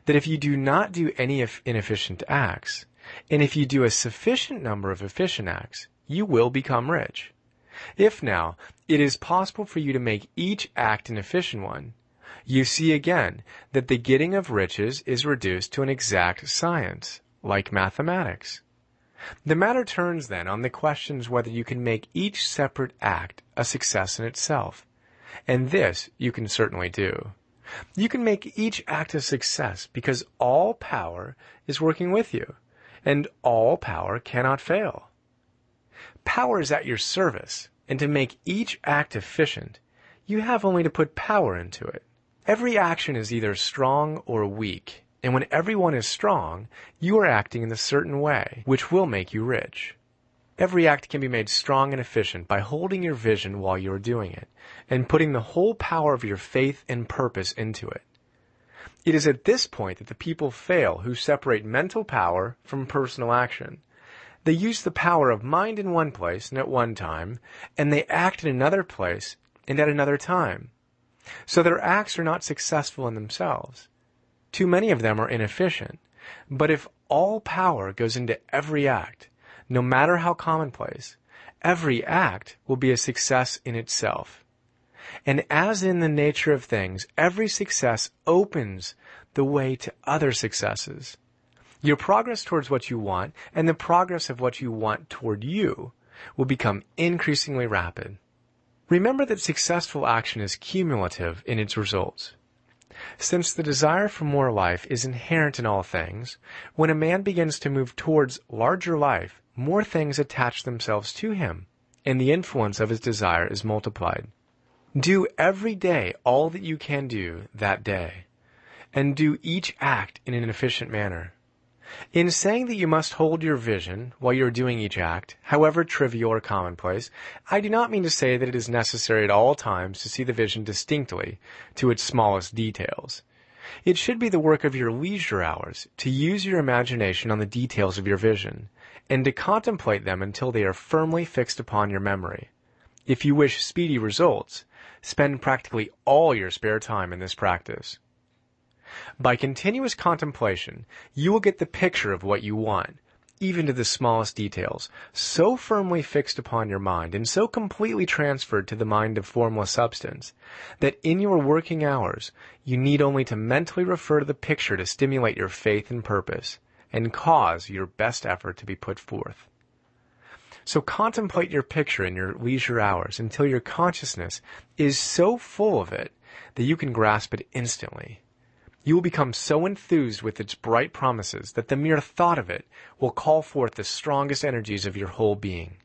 that if you do not do any inefficient acts, and if you do a sufficient number of efficient acts, you will become rich. If now it is possible for you to make each act an efficient one, you see again that the getting of riches is reduced to an exact science, like mathematics. The matter turns then on the questions whether you can make each separate act a success in itself. And this you can certainly do. You can make each act a success because all power is working with you, and all power cannot fail. Power is at your service, and to make each act efficient, you have only to put power into it. Every action is either strong or weak, and when everyone is strong, you are acting in a certain way, which will make you rich. Every act can be made strong and efficient by holding your vision while you are doing it, and putting the whole power of your faith and purpose into it. It is at this point that the people fail who separate mental power from personal action. They use the power of mind in one place and at one time, and they act in another place and at another time. So their acts are not successful in themselves. Too many of them are inefficient. But if all power goes into every act, no matter how commonplace, every act will be a success in itself. And as in the nature of things, every success opens the way to other successes. Your progress towards what you want and the progress of what you want toward you will become increasingly rapid. Remember that successful action is cumulative in its results. Since the desire for more life is inherent in all things, when a man begins to move towards larger life, more things attach themselves to him, and the influence of his desire is multiplied. Do every day all that you can do that day, and do each act in an efficient manner. In saying that you must hold your vision while you are doing each act, however trivial or commonplace, I do not mean to say that it is necessary at all times to see the vision distinctly to its smallest details. It should be the work of your leisure hours to use your imagination on the details of your vision, and to contemplate them until they are firmly fixed upon your memory. If you wish speedy results, spend practically all your spare time in this practice. By continuous contemplation, you will get the picture of what you want, even to the smallest details, so firmly fixed upon your mind and so completely transferred to the mind of formless substance, that in your working hours you need only to mentally refer to the picture to stimulate your faith and purpose, and cause your best effort to be put forth. So contemplate your picture in your leisure hours until your consciousness is so full of it that you can grasp it instantly. You will become so enthused with its bright promises that the mere thought of it will call forth the strongest energies of your whole being.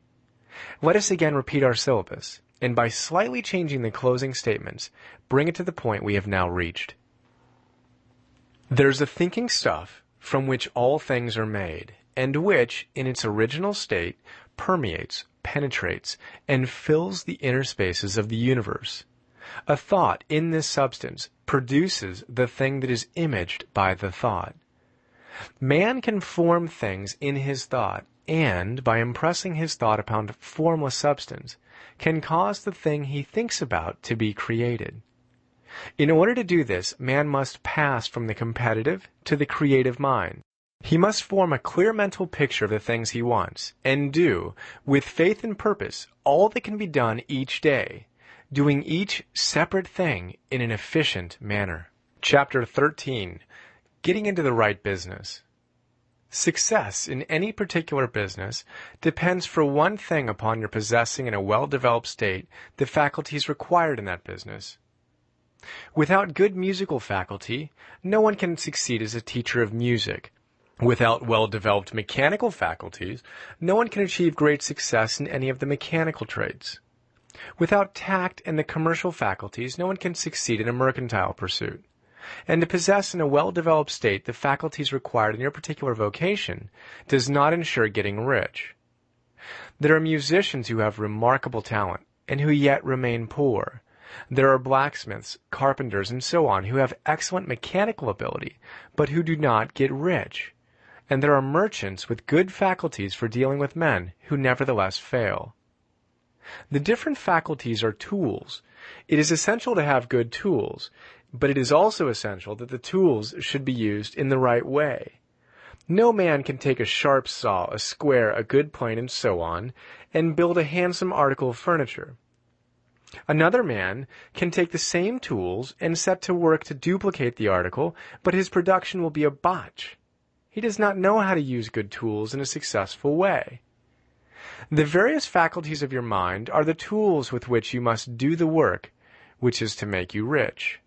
Let us again repeat our syllabus, and by slightly changing the closing statements, bring it to the point we have now reached. There's a thinking stuff from which all things are made, and which, in its original state, permeates, penetrates, and fills the inner spaces of the universe. A thought in this substance produces the thing that is imaged by the thought. Man can form things in his thought, and, by impressing his thought upon formless substance, can cause the thing he thinks about to be created. In order to do this, man must pass from the competitive to the creative mind. He must form a clear mental picture of the things he wants, and do, with faith and purpose, all that can be done each day, doing each separate thing in an efficient manner. Chapter 13. Getting into the right business. Success in any particular business depends for one thing upon your possessing in a well-developed state the faculties required in that business. Without good musical faculty, no one can succeed as a teacher of music. Without well-developed mechanical faculties, no one can achieve great success in any of the mechanical trades. Without tact and the commercial faculties, no one can succeed in a mercantile pursuit. And to possess in a well-developed state the faculties required in your particular vocation does not ensure getting rich. There are musicians who have remarkable talent, and who yet remain poor, There are blacksmiths, carpenters, and so on who have excellent mechanical ability, but who do not get rich. And there are merchants with good faculties for dealing with men who nevertheless fail. The different faculties are tools. It is essential to have good tools, but it is also essential that the tools should be used in the right way. No man can take a sharp saw, a square, a good plane, and so on, and build a handsome article of furniture. Another man can take the same tools and set to work to duplicate the article, but his production will be a botch. He does not know how to use good tools in a successful way. The various faculties of your mind are the tools with which you must do the work, which is to make you rich.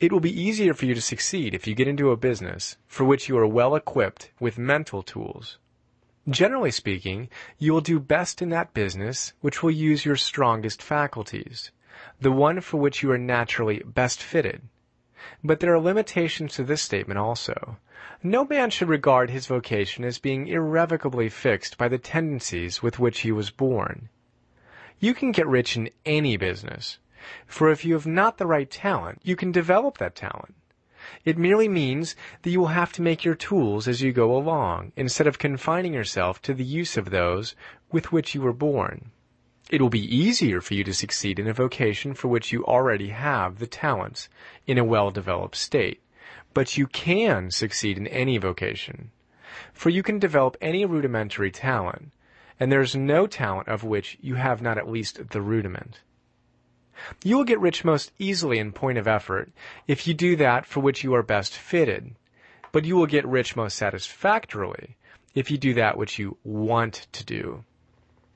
It will be easier for you to succeed if you get into a business for which you are well equipped with mental tools. Generally speaking, you will do best in that business which will use your strongest faculties, the one for which you are naturally best fitted. But there are limitations to this statement also. No man should regard his vocation as being irrevocably fixed by the tendencies with which he was born. You can get rich in any business, for if you have not the right talent, you can develop that talent. It merely means that you will have to make your tools as you go along, instead of confining yourself to the use of those with which you were born. It will be easier for you to succeed in a vocation for which you already have the talents in a well-developed state, but you can succeed in any vocation, for you can develop any rudimentary talent, and there is no talent of which you have not at least the rudiment. You will get rich most easily in point of effort if you do that for which you are best fitted, but you will get rich most satisfactorily if you do that which you want to do.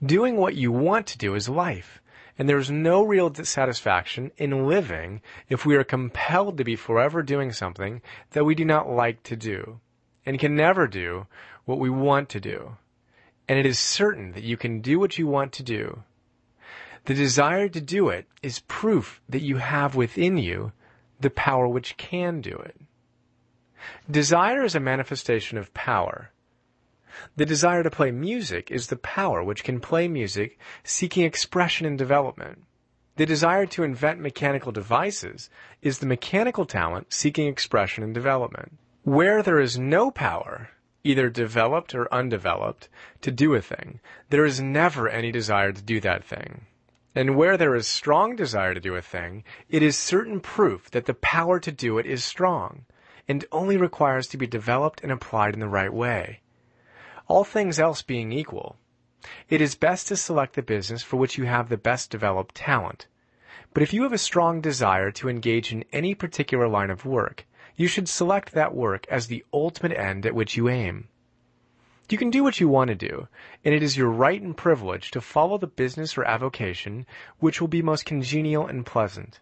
Doing what you want to do is life, and there is no real satisfaction in living if we are compelled to be forever doing something that we do not like to do, and can never do what we want to do. And it is certain that you can do what you want to do. The desire to do it is proof that you have within you the power which can do it. Desire is a manifestation of power. The desire to play music is the power which can play music, seeking expression and development. The desire to invent mechanical devices is the mechanical talent seeking expression and development. Where there is no power, either developed or undeveloped, to do a thing, there is never any desire to do that thing. And where there is strong desire to do a thing, it is certain proof that the power to do it is strong, and only requires to be developed and applied in the right way. All things else being equal, it is best to select the business for which you have the best developed talent. But if you have a strong desire to engage in any particular line of work, you should select that work as the ultimate end at which you aim. You can do what you want to do, and it is your right and privilege to follow the business or avocation which will be most congenial and pleasant.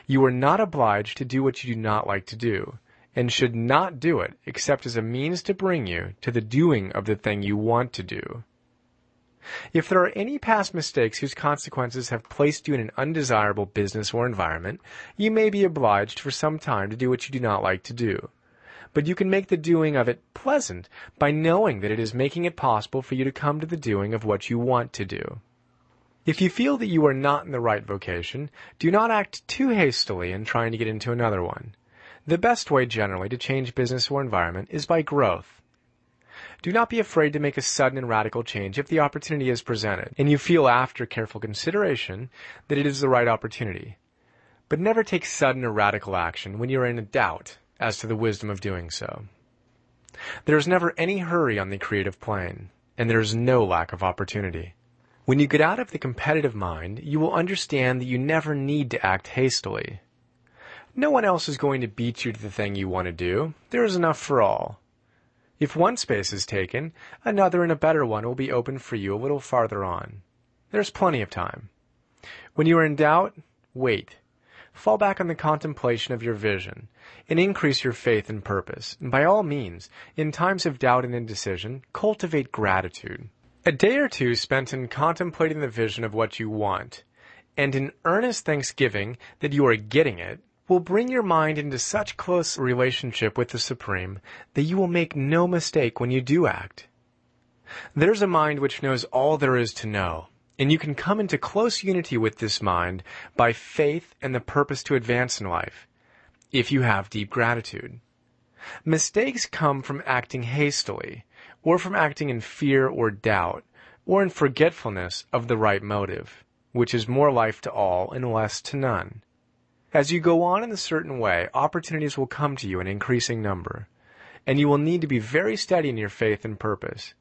You are not obliged to do what you do not like to do, and should not do it except as a means to bring you to the doing of the thing you want to do. If there are any past mistakes whose consequences have placed you in an undesirable business or environment, you may be obliged for some time to do what you do not like to do. But you can make the doing of it pleasant by knowing that it is making it possible for you to come to the doing of what you want to do. If you feel that you are not in the right vocation, do not act too hastily in trying to get into another one. The best way generally to change business or environment is by growth. Do not be afraid to make a sudden and radical change if the opportunity is presented, and you feel after careful consideration that it is the right opportunity. But never take sudden or radical action when you are in a doubt as to the wisdom of doing so. There is never any hurry on the creative plane, and there is no lack of opportunity. When you get out of the competitive mind, you will understand that you never need to act hastily. No one else is going to beat you to the thing you want to do. There is enough for all. If one space is taken, another and a better one will be opened for you a little farther on. There's plenty of time. When you are in doubt, wait. Fall back on the contemplation of your vision, and increase your faith and purpose. And by all means, in times of doubt and indecision, cultivate gratitude. A day or two spent in contemplating the vision of what you want, and in earnest thanksgiving that you are getting it, will bring your mind into such close relationship with the Supreme that you will make no mistake when you do act. There's a mind which knows all there is to know, and you can come into close unity with this mind by faith and the purpose to advance in life, if you have deep gratitude. Mistakes come from acting hastily, or from acting in fear or doubt, or in forgetfulness of the right motive, which is more life to all and less to none. As you go on in a certain way, opportunities will come to you in increasing number, and you will need to be very steady in your faith and purpose,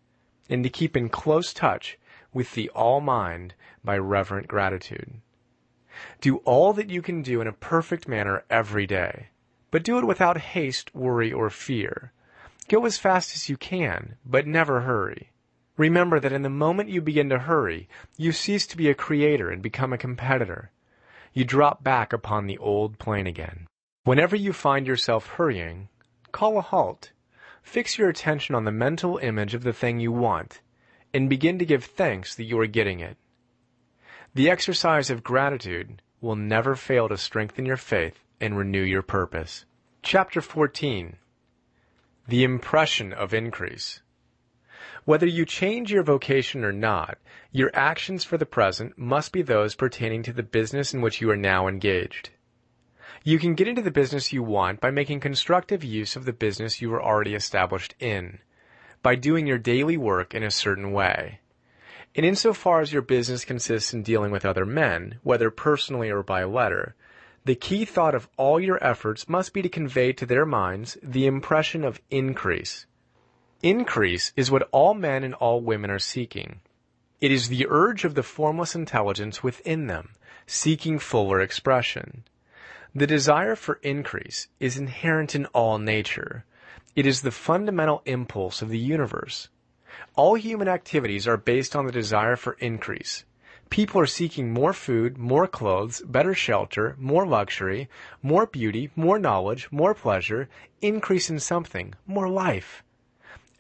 and to keep in close touch with the All-Mind by reverent gratitude. Do all that you can do in a perfect manner every day, but do it without haste, worry, or fear. Go as fast as you can, but never hurry. Remember that in the moment you begin to hurry, you cease to be a creator and become a competitor. You drop back upon the old plane again. Whenever you find yourself hurrying, call a halt. Fix your attention on the mental image of the thing you want, and begin to give thanks that you are getting it. The exercise of gratitude will never fail to strengthen your faith and renew your purpose. Chapter 14. The Impression of Increase. Whether you change your vocation or not, your actions for the present must be those pertaining to the business in which you are now engaged. You can get into the business you want by making constructive use of the business you are already established in, by doing your daily work in a certain way. And insofar as your business consists in dealing with other men, whether personally or by letter, the key thought of all your efforts must be to convey to their minds the impression of increase. Increase is what all men and all women are seeking. It is the urge of the formless intelligence within them, seeking fuller expression. The desire for increase is inherent in all nature. It is the fundamental impulse of the universe. All human activities are based on the desire for increase. People are seeking more food, more clothes, better shelter, more luxury, more beauty, more knowledge, more pleasure, increase in something, more life.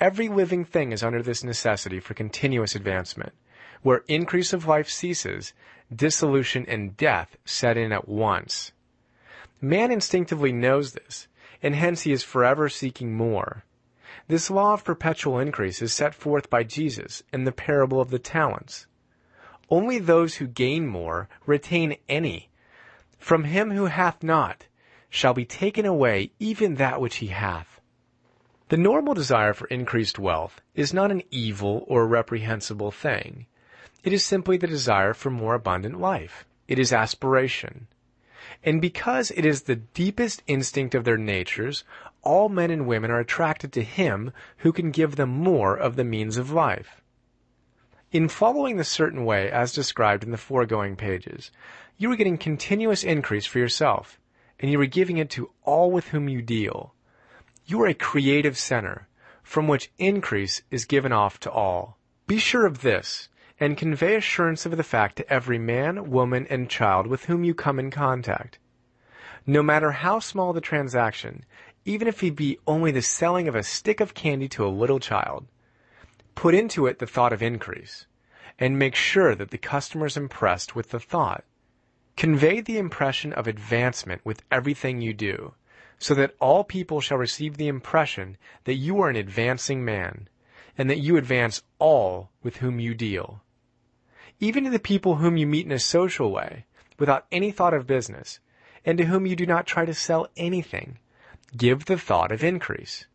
Every living thing is under this necessity for continuous advancement. Where increase of life ceases, dissolution and death set in at once. Man instinctively knows this, and hence he is forever seeking more. This law of perpetual increase is set forth by Jesus in the parable of the talents. Only those who gain more retain any. From him who hath not shall be taken away even that which he hath. The normal desire for increased wealth is not an evil or reprehensible thing. It is simply the desire for more abundant life. It is aspiration. And because it is the deepest instinct of their natures, all men and women are attracted to him who can give them more of the means of life. In following the certain way as described in the foregoing pages, you are getting continuous increase for yourself, and you are giving it to all with whom you deal. You are a creative center, from which increase is given off to all. Be sure of this, and convey assurance of the fact to every man, woman, and child with whom you come in contact. No matter how small the transaction, even if it be only the selling of a stick of candy to a little child, put into it the thought of increase, and make sure that the customer is impressed with the thought. Convey the impression of advancement with everything you do, so that all people shall receive the impression that you are an advancing man, and that you advance all with whom you deal. Even to the people whom you meet in a social way, without any thought of business, and to whom you do not try to sell anything, give the thought of increase.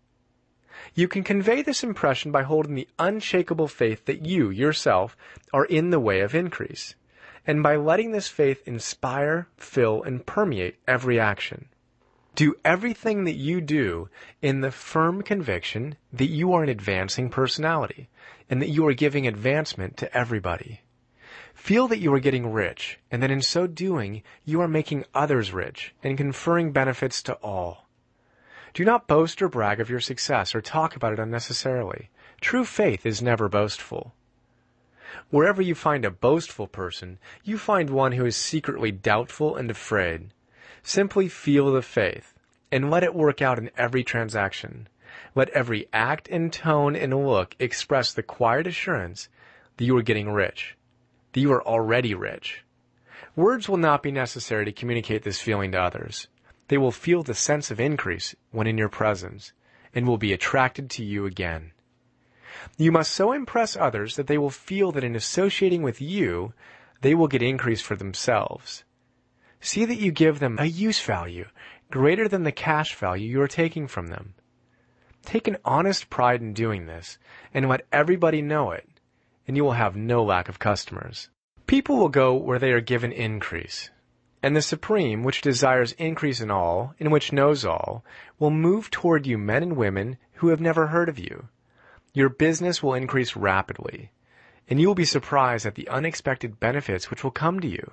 You can convey this impression by holding the unshakable faith that you, yourself, are in the way of increase, and by letting this faith inspire, fill, and permeate every action. Do everything that you do in the firm conviction that you are an advancing personality, and that you are giving advancement to everybody. Feel that you are getting rich, and that in so doing you are making others rich, and conferring benefits to all. Do not boast or brag of your success or talk about it unnecessarily. True faith is never boastful. Wherever you find a boastful person, you find one who is secretly doubtful and afraid. Simply feel the faith, and let it work out in every transaction. Let every act and tone and look express the quiet assurance that you are getting rich, that you are already rich. Words will not be necessary to communicate this feeling to others. They will feel the sense of increase when in your presence, and will be attracted to you again. You must so impress others that they will feel that in associating with you, they will get increase for themselves. See that you give them a use value greater than the cash value you are taking from them. Take an honest pride in doing this, and let everybody know it, and you will have no lack of customers. People will go where they are given increase, and the Supreme, which desires increase in all, and which knows all, will move toward you men and women who have never heard of you. Your business will increase rapidly, and you will be surprised at the unexpected benefits which will come to you.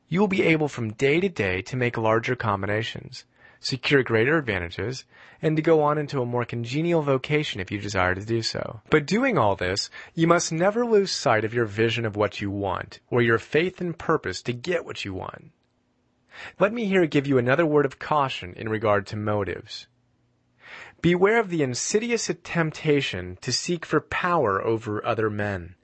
You will be able from day to day to make larger combinations, secure greater advantages, and to go on into a more congenial vocation if you desire to do so. But doing all this, you must never lose sight of your vision of what you want, or your faith and purpose to get what you want. Let me here give you another word of caution in regard to motives. Beware of the insidious temptation to seek for power over other men.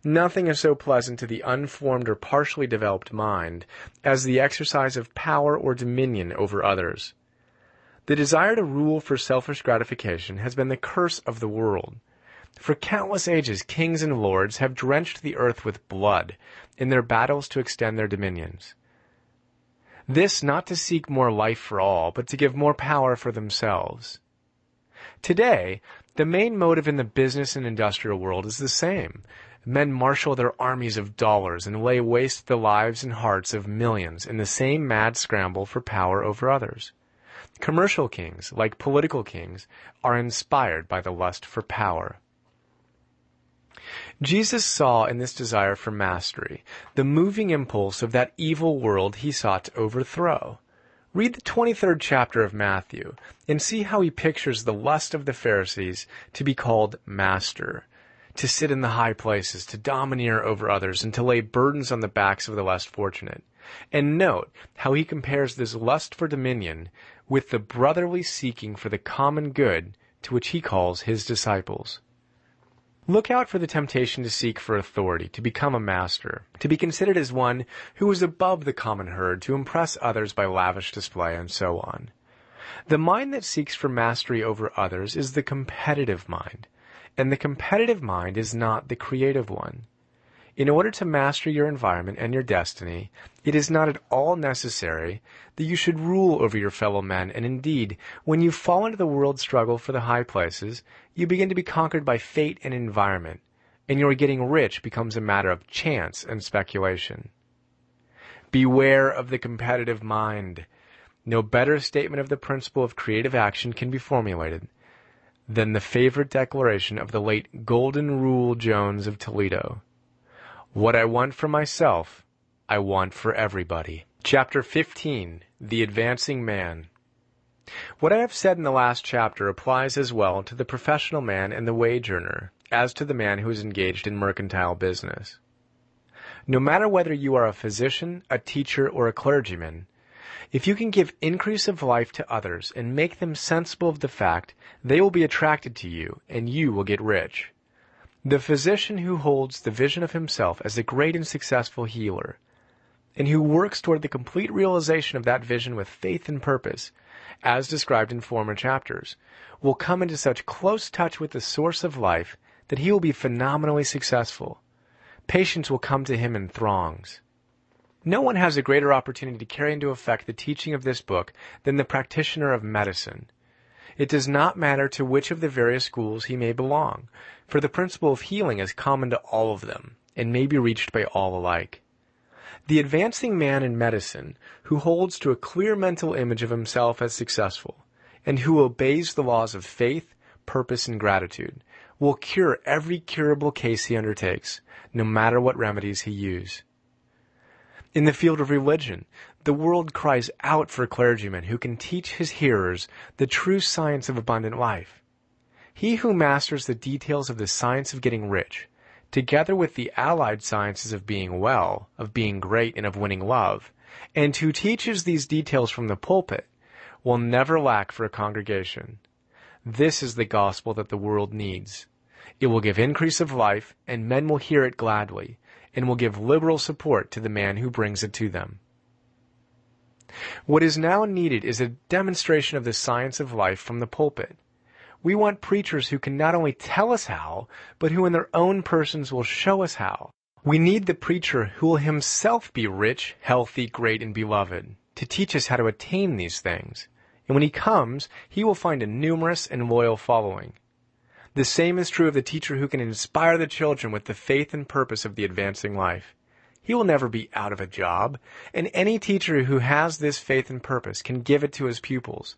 Nothing is so pleasant to the unformed or partially developed mind as the exercise of power or dominion over others. The desire to rule for selfish gratification has been the curse of the world. For countless ages, kings and lords have drenched the earth with blood in their battles to extend their dominions. This not to seek more life for all, but to give more power for themselves. Today, the main motive in the business and industrial world is the same. Men marshal their armies of dollars and lay waste the lives and hearts of millions in the same mad scramble for power over others. Commercial kings, like political kings, are inspired by the lust for power. Jesus saw in this desire for mastery the moving impulse of that evil world he sought to overthrow. Read the 23rd chapter of Matthew and see how he pictures the lust of the Pharisees to be called master, to sit in the high places, to domineer over others, and to lay burdens on the backs of the less fortunate. And note how he compares this lust for dominion with the brotherly seeking for the common good to which he calls his disciples. Look out for the temptation to seek for authority, to become a master, to be considered as one who is above the common herd, to impress others by lavish display, and so on. The mind that seeks for mastery over others is the competitive mind, and the competitive mind is not the creative one. In order to master your environment and your destiny, it is not at all necessary that you should rule over your fellow men, and indeed, when you fall into the world struggle for the high places, you begin to be conquered by fate and environment, and your getting rich becomes a matter of chance and speculation. Beware of the competitive mind. No better statement of the principle of creative action can be formulated than the favorite declaration of the late Golden Rule Jones of Toledo. What I want for myself, I want for everybody. Chapter 15, The Advancing Man. What I have said in the last chapter applies as well to the professional man and the wage earner as to the man who is engaged in mercantile business. No matter whether you are a physician, a teacher, or a clergyman, if you can give increase of life to others and make them sensible of the fact, they will be attracted to you, and you will get rich. The physician who holds the vision of himself as a great and successful healer, and who works toward the complete realization of that vision with faith and purpose, as described in former chapters, will come into such close touch with the source of life that he will be phenomenally successful. Patients will come to him in throngs. No one has a greater opportunity to carry into effect the teaching of this book than the practitioner of medicine. It does not matter to which of the various schools he may belong, for the principle of healing is common to all of them, and may be reached by all alike. The advancing man in medicine, who holds to a clear mental image of himself as successful, and who obeys the laws of faith, purpose, and gratitude, will cure every curable case he undertakes, no matter what remedies he use. In the field of religion, the world cries out for clergymen who can teach his hearers the true science of abundant life. He who masters the details of the science of getting rich, together with the allied sciences of being well, of being great, and of winning love, and who teaches these details from the pulpit, will never lack for a congregation. This is the gospel that the world needs. It will give increase of life, and men will hear it gladly, and will give liberal support to the man who brings it to them. What is now needed is a demonstration of the science of life from the pulpit. We want preachers who can not only tell us how, but who in their own persons will show us how. We need the preacher who will himself be rich, healthy, great, and beloved, to teach us how to attain these things. And when he comes, he will find a numerous and loyal following. The same is true of the teacher who can inspire the children with the faith and purpose of the advancing life. He will never be out of a job, and any teacher who has this faith and purpose can give it to his pupils.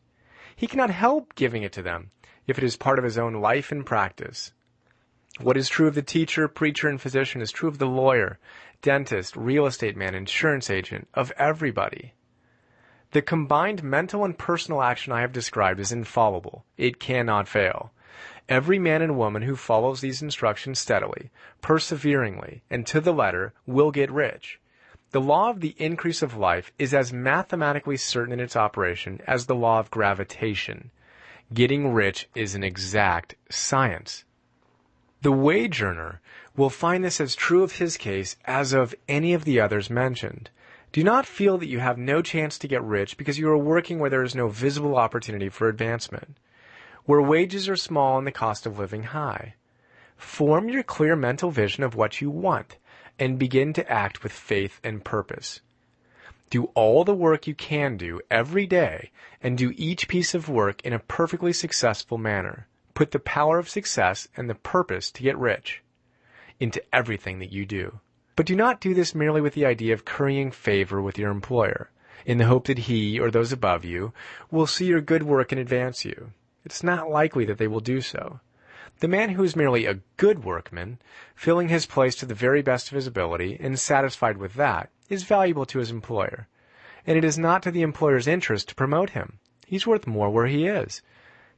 He cannot help giving it to them if it is part of his own life and practice. What is true of the teacher, preacher, and physician is true of the lawyer, dentist, real estate man, insurance agent, of everybody. The combined mental and personal action I have described is infallible. It cannot fail. Every man and woman who follows these instructions steadily, perseveringly, and to the letter will get rich. The law of the increase of life is as mathematically certain in its operation as the law of gravitation. Getting rich is an exact science. The wage earner will find this as true of his case as of any of the others mentioned. Do not feel that you have no chance to get rich because you are working where there is no visible opportunity for advancement, where wages are small and the cost of living high. Form your clear mental vision of what you want and begin to act with faith and purpose. Do all the work you can do every day and do each piece of work in a perfectly successful manner. Put the power of success and the purpose to get rich into everything that you do. But do not do this merely with the idea of currying favor with your employer, in the hope that he or those above you will see your good work and advance you. It's not likely that they will do so. The man who is merely a good workman, filling his place to the very best of his ability and satisfied with that, is valuable to his employer. And it is not to the employer's interest to promote him. He's worth more where he is.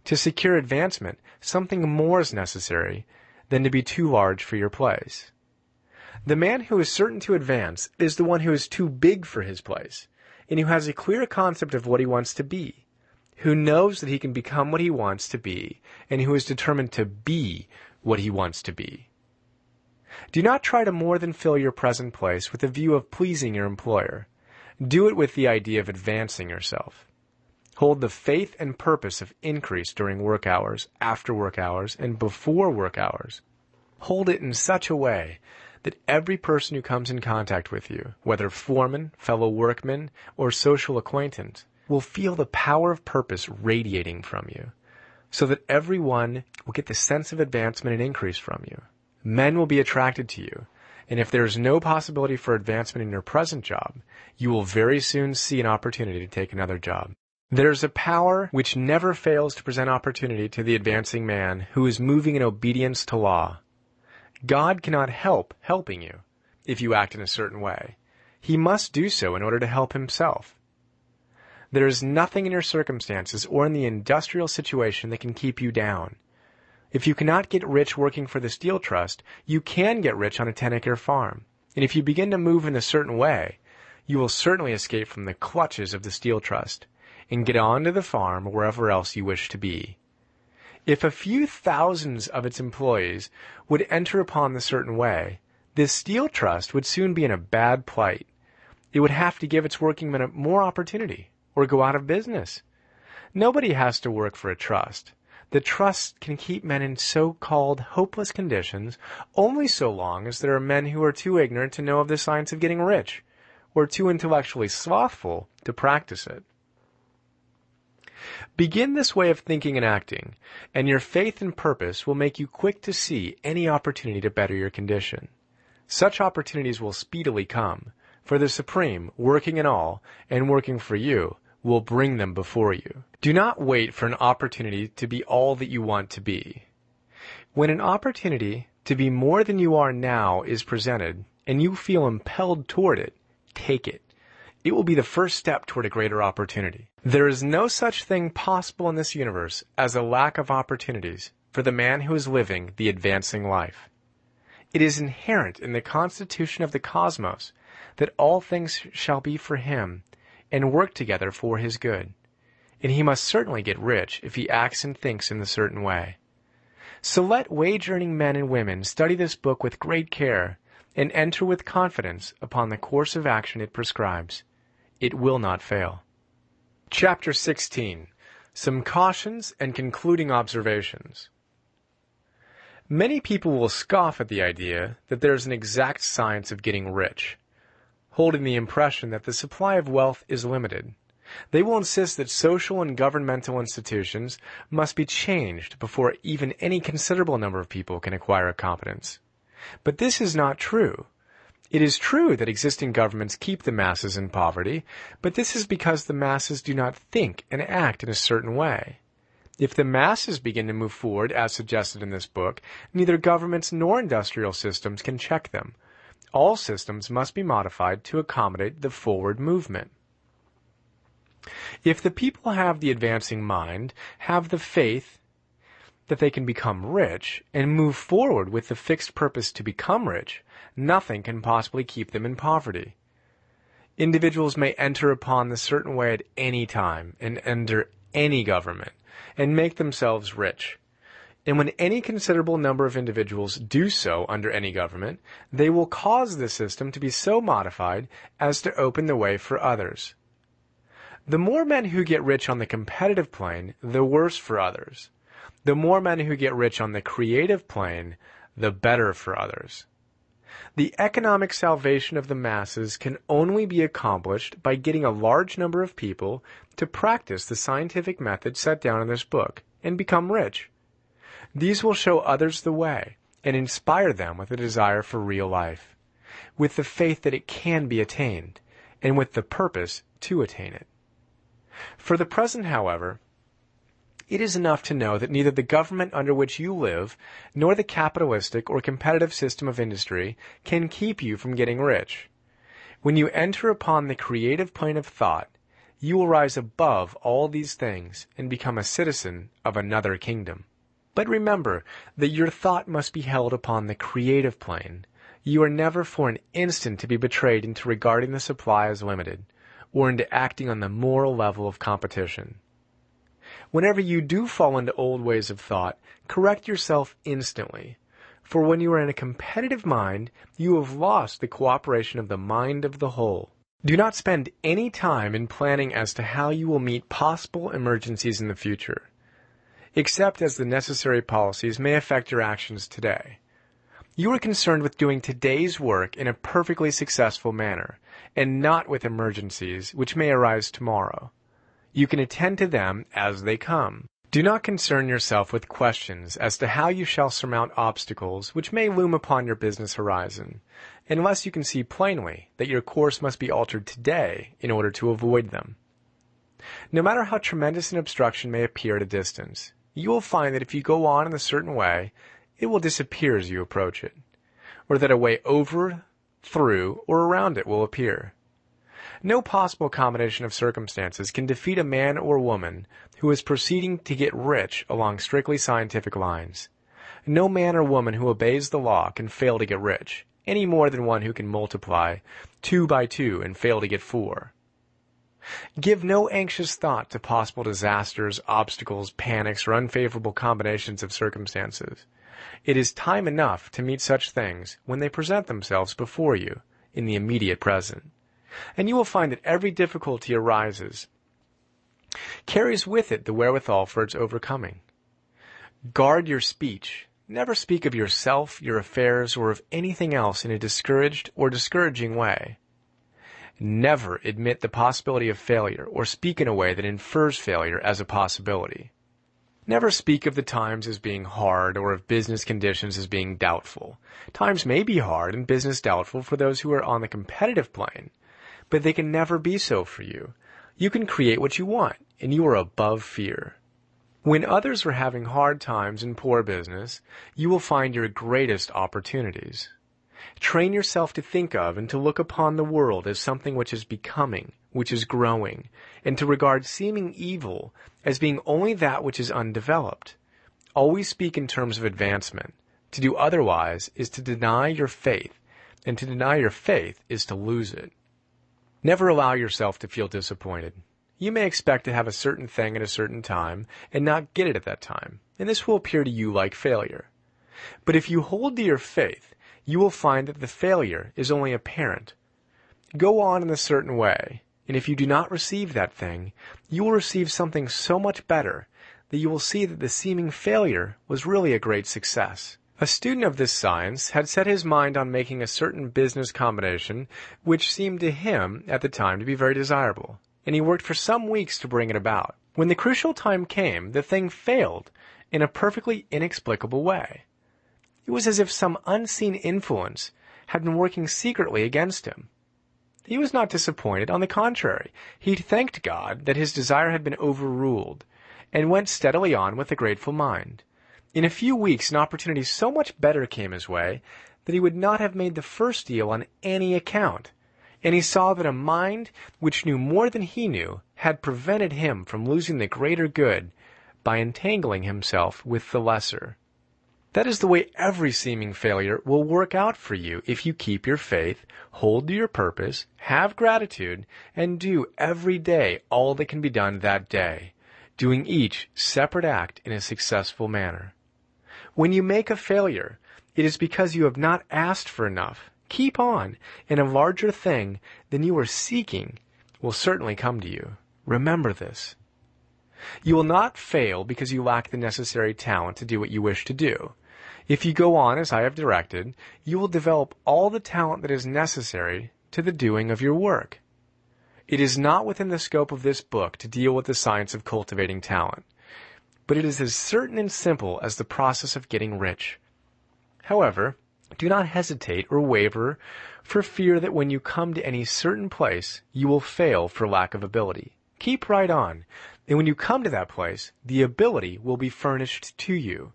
To secure advancement, something more is necessary than to be too large for your place. The man who is certain to advance is the one who is too big for his place, and who has a clear concept of what he wants to be, who knows that he can become what he wants to be, and who is determined to be what he wants to be. Do not try to more than fill your present place with a view of pleasing your employer. Do it with the idea of advancing yourself. Hold the faith and purpose of increase during work hours, after work hours, and before work hours. Hold it in such a way that every person who comes in contact with you, whether foreman, fellow workman, or social acquaintance, will feel the power of purpose radiating from you, so that everyone will get the sense of advancement and increase from you. Men will be attracted to you, and if there is no possibility for advancement in your present job, you will very soon see an opportunity to take another job. There is a power which never fails to present opportunity to the advancing man who is moving in obedience to law. God cannot help helping you if you act in a certain way. He must do so in order to help himself. There is nothing in your circumstances or in the industrial situation that can keep you down. If you cannot get rich working for the Steel Trust, you can get rich on a 10-acre farm. And if you begin to move in a certain way, you will certainly escape from the clutches of the Steel Trust and get on to the farm or wherever else you wish to be. If a few thousands of its employees would enter upon the certain way, this Steel Trust would soon be in a bad plight. It would have to give its working men more opportunity or go out of business. Nobody has to work for a trust. The trust can keep men in so-called hopeless conditions only so long as there are men who are too ignorant to know of the science of getting rich, or too intellectually slothful to practice it. Begin this way of thinking and acting, and your faith and purpose will make you quick to see any opportunity to better your condition. Such opportunities will speedily come, for the Supreme, working in all, and working for you, will bring them before you. Do not wait for an opportunity to be all that you want to be. When an opportunity to be more than you are now is presented, and you feel impelled toward it, take it. It will be the first step toward a greater opportunity. There is no such thing possible in this universe as a lack of opportunities for the man who is living the advancing life. It is inherent in the constitution of the cosmos that all things shall be for him and work together for his good, and he must certainly get rich if he acts and thinks in a certain way. So let wage-earning men and women study this book with great care and enter with confidence upon the course of action it prescribes. It will not fail. Chapter 16. Some cautions and concluding observations. Many people will scoff at the idea that there is an exact science of getting rich, holding the impression that the supply of wealth is limited. They will insist that social and governmental institutions must be changed before even any considerable number of people can acquire a competence. But this is not true. It is true that existing governments keep the masses in poverty, but this is because the masses do not think and act in a certain way. If the masses begin to move forward, as suggested in this book, neither governments nor industrial systems can check them. All systems must be modified to accommodate the forward movement. If the people have the advancing mind, have the faith that they can become rich, and move forward with the fixed purpose to become rich, nothing can possibly keep them in poverty. Individuals may enter upon the certain way at any time and under any government and make themselves rich. And when any considerable number of individuals do so under any government, they will cause the system to be so modified as to open the way for others. The more men who get rich on the competitive plane, the worse for others. The more men who get rich on the creative plane, the better for others. The economic salvation of the masses can only be accomplished by getting a large number of people to practice the scientific method set down in this book and become rich. These will show others the way and inspire them with a desire for real life, with the faith that it can be attained, and with the purpose to attain it. For the present, however, it is enough to know that neither the government under which you live, nor the capitalistic or competitive system of industry can keep you from getting rich. When you enter upon the creative plane of thought, you will rise above all these things and become a citizen of another kingdom. But remember that your thought must be held upon the creative plane. You are never for an instant to be betrayed into regarding the supply as limited, or into acting on the moral level of competition. Whenever you do fall into old ways of thought, correct yourself instantly, for when you are in a competitive mind, you have lost the cooperation of the mind of the whole. Do not spend any time in planning as to how you will meet possible emergencies in the future, except as the necessary policies may affect your actions today. You are concerned with doing today's work in a perfectly successful manner, and not with emergencies which may arise tomorrow. You can attend to them as they come. Do not concern yourself with questions as to how you shall surmount obstacles which may loom upon your business horizon, unless you can see plainly that your course must be altered today in order to avoid them. No matter how tremendous an obstruction may appear at a distance, you will find that if you go on in a certain way, it will disappear as you approach it, or that a way over, through, or around it will appear. No possible combination of circumstances can defeat a man or woman who is proceeding to get rich along strictly scientific lines. No man or woman who obeys the law can fail to get rich, any more than one who can multiply 2 by 2 and fail to get 4. Give no anxious thought to possible disasters, obstacles, panics, or unfavorable combinations of circumstances. It is time enough to meet such things when they present themselves before you in the immediate present. And you will find that every difficulty carries with it the wherewithal for its overcoming. Guard your speech. Never speak of yourself, your affairs, or of anything else in a discouraged or discouraging way. Never admit the possibility of failure or speak in a way that infers failure as a possibility. Never speak of the times as being hard or of business conditions as being doubtful. Times may be hard and business doubtful for those who are on the competitive plane, but they can never be so for you. You can create what you want, and you are above fear. When others are having hard times and poor business, you will find your greatest opportunities. Train yourself to think of and to look upon the world as something which is becoming, which is growing, and to regard seeming evil as being only that which is undeveloped. Always speak in terms of advancement. To do otherwise is to deny your faith, and to deny your faith is to lose it. Never allow yourself to feel disappointed. You may expect to have a certain thing at a certain time and not get it at that time, and this will appear to you like failure. But if you hold to your faith, you will find that the failure is only apparent. Go on in a certain way, and if you do not receive that thing, you will receive something so much better that you will see that the seeming failure was really a great success. A student of this science had set his mind on making a certain business combination which seemed to him at the time to be very desirable, and he worked for some weeks to bring it about. When the crucial time came, the thing failed in a perfectly inexplicable way. It was as if some unseen influence had been working secretly against him. He was not disappointed. On the contrary, he thanked God that his desire had been overruled, and went steadily on with a grateful mind. In a few weeks, an opportunity so much better came his way that he would not have made the first deal on any account, and he saw that a mind which knew more than he knew had prevented him from losing the greater good by entangling himself with the lesser. That is the way every seeming failure will work out for you if you keep your faith, hold to your purpose, have gratitude, and do every day all that can be done that day, doing each separate act in a successful manner. When you make a failure, it is because you have not asked for enough. Keep on, and a larger thing than you are seeking will certainly come to you. Remember this. You will not fail because you lack the necessary talent to do what you wish to do. If you go on as I have directed, you will develop all the talent that is necessary to the doing of your work. It is not within the scope of this book to deal with the science of cultivating talent, but it is as certain and simple as the process of getting rich. However, do not hesitate or waver for fear that when you come to any certain place, you will fail for lack of ability. Keep right on, and when you come to that place, the ability will be furnished to you.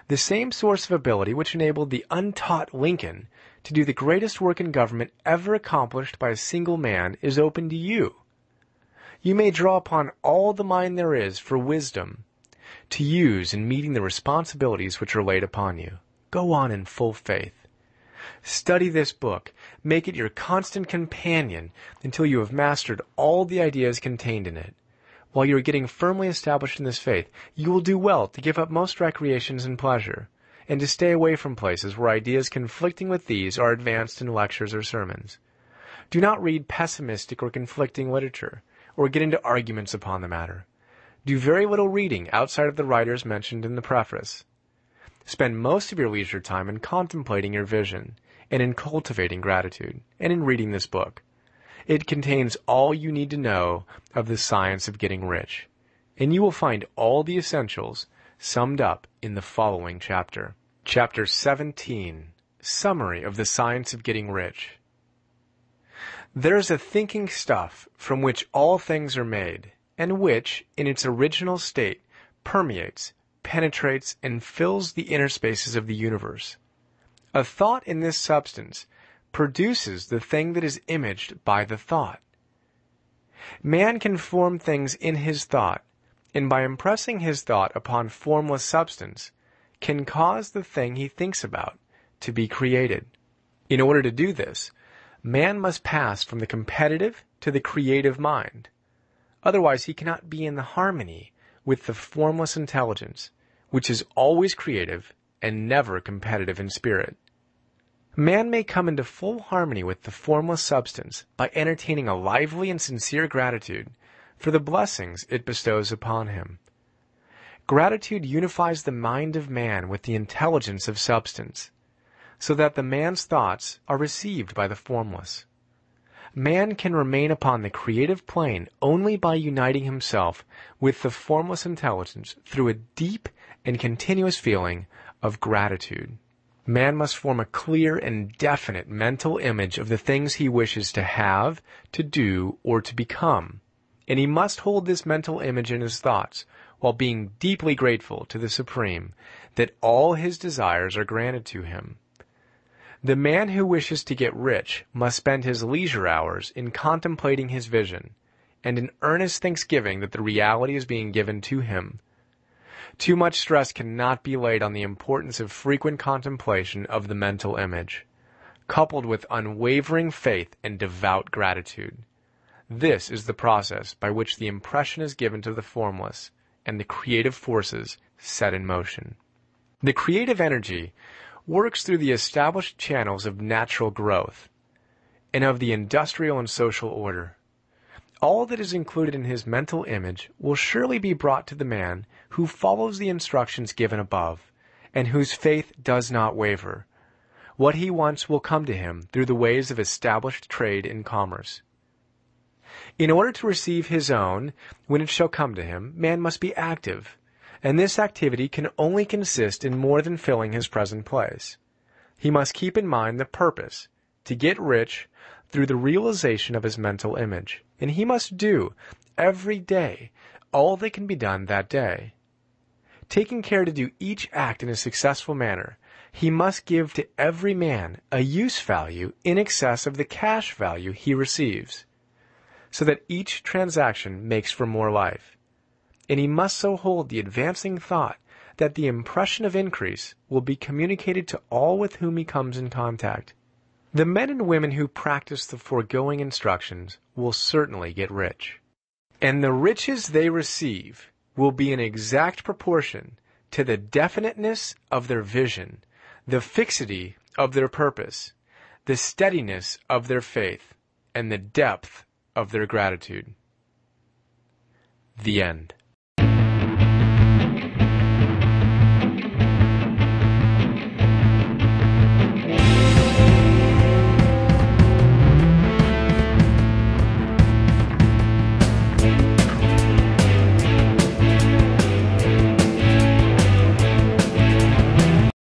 The same source of ability which enabled the untaught Lincoln to do the greatest work in government ever accomplished by a single man is open to you. You may draw upon all the mind there is for wisdom to use in meeting the responsibilities which are laid upon you. Go on in full faith. Study this book. Make it your constant companion until you have mastered all the ideas contained in it. While you are getting firmly established in this faith, you will do well to give up most recreations and pleasure, and to stay away from places where ideas conflicting with these are advanced in lectures or sermons. Do not read pessimistic or conflicting literature, or get into arguments upon the matter. Do very little reading outside of the writers mentioned in the preface. Spend most of your leisure time in contemplating your vision, and in cultivating gratitude, and in reading this book. It contains all you need to know of the science of getting rich, and you will find all the essentials summed up in the following chapter. Chapter 17, Summary of the Science of Getting Rich. There is a thinking stuff from which all things are made, and which, in its original state, permeates, penetrates, and fills the inner spaces of the universe. A thought in this substance produces the thing that is imaged by the thought. Man can form things in his thought, and by impressing his thought upon formless substance, can cause the thing he thinks about to be created. In order to do this, man must pass from the competitive to the creative mind. Otherwise, he cannot be in the harmony with the formless intelligence, which is always creative and never competitive in spirit. Man may come into full harmony with the formless substance by entertaining a lively and sincere gratitude for the blessings it bestows upon him. Gratitude unifies the mind of man with the intelligence of substance, so that the man's thoughts are received by the formless. Man can remain upon the creative plane only by uniting himself with the formless intelligence through a deep and continuous feeling of gratitude. Man must form a clear and definite mental image of the things he wishes to have, to do, or to become, and he must hold this mental image in his thoughts while being deeply grateful to the Supreme that all his desires are granted to him. The man who wishes to get rich must spend his leisure hours in contemplating his vision, and in earnest thanksgiving that the reality is being given to him. Too much stress cannot be laid on the importance of frequent contemplation of the mental image, coupled with unwavering faith and devout gratitude. This is the process by which the impression is given to the formless, and the creative forces set in motion. The creative energy works through the established channels of natural growth and of the industrial and social order. all that is included in his mental image will surely be brought to the man who follows the instructions given above, and whose faith does not waver. What he wants will come to him through the ways of established trade and commerce. In order to receive his own, when it shall come to him, man must be active, and this activity can only consist in more than filling his present place. He must keep in mind the purpose, to get rich through the realization of his mental image, and he must do, every day, all that can be done that day. Taking care to do each act in a successful manner, he must give to every man a use value in excess of the cash value he receives, so that each transaction makes for more life. And he must so hold the advancing thought that the impression of increase will be communicated to all with whom he comes in contact. The men and women who practice the foregoing instructions will certainly get rich. And the riches they receive will be in exact proportion to the definiteness of their vision, the fixity of their purpose, the steadiness of their faith, and the depth of their gratitude. The end.